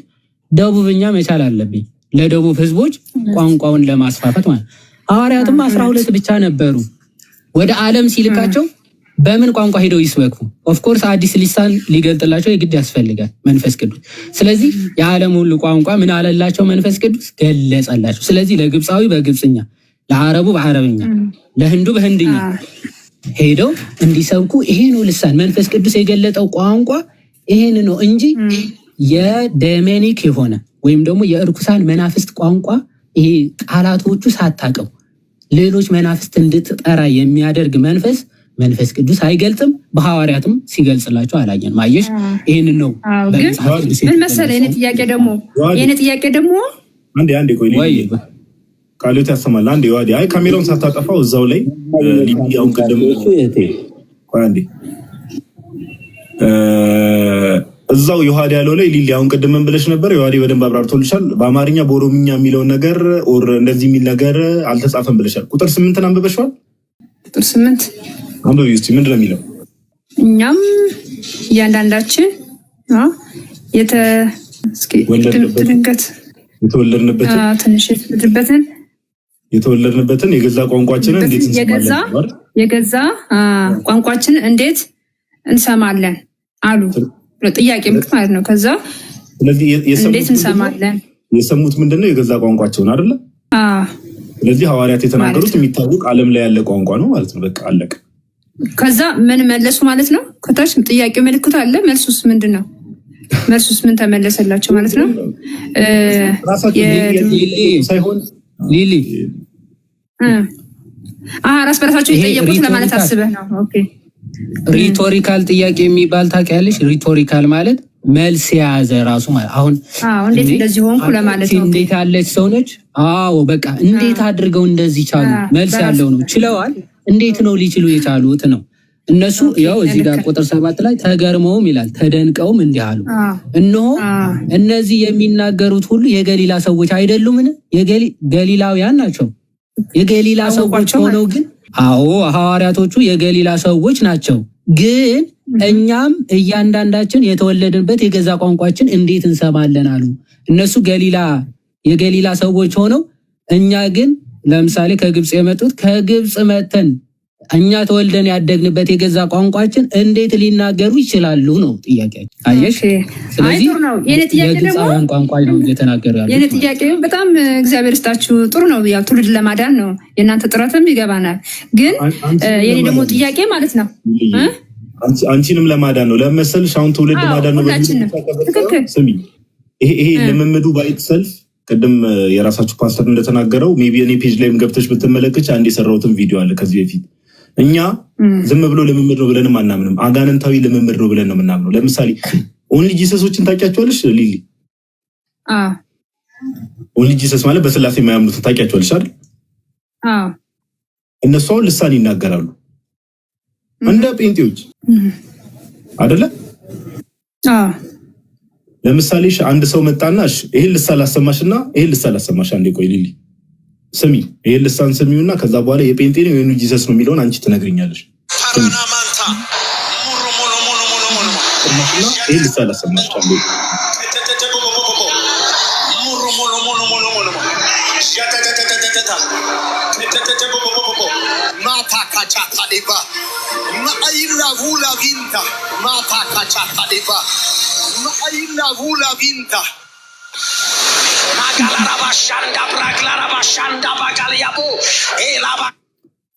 ደቡብኛ መቻል አለብኝ ለደቡብ ህዝቦች ቋንቋውን ለማስፋፋት ማለት። ሐዋርያትም 12 ብቻ ነበሩ። ወደ ዓለም ሲልካቸው በምን ቋንቋ ሄደው ይስበኩ? ኦፍኮርስ አዲስ ልሳን ሊገልጥላቸው የግድ ያስፈልጋል መንፈስ ቅዱስ። ስለዚህ የዓለም ሁሉ ቋንቋ ምን አለላቸው? መንፈስ ቅዱስ ገለጸላቸው። ስለዚህ ለግብፃዊ በግብፅኛ፣ ለአረቡ በአረብኛ፣ ለህንዱ በህንድኛ ሄደው እንዲሰብኩ ይሄ ነው ልሳን። መንፈስ ቅዱስ የገለጠው ቋንቋ ይሄን ነው እንጂ የደሜኒክ የሆነ ወይም ደግሞ የእርኩሳን መናፍስት ቋንቋ ይሄ ቃላቶቹ ሳታቀው ሌሎች መናፍስት እንድትጠራ የሚያደርግ መንፈስ ቅዱስ አይገልጥም። በሐዋርያትም ሲገልጽላቸው አላየን። ማየሽ ይሄን ነው። ምን መሰለህ የኔ ጥያቄ ደግሞ አንዴ ቆይ ቃሉት ያሰማል። አንዴ ዋዲ አይ ካሜራውን ሳታጠፋው እዛው ላይ ሊቢያውን ቀደም አንዴ እዛው ዮሐድ ያለው ላይ ሊሊያውን ቀደም ብለሽ ነበር። ዮሐድ በደንብ አብራርቶልሻል። በአማርኛ በኦሮምኛ የሚለው ነገር ኦር እንደዚህ የሚል ነገር አልተጻፈም ብለሻል። ቁጥር 8 አንብበሽዋል? ቁጥር 8 አንብበው እስቲ ምንድን ነው የሚለው? እኛም እያንዳንዳችን የተወለድንበትን የገዛ ቋንቋችንን እንዴት እንሰማለን? የገዛ ቋንቋችንን እንዴት እንሰማለን አሉ። ጥያቄ ማለት ነው። ከዛ ስለዚህ እንዴት እንሰማለን? የሰሙት ምንድነው? የገዛ ቋንቋቸውን አይደለ? ስለዚህ ሐዋርያት የተናገሩት የሚታወቅ ዓለም ላይ ያለ ቋንቋ ነው ማለት ነው። በቃ አለቀ። ከዛ ምን መለሱ ማለት ነው? ከታች ጥያቄ ምልክት አለ። መልሱስ ምንድነው? መልሱስ ምን ተመለሰላቸው ማለት ነው? ሳይሆን ሊሊ ራስ በራሳቸው የጠየቁት ለማለት አስበህ ነው? ኦኬ ሪቶሪካል ጥያቄ የሚባል ታውቂያለሽ? ሪቶሪካል ማለት መልስ የያዘ ራሱ ማለት አሁን እንዴት እንደዚህ ሆንኩ ለማለት ነው። እንዴት ያለች ሰው ነች? አዎ በቃ እንዴት አድርገው እንደዚህ ቻሉ? መልስ ያለው ነው። ችለዋል። እንዴት ነው ሊችሉ የቻሉት ነው። እነሱ ያው እዚህ ጋር ቁጥር 7 ላይ ተገርመውም ይላል ተደንቀውም እንዲህ አሉ። እነሆ እነዚህ የሚናገሩት ሁሉ የገሊላ ሰዎች አይደሉምን? ገሊላውያን ናቸው። የገሊላ ሰዎች ሆነው ግን አዎ ሐዋርያቶቹ የገሊላ ሰዎች ናቸው። ግን እኛም እያንዳንዳችን የተወለድንበት የገዛ ቋንቋችን እንዴት እንሰማለን አሉ። እነሱ የገሊላ ሰዎች ሆነው እኛ ግን ለምሳሌ ከግብፅ የመጡት ከግብፅ መተን እኛ ተወልደን ያደግንበት የገዛ ቋንቋችን እንዴት ሊናገሩ ይችላሉ ነው ጥያቄ። አየሽ? ስለዚህ የግብፃውያን ቋንቋ ነው እየተናገሩ ያሉት። የኔ ጥያቄ በጣም እግዚአብሔር ይስጣችሁ ጥሩ ነው። ያው ትውልድ ለማዳን ነው የእናንተ ጥረትም ይገባናል። ግን የኔ ደግሞ ጥያቄ ማለት ነው አንቺንም ለማዳን ነው ለመሰልሽ። አሁን ትውልድ ማዳን ነው። ስሚ ይሄ ልምምዱ ባይት ሰልፍ ቅድም የራሳችሁ ፓስተር እንደተናገረው ሜቢ እኔ ፔጅ ላይም ገብተሽ ብትመለከች አንድ የሰራሁትን ቪዲዮ አለ ከዚህ በፊት። እኛ ዝም ብሎ ልምምድ ነው ብለንም አናምንም። አጋንንታዊ ልምምድ ነው ብለን ነው የምናምነው። ለምሳሌ ኦንሊ ጂሰሶችን ታውቂያቸዋለሽ ሊሊ? ኦንሊ ጂሰስ ማለት በስላሴ የማያምኑት ታውቂያቸዋለሽ አይደል? እነሱ አሁን ልሳን ይናገራሉ እንደ ጴንጤዎች አይደለ? ለምሳሌ አንድ ሰው መጣና ይሄን ልሳን ላሰማሽና ይሄን ልሳን ላሰማሽ። አንዴ ቆይ ሊሊ ስሚ፣ ይሄን ልሳን ስሚውና ከዛ በኋላ የጴንጤ ነው የኑ ጂሰስ ነው የሚለውን አንቺ ትነግሪኛለሽ። ላሰማችሁና ይሄ ልሳን ላሰማችኋለሁ።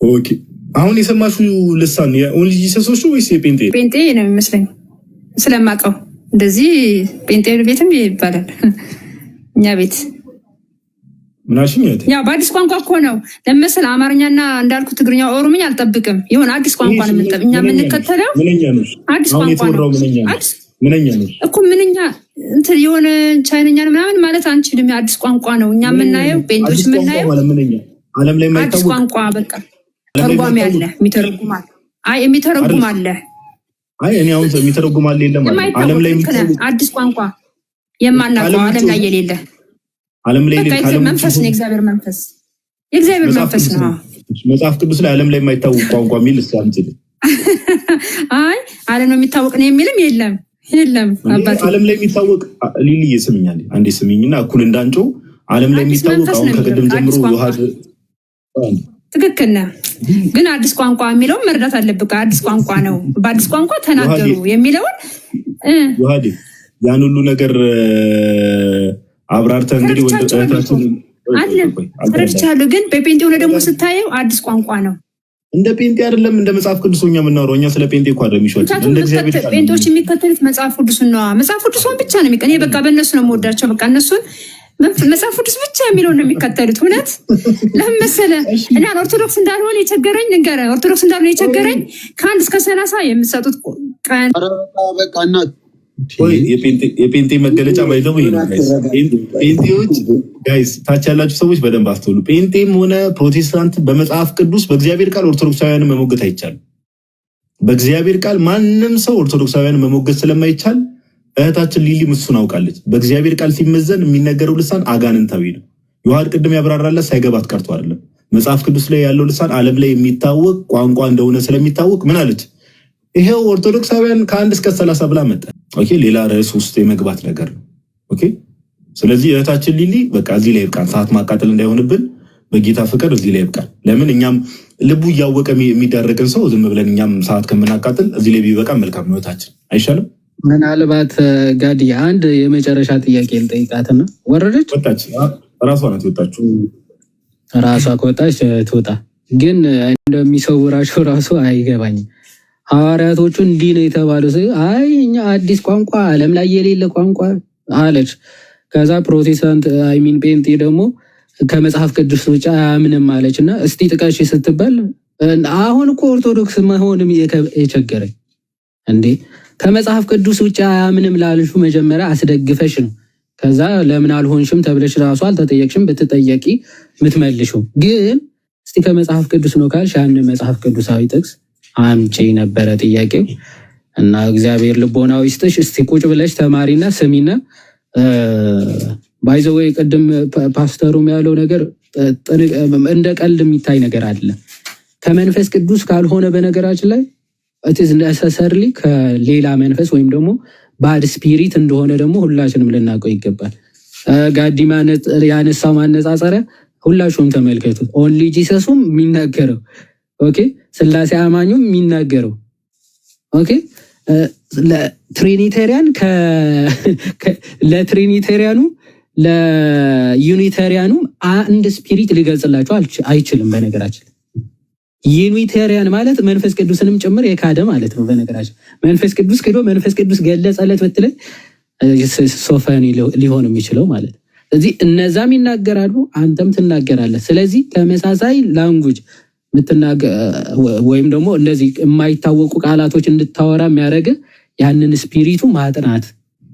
ኦኬ አሁን የሰማሽው ልሳን የኦንሊ ጂሰሶች ወይስ የጴንጤ? ጴንጤ ነው የሚመስለኝ ስለማውቀው። እንደዚህ ጴንጤ ቤትም ይባላል እኛ ቤት። ምናሽኝ ያው በአዲስ ቋንቋ እኮ ነው ለምሳሌ አማርኛና እንዳልኩ ትግርኛ፣ ኦሮምኛ አልጠብቅም። ይሁን አዲስ ቋንቋ ነው እኛ የምንከተለው። አዲስ ቋንቋ ነው ምንኛ ነው እኮ ምንኛ እንትን የሆነ ቻይነኛ ምናምን ማለት አንችልም። አዲስ ቋንቋ ነው እኛ የምናየው፣ ጴንጦች የምናየው ዓለም ላይ አዲስ ቋንቋ በቃ ተርጓሚ አለ፣ የሚተረጉም አለ። አይ የሚተረጉም አለ። አይ እኔ አሁን የሚተረጉም አለ የለም ማለት ዓለም ላይ አዲስ ቋንቋ የማናውቀው ዓለም ላይ የሌለ ዓለም ላይ የሌለ መንፈስ ነው። የእግዚአብሔር መንፈስ የእግዚአብሔር መንፈስ ነው። መጽሐፍ ቅዱስ ላይ ዓለም ላይ የማይታወቅ ቋንቋ የሚል እስኪ አምጪልኝ። አይ ዓለም ነው የሚታወቅ ነው የሚልም የለም አባቴ። ዓለም ላይ የሚታወቅ ሊሊ ስምኛል አንዴ ስምኝና እኩል እንዳንጮ ዓለም ላይ የሚታወቅ አሁን ከቀደም ጀምሮ ውሃድ ትክክል ነው። ግን አዲስ ቋንቋ የሚለውን መረዳት አለብህ። አዲስ ቋንቋ ነው፣ በአዲስ ቋንቋ ተናገሩ የሚለውን ውሃድ ያን ሁሉ ነገር አብራርተ እንግዲህ ወንድታችን ተረድቻለሁ። ግን በጴንጤ ሆነ ደግሞ ስታየው አዲስ ቋንቋ ነው። እንደ ጴንጤ አይደለም እንደ መጽሐፍ ቅዱስ እኛ የምናወራው። እኛ ስለ ጴንጤ እኮ አይደለም የሚሾት እንደ እግዚአብሔር ቃል ጴንጤዎች የሚከተሉት መጽሐፍ ቅዱስን ነው። መጽሐፍ ቅዱስን ብቻ ነው የሚቀኔ በቃ በእነሱ ነው የምወዳቸው። በቃ እነሱን መጽሐፍ ቅዱስ ብቻ የሚለውን ነው የሚከተሉት። እውነት ለምን መሰለህ? እኔ ኦርቶዶክስ እንዳልሆነ የቸገረኝ ንገረህ። ኦርቶዶክስ እንዳልሆነ የቸገረኝ ከ1 እስከ 30 የምትሰጡት ቀን በቃ እና የጴንጤ መገለጫ ባይዘው ይሄ ነው። ጴንጤዎች ጋይስ ታች ያላችሁ ሰዎች በደንብ አስተውሉ። ጴንጤም ሆነ ፕሮቴስታንት በመጽሐፍ ቅዱስ በእግዚአብሔር ቃል ኦርቶዶክሳውያንን መሞገት አይቻልም። በእግዚአብሔር ቃል ማንም ሰው ኦርቶዶክሳውያንን መሞገት ስለማይቻል እህታችን ሊሊ እሱን አውቃለች። በእግዚአብሔር ቃል ሲመዘን የሚነገረው ልሳን አጋንንታዊ ነው። ዮሐድ ቅድም ያብራራላት ሳይገባት ቀርቶ አይደለም። መጽሐፍ ቅዱስ ላይ ያለው ልሳን ዓለም ላይ የሚታወቅ ቋንቋ እንደሆነ ስለሚታወቅ ምን አለች? ይሄው ኦርቶዶክሳውያን ከ1 እስከ 30 ብላ መጣ። ኦኬ ሌላ ርዕስ ውስጥ የመግባት ነገር ነው። ኦኬ ስለዚህ እህታችን ሊሊ በቃ እዚህ ላይ ይብቃን። ሰዓት ማቃጠል እንዳይሆንብን በጌታ ፍቅር እዚህ ላይ ይብቃን። ለምን እኛም ልቡ እያወቀ የሚዳረቅን ሰው ዝም ብለን እኛም ሰዓት ከምናቃጥል እዚህ ላይ ቢበቃን መልካም ነው። እህታችን አይሻልም? ምናልባት ጋዲ አንድ የመጨረሻ ጥያቄ ልጠይቃትና ወረደች። ወጣች። ራሷ ናት የወጣችው። ራሷ ከወጣች ትወጣ። ግን እንደሚሰውራቸው ራሱ አይገባኝም። ሐዋርያቶቹ እንዲህ ነው የተባለው። አይ እኛ አዲስ ቋንቋ ዓለም ላይ የሌለ ቋንቋ አለች። ከዛ ፕሮቴስታንት አይሚን ጴንጤ ደግሞ ከመጽሐፍ ቅዱስ ውጭ አያምንም አለች። እና እስቲ ጥቀሽ ስትባል አሁን እኮ ኦርቶዶክስ መሆንም የቸገረኝ እንዴ ከመጽሐፍ ቅዱስ ውጭ አያምንም ላልሹ መጀመሪያ አስደግፈሽ ነው። ከዛ ለምን አልሆንሽም ተብለሽ ራሱ አልተጠየቅሽም። ብትጠየቂ ምትመልሽው ግን እስቲ ከመጽሐፍ ቅዱስ ነው ካልሽ ያን መጽሐፍ ቅዱሳዊ ጥቅስ አምጪ ነበረ ጥያቄው። እና እግዚአብሔር ልቦናው ይስጥሽ። እስቲ ቁጭ ብለሽ ተማሪና ስሚና ባይዘወይ ቅድም ፓስተሩም ያለው ነገር እንደ ቀልድ የሚታይ ነገር አለ። ከመንፈስ ቅዱስ ካልሆነ በነገራችን ላይ ኢትዝ ነሰሰርሊ ከሌላ መንፈስ ወይም ደግሞ ባድ ስፒሪት እንደሆነ ደግሞ ሁላችንም ልናውቀው ይገባል። ጋዲማ ያነሳው ማነጻጸሪያ ሁላችሁም ተመልከቱት። ኦንሊ ጂሰሱም የሚናገረው ኦኬ፣ ስላሴ አማኙም የሚናገረው ኦኬ፣ ለትሪኒቴሪያን ለትሪኒቴሪያኑ ለዩኒቴሪያኑ አንድ ስፒሪት ሊገልጽላቸው አይችልም። በነገራችን ዩኒቴሪያን ማለት መንፈስ ቅዱስንም ጭምር የካደ ማለት ነው። በነገራችን መንፈስ ቅዱስ ክዶ መንፈስ ቅዱስ ገለጸለት ብትለኝ ሶፋኒ ሊሆን የሚችለው ማለት ነው። ስለዚህ እነዛም ይናገራሉ፣ አንተም ትናገራለህ። ስለዚህ ተመሳሳይ ላንጉጅ ወይም ደግሞ እንደዚህ የማይታወቁ ቃላቶች እንድታወራ የሚያደርግ ያንን ስፒሪቱ ማጥናት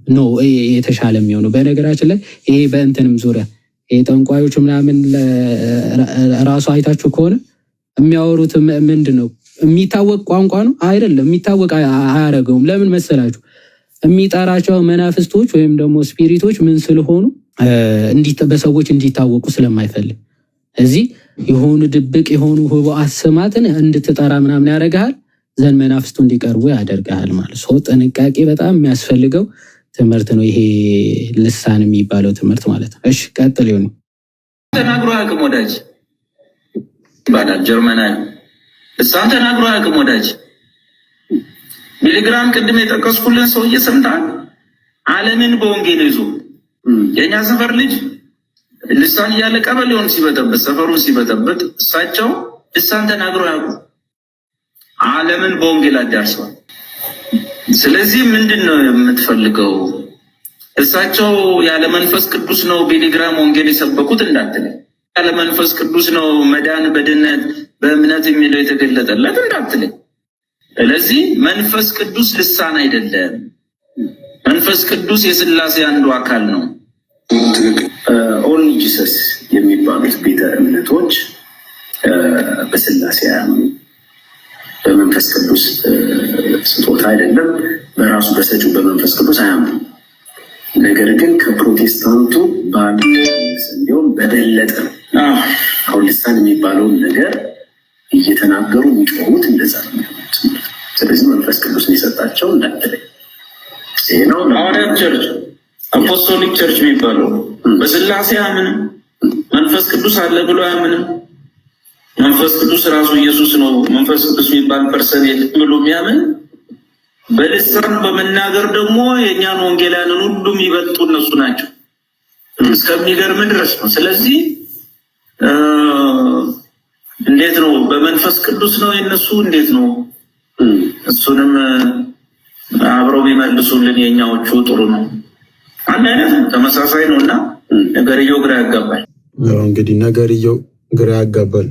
ነው የተሻለ የሚሆነው። በነገራችን ላይ ይሄ በእንትንም ዙሪያ ጠንቋዮች ምናምን ራሱ አይታችሁ ከሆነ የሚያወሩት ምንድን ነው? የሚታወቅ ቋንቋ ነው አይደለም። የሚታወቅ አያደርገውም። ለምን መሰላችሁ? የሚጠራቸው መናፍስቶች ወይም ደግሞ ስፒሪቶች ምን ስለሆኑ በሰዎች እንዲታወቁ ስለማይፈልግ እዚህ የሆኑ ድብቅ የሆኑ ህቡዓት ስማትን እንድትጠራ ምናምን ያደርግሃል። ዘንድ መናፍስቱ እንዲቀርቡ ያደርጋል ማለት ሰው ጥንቃቄ በጣም የሚያስፈልገው ትምህርት ነው ይሄ ልሳን የሚባለው ትምህርት ማለት ነው። እሺ ቀጥል ይሁን ተናግሮ አቅም ወዳጅ ባዳ ጀርመናዊ ልሳን ተናግሮ አቅም ወዳጅ ሚሊግራም ቅድም የጠቀስኩልን ሰውዬ ሰምታል። ዓለምን በወንጌል ይዞ የኛ ሰፈር ልጅ ልሳን እያለ ቀበሌውን ሲበጠበጥ ሰፈሩን ሲበጠበጥ እሳቸው ልሳን ተናግሮ ያውቁ ዓለምን በወንጌል አዳርሰዋል። ስለዚህ ምንድነው የምትፈልገው? እሳቸው ያለ መንፈስ ቅዱስ ነው ቢሊግራም ወንጌል የሰበኩት እንዳትል፣ ያለ መንፈስ ቅዱስ ነው መዳን በድነት በእምነት የሚለው የተገለጠለት እንዳትል። ስለዚህ መንፈስ ቅዱስ ልሳን አይደለም። መንፈስ ቅዱስ የሥላሴ አንዱ አካል ነው። ኦል ጂሰስ የሚባሉት ቤተ እምነቶች በሥላሴ አያምኑ። በመንፈስ ቅዱስ ስጦታ አይደለም በራሱ በሰጪው በመንፈስ ቅዱስ አያምኑ። ነገር ግን ከፕሮቴስታንቱ እንዲሁም በበለጠ አሁን ልሳን የሚባለውን ነገር እየተናገሩ የሚጮሁት እንደዛ ነው። ስለዚህ መንፈስ ቅዱስን የሰጣቸው እንዳትለኝ ይሄ ነው። ሐዋርያት ቸርች አፖስቶሊክ ቸርች የሚባለው በሥላሴ አያምንም። መንፈስ ቅዱስ አለ ብሎ አያምንም። መንፈስ ቅዱስ ራሱ ኢየሱስ ነው። መንፈስ ቅዱስ የሚባል ፐርሰን የለም ብሎ የሚያምን በልሳን በመናገር ደግሞ የእኛን ወንጌላንን ሁሉም ይበልጡ እነሱ ናቸው እስከሚገርም ድረስ ነው። ስለዚህ እንዴት ነው በመንፈስ ቅዱስ ነው የነሱ እንዴት ነው? እሱንም አብረው ቢመልሱልን የኛዎቹ ጥሩ ነው። አንድ አይነት ነው፣ ተመሳሳይ ነው እና ነገርየው ግራ ያጋባል። እንግዲህ ነገርየው ግራ ያጋባል።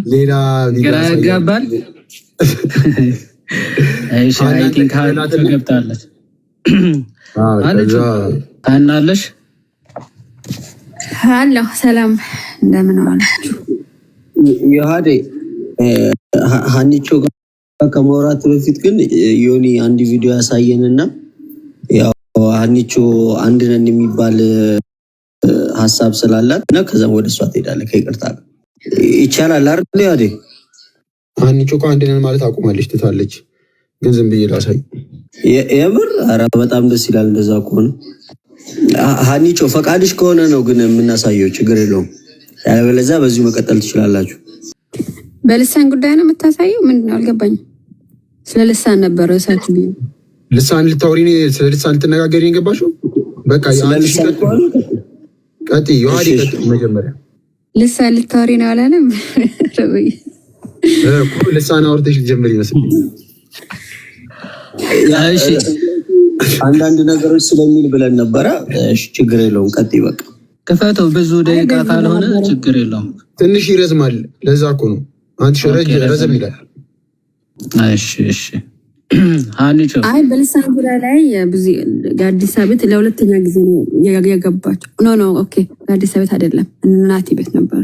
ሌላ ግራ ያጋባል። እሺ አይ ቲንክ ገብታለች ታናለሽ አለሁ። ሰላም እንደምን ዋላችሁ? ዮሐዴ ሀኒቾ ጋር ከመውራት በፊት ግን ዮኒ አንድ ቪዲዮ ያሳየንና ያው ሀኒቾ አንድ ነን የሚባል ሀሳብ ስላላት እና ከዛም ወደ እሷ ትሄዳለህ። ከይቅርታ ይቻላል አይደል? ዮሐዴ ሀኒቾ እኮ አንድ ነን ማለት አቁማለች፣ ትታለች። ግን ዝም ብዬ ላሳይ። የምር ኧረ በጣም ደስ ይላል እንደዛ ከሆነ። ሀኒቾ ፈቃድሽ ከሆነ ነው ግን የምናሳየው፣ ችግር የለውም። ያለበለዚያ በዚሁ መቀጠል ትችላላችሁ። በልሳን ጉዳይ ነው የምታሳየው? ምንድን ነው አልገባኝም። ስለ ልሳን ነበረ እሳችሁ ቢሆን ልሳን ልታወሪ ስለ ልሳን ልትነጋገሪ ነው የገባሽው? በቃ ቀጥይ ዮሐዴ ቀጥይ። መጀመሪያ ልሳን ልታወሪ ነው አላለም? ልሳን አውርተሽ ልጀምር ይመስል አንዳንድ ነገሮች ስለሚል ብለን ነበረ። ችግር የለውም ቀጥይ። በቃ ክፈተው። ብዙ ደቂቃ ካልሆነ ችግር የለውም። ትንሽ ይረዝማል። ለዛ እኮ ነው አንተ ሸረጅ ረዘም ይላል። እሺ እሺ ሀኒቾ አይ በልሳን ጉዳይ ላይ ብዙ ጋዲሳ ቤት ለሁለተኛ ጊዜ ነው የገባችው። ኖ ኦኬ ጋዲሳ ቤት አይደለም እናቲ ቤት ነበር፣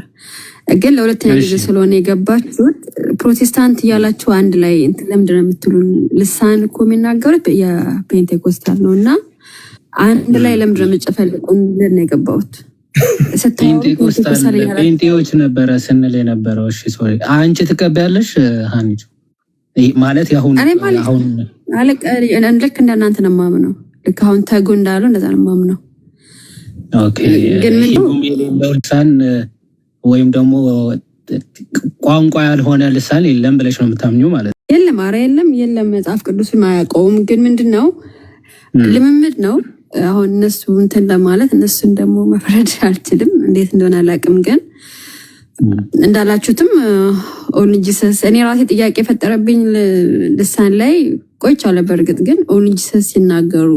ግን ለሁለተኛ ጊዜ ስለሆነ የገባችሁት ፕሮቴስታንት እያላችሁ አንድ ላይ እንትን ለምንድን ነው የምትሉን? ልሳን እኮ የሚናገሩት የፔንቴኮስታል ነው እና አንድ ላይ ለምንድን ነው የምትጨፈልቁ? እንዴት ነው የገባሁት? ፔንቴዎች ነበረ ስንል የነበረው። እሺ ሶሪ አንቺ ትቀበያለሽ ሀኒቾ? ማለት ያሁን ልክ እንደናንተ ነው የማምነው። ልክ አሁን ተጉ እንዳሉ እንደዛ ነው የማምነው። ኦኬ ግን የሌለው ልሳን ወይም ደግሞ ቋንቋ ያልሆነ ልሳን የለም ብለሽ ነው የምታምኙ ማለት ነው? የለም፣ ኧረ የለም። መጽሐፍ ቅዱስም አያውቀውም። ግን ምንድነው ልምምድ ነው። አሁን እነሱ እንትን ለማለት እነሱን ደግሞ መፍረድ አልችልም፣ እንዴት እንደሆነ አላውቅም። ግን እንዳላችሁትም ኦንሊ ጂሰስ እኔ ራሴ ጥያቄ የፈጠረብኝ ልሳን ላይ ቆይቻለሁ። በእርግጥ ግን ኦንሊ ጂሰስ ሲናገሩ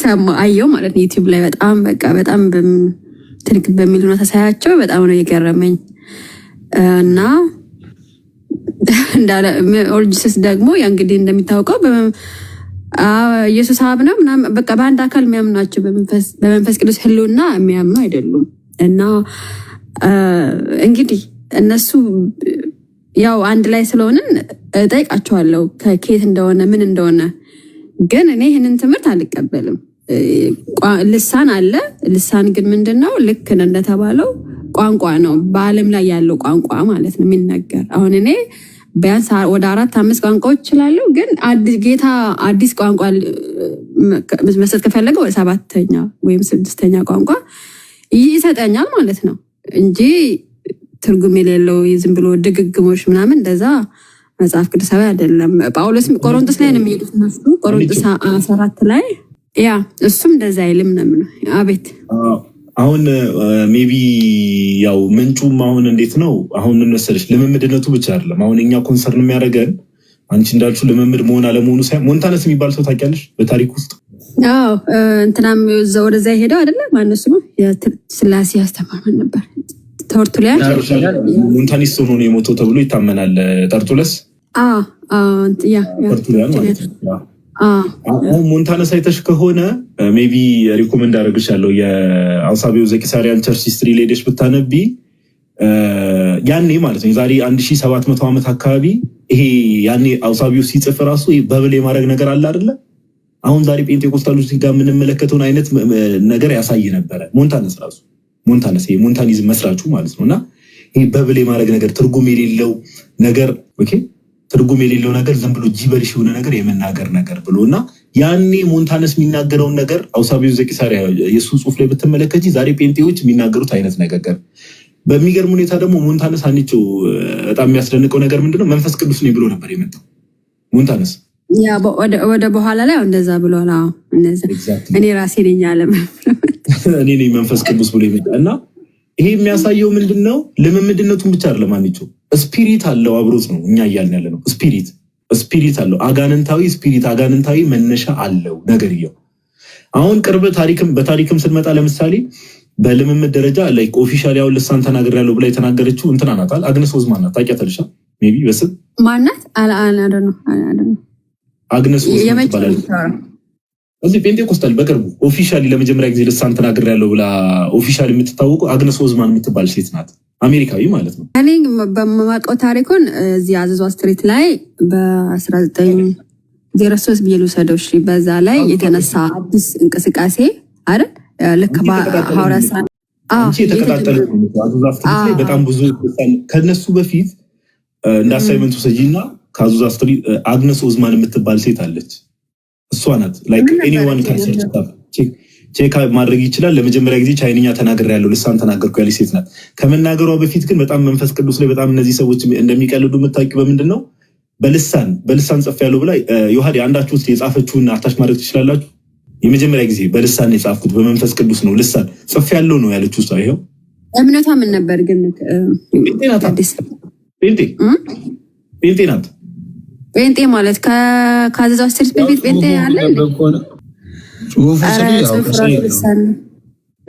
ሰማ አየው ማለት ነው ዩቲዩብ ላይ በጣም ትልቅ በሚል ሁኔታ ሳያቸው በጣም ነው የገረመኝ። እና እንዳለ ኦንሊ ጂሰስ ደግሞ ያ እንግዲህ እንደሚታወቀው ኢየሱስ አብ ነው ምናምን በቃ በአንድ አካል የሚያምኑ ናቸው። በመንፈስ ቅዱስ ህልውና የሚያምኑ አይደሉም። እና እንግዲህ እነሱ ያው አንድ ላይ ስለሆንን ጠይቃቸዋለሁ ከኬት እንደሆነ ምን እንደሆነ። ግን እኔ ይህንን ትምህርት አልቀበልም። ልሳን አለ። ልሳን ግን ምንድን ነው? ልክ እንደተባለው ቋንቋ ነው፣ በዓለም ላይ ያለው ቋንቋ ማለት ነው የሚነገር። አሁን እኔ ቢያንስ ወደ 4-5 ቋንቋዎች እችላለሁ፣ ግን ጌታ አዲስ ቋንቋ መስጠት ከፈለገ ወደ 7ኛ ወይም 6ኛ ቋንቋ ይሰጠኛል ማለት ነው እንጂ ትርጉም የሌለው ዝም ብሎ ድግግሞች ምናምን እንደዛ መጽሐፍ ቅዱሳዊ አይደለም። ጳውሎስ ቆሮንቶስ ላይ ነው የሚሄዱት እነሱ ቆሮንቶስ 14 ላይ ያ እሱም እንደዛ አይልም ነው። አቤት አሁን ሜቢ ያው ምንጩም አሁን እንዴት ነው አሁን ምን መሰለሽ ልምምድነቱ ብቻ አይደለም። አሁን እኛ ኮንሰርን የሚያደርገን አንቺ እንዳልሽው ልምምድ መሆን አለመሆኑ ሳይሆን ሞንታነስ የሚባል ሰው ታውቂያለሽ በታሪክ ውስጥ? አዎ እንትናም ወደዛ ሄደው አይደለ ማነሱ ስላሴ ያስተማረን ነበር። ተርቱሊያን ሞንታኒስ ሆኖ ነው የሞተው ተብሎ ይታመናል። ጠርጡለስ ተርቱሊያን ማለት ነው። አሁን ሞንታነስ አይተሽ ከሆነ ሜቢ ሪኮመንድ አደረግሻለሁ የአውሳቢው ዘቂሳሪያን ቸርች ሂስትሪ ሌደሽ ብታነቢ ያኔ ማለት ነው የዛሬ 1700 ዓመት አካባቢ ይሄ ያኔ አውሳቢው ሲጽፍ ራሱ በብል የማድረግ ነገር አለ አይደለ? አሁን ዛሬ ጴንጤኮስታሎች ጋር የምንመለከተውን አይነት ነገር ያሳይ ነበረ። ሞንታነስ ራሱ ሞንታኒዝም መስራቹ ማለት ነው። እና ይሄ በብል የማድረግ ነገር ትርጉም የሌለው ነገር ትርጉም የሌለው ነገር ዝም ብሎ ጂበሪሽ የሆነ ነገር የመናገር ነገር ብሎ እና ያኔ ሞንታነስ የሚናገረውን ነገር አውሳቢው ዘቂሳሪያ የሱ ጽሁፍ ላይ ብትመለከቺ ዛሬ ጴንጤዎች የሚናገሩት አይነት ነገር። በሚገርም ሁኔታ ደግሞ ሞንታነስ አንቺው በጣም የሚያስደንቀው ነገር ምንድነው? መንፈስ ቅዱስ ነው ብሎ ነበር የመጣው ሞንታነስ። ያ ወደ በኋላ ላይ እንደዛ ብሏል። እንደዛ እኔ ራሴ ነኝ ዓለም እኔ ነኝ መንፈስ ቅዱስ ብሎ የመጣ እና ይሄ የሚያሳየው ምንድነው? ልምምድነቱን ብቻ አይደለም አንቺው ስፒሪት አለው አብሮት ነው እኛ እያልን ያለ ነው። ስፒሪት አለው አጋንንታዊ ስፒሪት አጋንንታዊ መነሻ አለው ነገርየው። አሁን ቅርብ በታሪክም ስንመጣ ለምሳሌ በልምምድ ደረጃ ላይክ ኦፊሻሊ ያው ልሳን ተናግሬያለሁ ብላ የተናገረችው እንትና ናት አግነስ ኦዝማን ናት። ታውቂያታለሽ? ሜቢ በስም ማናት ነው አግነስ ኦዝማን ትባላለች። እዚህ ፔንቴኮስታል በቅርቡ ኦፊሻሊ ለመጀመሪያ ጊዜ ልሳን ተናግሬያለሁ ብላ ኦፊሻሊ የምትታወቀው አግነስ ኦዝማን የምትባል ሴት ናት። አሜሪካዊ ማለት ነው። እኔ በማውቀው ታሪኩን እዚህ አዘዟ ስትሪት ላይ በ1903 ብዬ ልውሰደው በዛ ላይ የተነሳ አዲስ እንቅስቃሴ አይደል? ልክ በሐዋርያ ስራ የተቀጣጠለ አዘዟ ስትሪት ላይ በጣም ብዙ ከነሱ በፊት እንደ አሳይመንቱ ሰጂና ከአዘዟ ስትሪት አግነስ ኦዝማን የምትባል ሴት አለች። እሷ ናት ላይክ ኤኒዋን ካን ሰርች ቼክ ማድረግ ይችላል። ለመጀመሪያ ጊዜ ቻይንኛ ተናግሬያለሁ ልሳን ተናገርኩ ያለች ሴት ናት። ከመናገሯ በፊት ግን በጣም መንፈስ ቅዱስ ላይ በጣም እነዚህ ሰዎች እንደሚቀልዱ የምታውቂው በምንድን ነው? በልሳን ጽፌያለሁ ብላ ዮሐዴ አንዳችሁ ውስጥ የጻፈችውን አታች ማድረግ ትችላላችሁ። የመጀመሪያ ጊዜ በልሳን የጻፍኩት በመንፈስ ቅዱስ ነው ልሳን ጽፌያለሁ ነው ያለችው እሷ። ይሄው እምነቷ ምን ነበር ግን? ጴንጤ ናት። ጴንጤ ማለት ከአዘዟ ስትሪት በፊት ጴንጤ አለ ጽሁፉ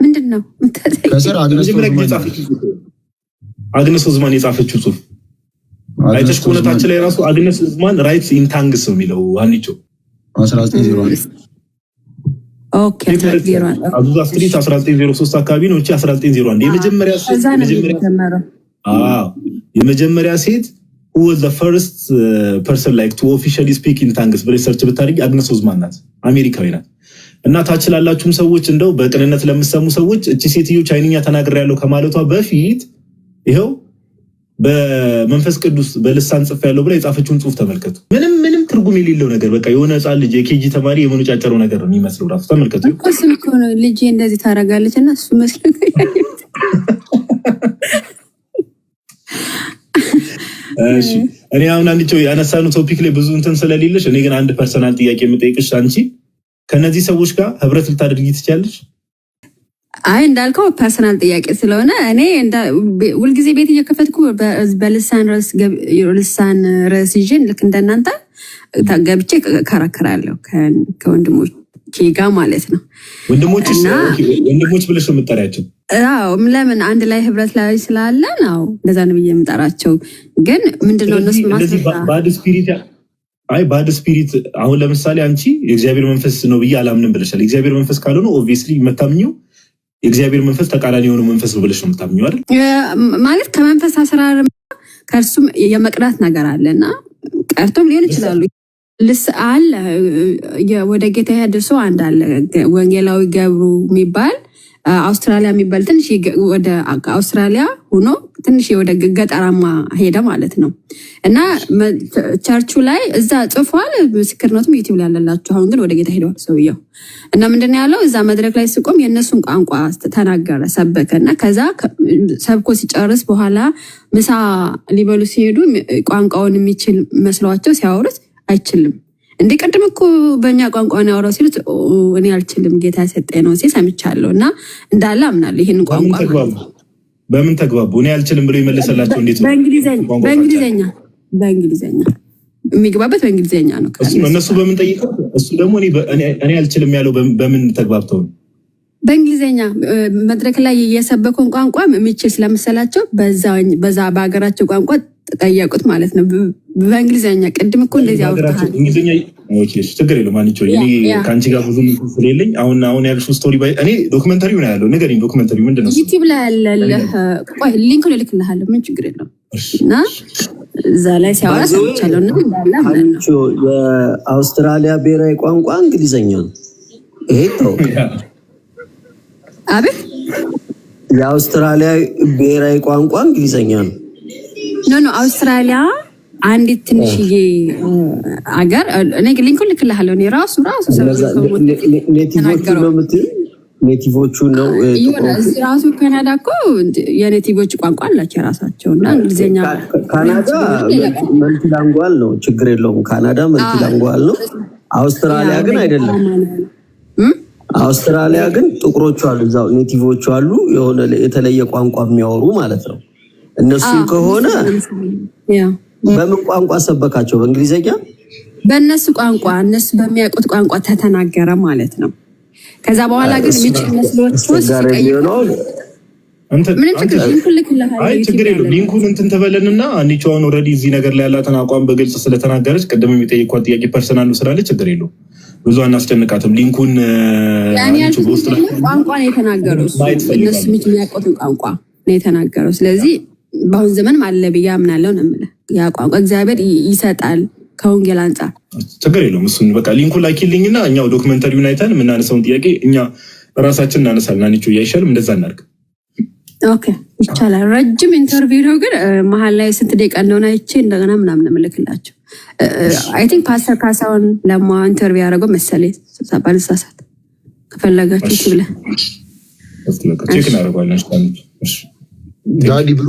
ምንድን ነው? አግነስ ኦዝማን የጻፈችው ጽሁፍ አይተሽ ከሆነታችን ላይ ራሱ አግነስ ኦዝማን ራይትስ ኢን ታንግስ ነው የሚለው አንቺ 1901 ኦኬ 1903 አካባቢ ነው እንጂ 1901 የመጀመሪያ ሴት who was the first person like to officially speak in tongues ብለሽ ሰርች ብታደርጊ አግነስ ኦዝማን ናት። አሜሪካዊ ናት። እና ታች ላላችሁም ሰዎች እንደው በቅንነት ለምሰሙ ሰዎች እቺ ሴትዮ ቻይንኛ ተናግሬያለሁ ከማለቷ በፊት ይሄው በመንፈስ ቅዱስ በልሳን ጽፌያለሁ ብላ የጻፈችውን ጽሁፍ ተመልከቱ። ምንም ትርጉም የሌለው ነገር በቃ የሆነ ህፃን ልጅ የኬጂ ተማሪ የመኖጫጨረው ነገር ነው የሚመስለው ራሱ ተመልከቱ። እኮ ነው ልጅ እንደዚህ ታረጋለች እና እሱ መስሎኝ እሺ እኔ አሁን አንቺው ያነሳነው ቶፒክ ላይ ብዙ እንትን ስለሌለሽ እኔ ግን አንድ ፐርሰናል ጥያቄ የምጠይቅሽ አንቺ ከነዚህ ሰዎች ጋር ህብረት ልታደርጊ ትችያለሽ? አይ እንዳልከው ፐርሰናል ጥያቄ ስለሆነ እኔ ሁልጊዜ ቤት እየከፈትኩ በልሳን ርዕስ ይዤ ልክ እንደናንተ ገብቼ ከራከራለሁ ከወንድሞቼ ጋር ማለት ነው። ወንድሞች ብለሽ ነው የምጠሪያቸው? አዎ ለምን አንድ ላይ ህብረት ላይ ስላለ ነው እንደዛ ነው ብዬ የምጠራቸው። ግን ምንድነው እነሱ ባድ ስፒሪት አሁን ለምሳሌ አንቺ የእግዚአብሔር መንፈስ ነው ብዬ አላምንም ብለሻል። የእግዚአብሔር መንፈስ ካልሆነ ኦብቪየስሊ የምታምኚው የእግዚአብሔር መንፈስ ተቃራኒ የሆነ መንፈስ ነው ብለሽ ነው የምታምኚው አይደል? ማለት ከመንፈስ አሰራር ከእርሱም የመቅዳት ነገር አለና ቀርቶም ሊሆን ይችላሉ። አለ ወደ ጌታ ያደርሰው አንድ አለ ወንጌላዊ ገብሩ የሚባል አውስትራሊያ የሚባል ትንሽ ወደ አውስትራሊያ ሆኖ ትንሽ ወደ ገጠራማ ሄደ ማለት ነው። እና ቸርቹ ላይ እዛ ጽፏል። ምስክርነቱም ዩቲዩብ ላይ ያለላችሁ። አሁን ግን ወደ ጌታ ሄደዋል ሰውየው። እና ምንድነው ያለው? እዛ መድረክ ላይ ስቆም የእነሱን ቋንቋ ተናገረ፣ ሰበከ። እና ከዛ ሰብኮ ሲጨርስ በኋላ ምሳ ሊበሉ ሲሄዱ ቋንቋውን የሚችል መስሏቸው ሲያወሩት አይችልም። እንደ ቀደም እኮ በእኛ ቋንቋ ነው ያወራው ሲሉት እኔ አልችልም ጌታ ሰጠኝ ነው ሲል ሰምቻለሁ። እና እንዳለ አምናለሁ ይሄን ቋንቋ በምን ተግባቡ? እኔ አልችልም ብሎ ይመለሰላቸው እንዴት ነው? በእንግሊዘኛ የሚግባበት በእንግሊዘኛ ነው። እነሱ በምን ጠይቀው እሱ ደግሞ እኔ አልችልም ያለው በምን ተግባብተው ነው? በእንግሊዘኛ መድረክ ላይ የሰበከውን ቋንቋ የሚችል ስለመሰላቸው በዛ በሀገራቸው ቋንቋ ጠየቁት ማለት ነው። በእንግሊዘኛ ቅድም እኮ እንደዚህ አውርተሃል። እንግሊዘኛ ችግር የለውም አንቺ እኔ ከአንቺ ጋር ብዙ ስለሌለኝ አሁን ያልሽው ስቶሪ እኔ ዶክመንተሪው ነው ያለው። ንገሪኝ፣ ዶክመንተሪው ምንድን ነው? ዩቲዩብ ላይ ያለ ቆይ ሊንኩን እልክልሃለሁ። ምን ችግር የለውም። እና እዛ ላይ ሲያወራ ሰምቻለሁ። እና እንዳለ የአውስትራሊያ ብሔራዊ ቋንቋ እንግሊዘኛ ነው። ይሄ ይታወቃል። አቤት፣ የአውስትራሊያ ብሔራዊ ቋንቋ እንግሊዘኛ ነው። ኖ አውስትራሊያ አንዲት ትንሽዬ አገር እኔ ሊንኩን ልክልሃለሁ። እኔ ራሱ ኔቲቮቹ ነው የምትይው? ኔቲቮቹ ነው እዚህ ራሱ ካናዳ እኮ የኔቲቮች ቋንቋ አላቸው የራሳቸው። እና እንግሊዝኛ ካናዳ መልቲላንጓል ነው፣ ችግር የለውም። ካናዳ መልቲላንጓል ነው። አውስትራሊያ ግን አይደለም። አውስትራሊያ ግን ጥቁሮቹ አሉ፣ እዛው ኔቲቮቹ አሉ፣ የሆነ የተለየ ቋንቋ የሚያወሩ ማለት ነው። እነሱ ከሆነ በምን ቋንቋ ሰበካቸው? በእንግሊዘኛ በእነሱ ቋንቋ እነሱ በሚያውቁት ቋንቋ ተተናገረ ማለት ነው። ከዛ በኋላ ግን የሚችል መስሎት ችግር የለውም። ሊንኩን እንትን ተበለንና አንቺውን ኦልሬዲ እዚህ ነገር ላይ ያላትን አቋም በግልጽ ስለተናገረች ቅድም የሚጠይቋት ጥያቄ ፐርሰናል ስላለ ችግር የለውም። ብዙ አናስጨንቃትም። ሊንኩን ቋንቋ ነው የተናገረው። እነሱ የሚያውቁትን ቋንቋ ነው የተናገረው። ስለዚህ በአሁን ዘመን አለ ብዬ አምናለሁ ነው የምልህ። ያ ቋንቋ እግዚአብሔር ይሰጣል ከወንጌል አንጻር ችግር የለውም። እሱን በቃ ሊንኩን ላኪልኝና እኛው ዶክመንተሪውን አይተን የምናነሳውን ጥያቄ እኛ ራሳችን እናነሳለን። አንቺው አይሻልም? እንደዛ እናድርግ። ኦኬ ይቻላል። ረጅም ኢንተርቪው ነው ግን መሀል ላይ ስንት ደቂቃ እንደሆነ አይቼ እንደገና ምናምን እምልክላቸው። አይ ቲንክ ፓስተር ካሳሁን ለማ ኢንተርቪው ያደረገው መሰለኝ ባልሳሳት። ከፈለጋችሁ ብለህ ቼክ እናደርገዋለን። ዳዲ ብሉ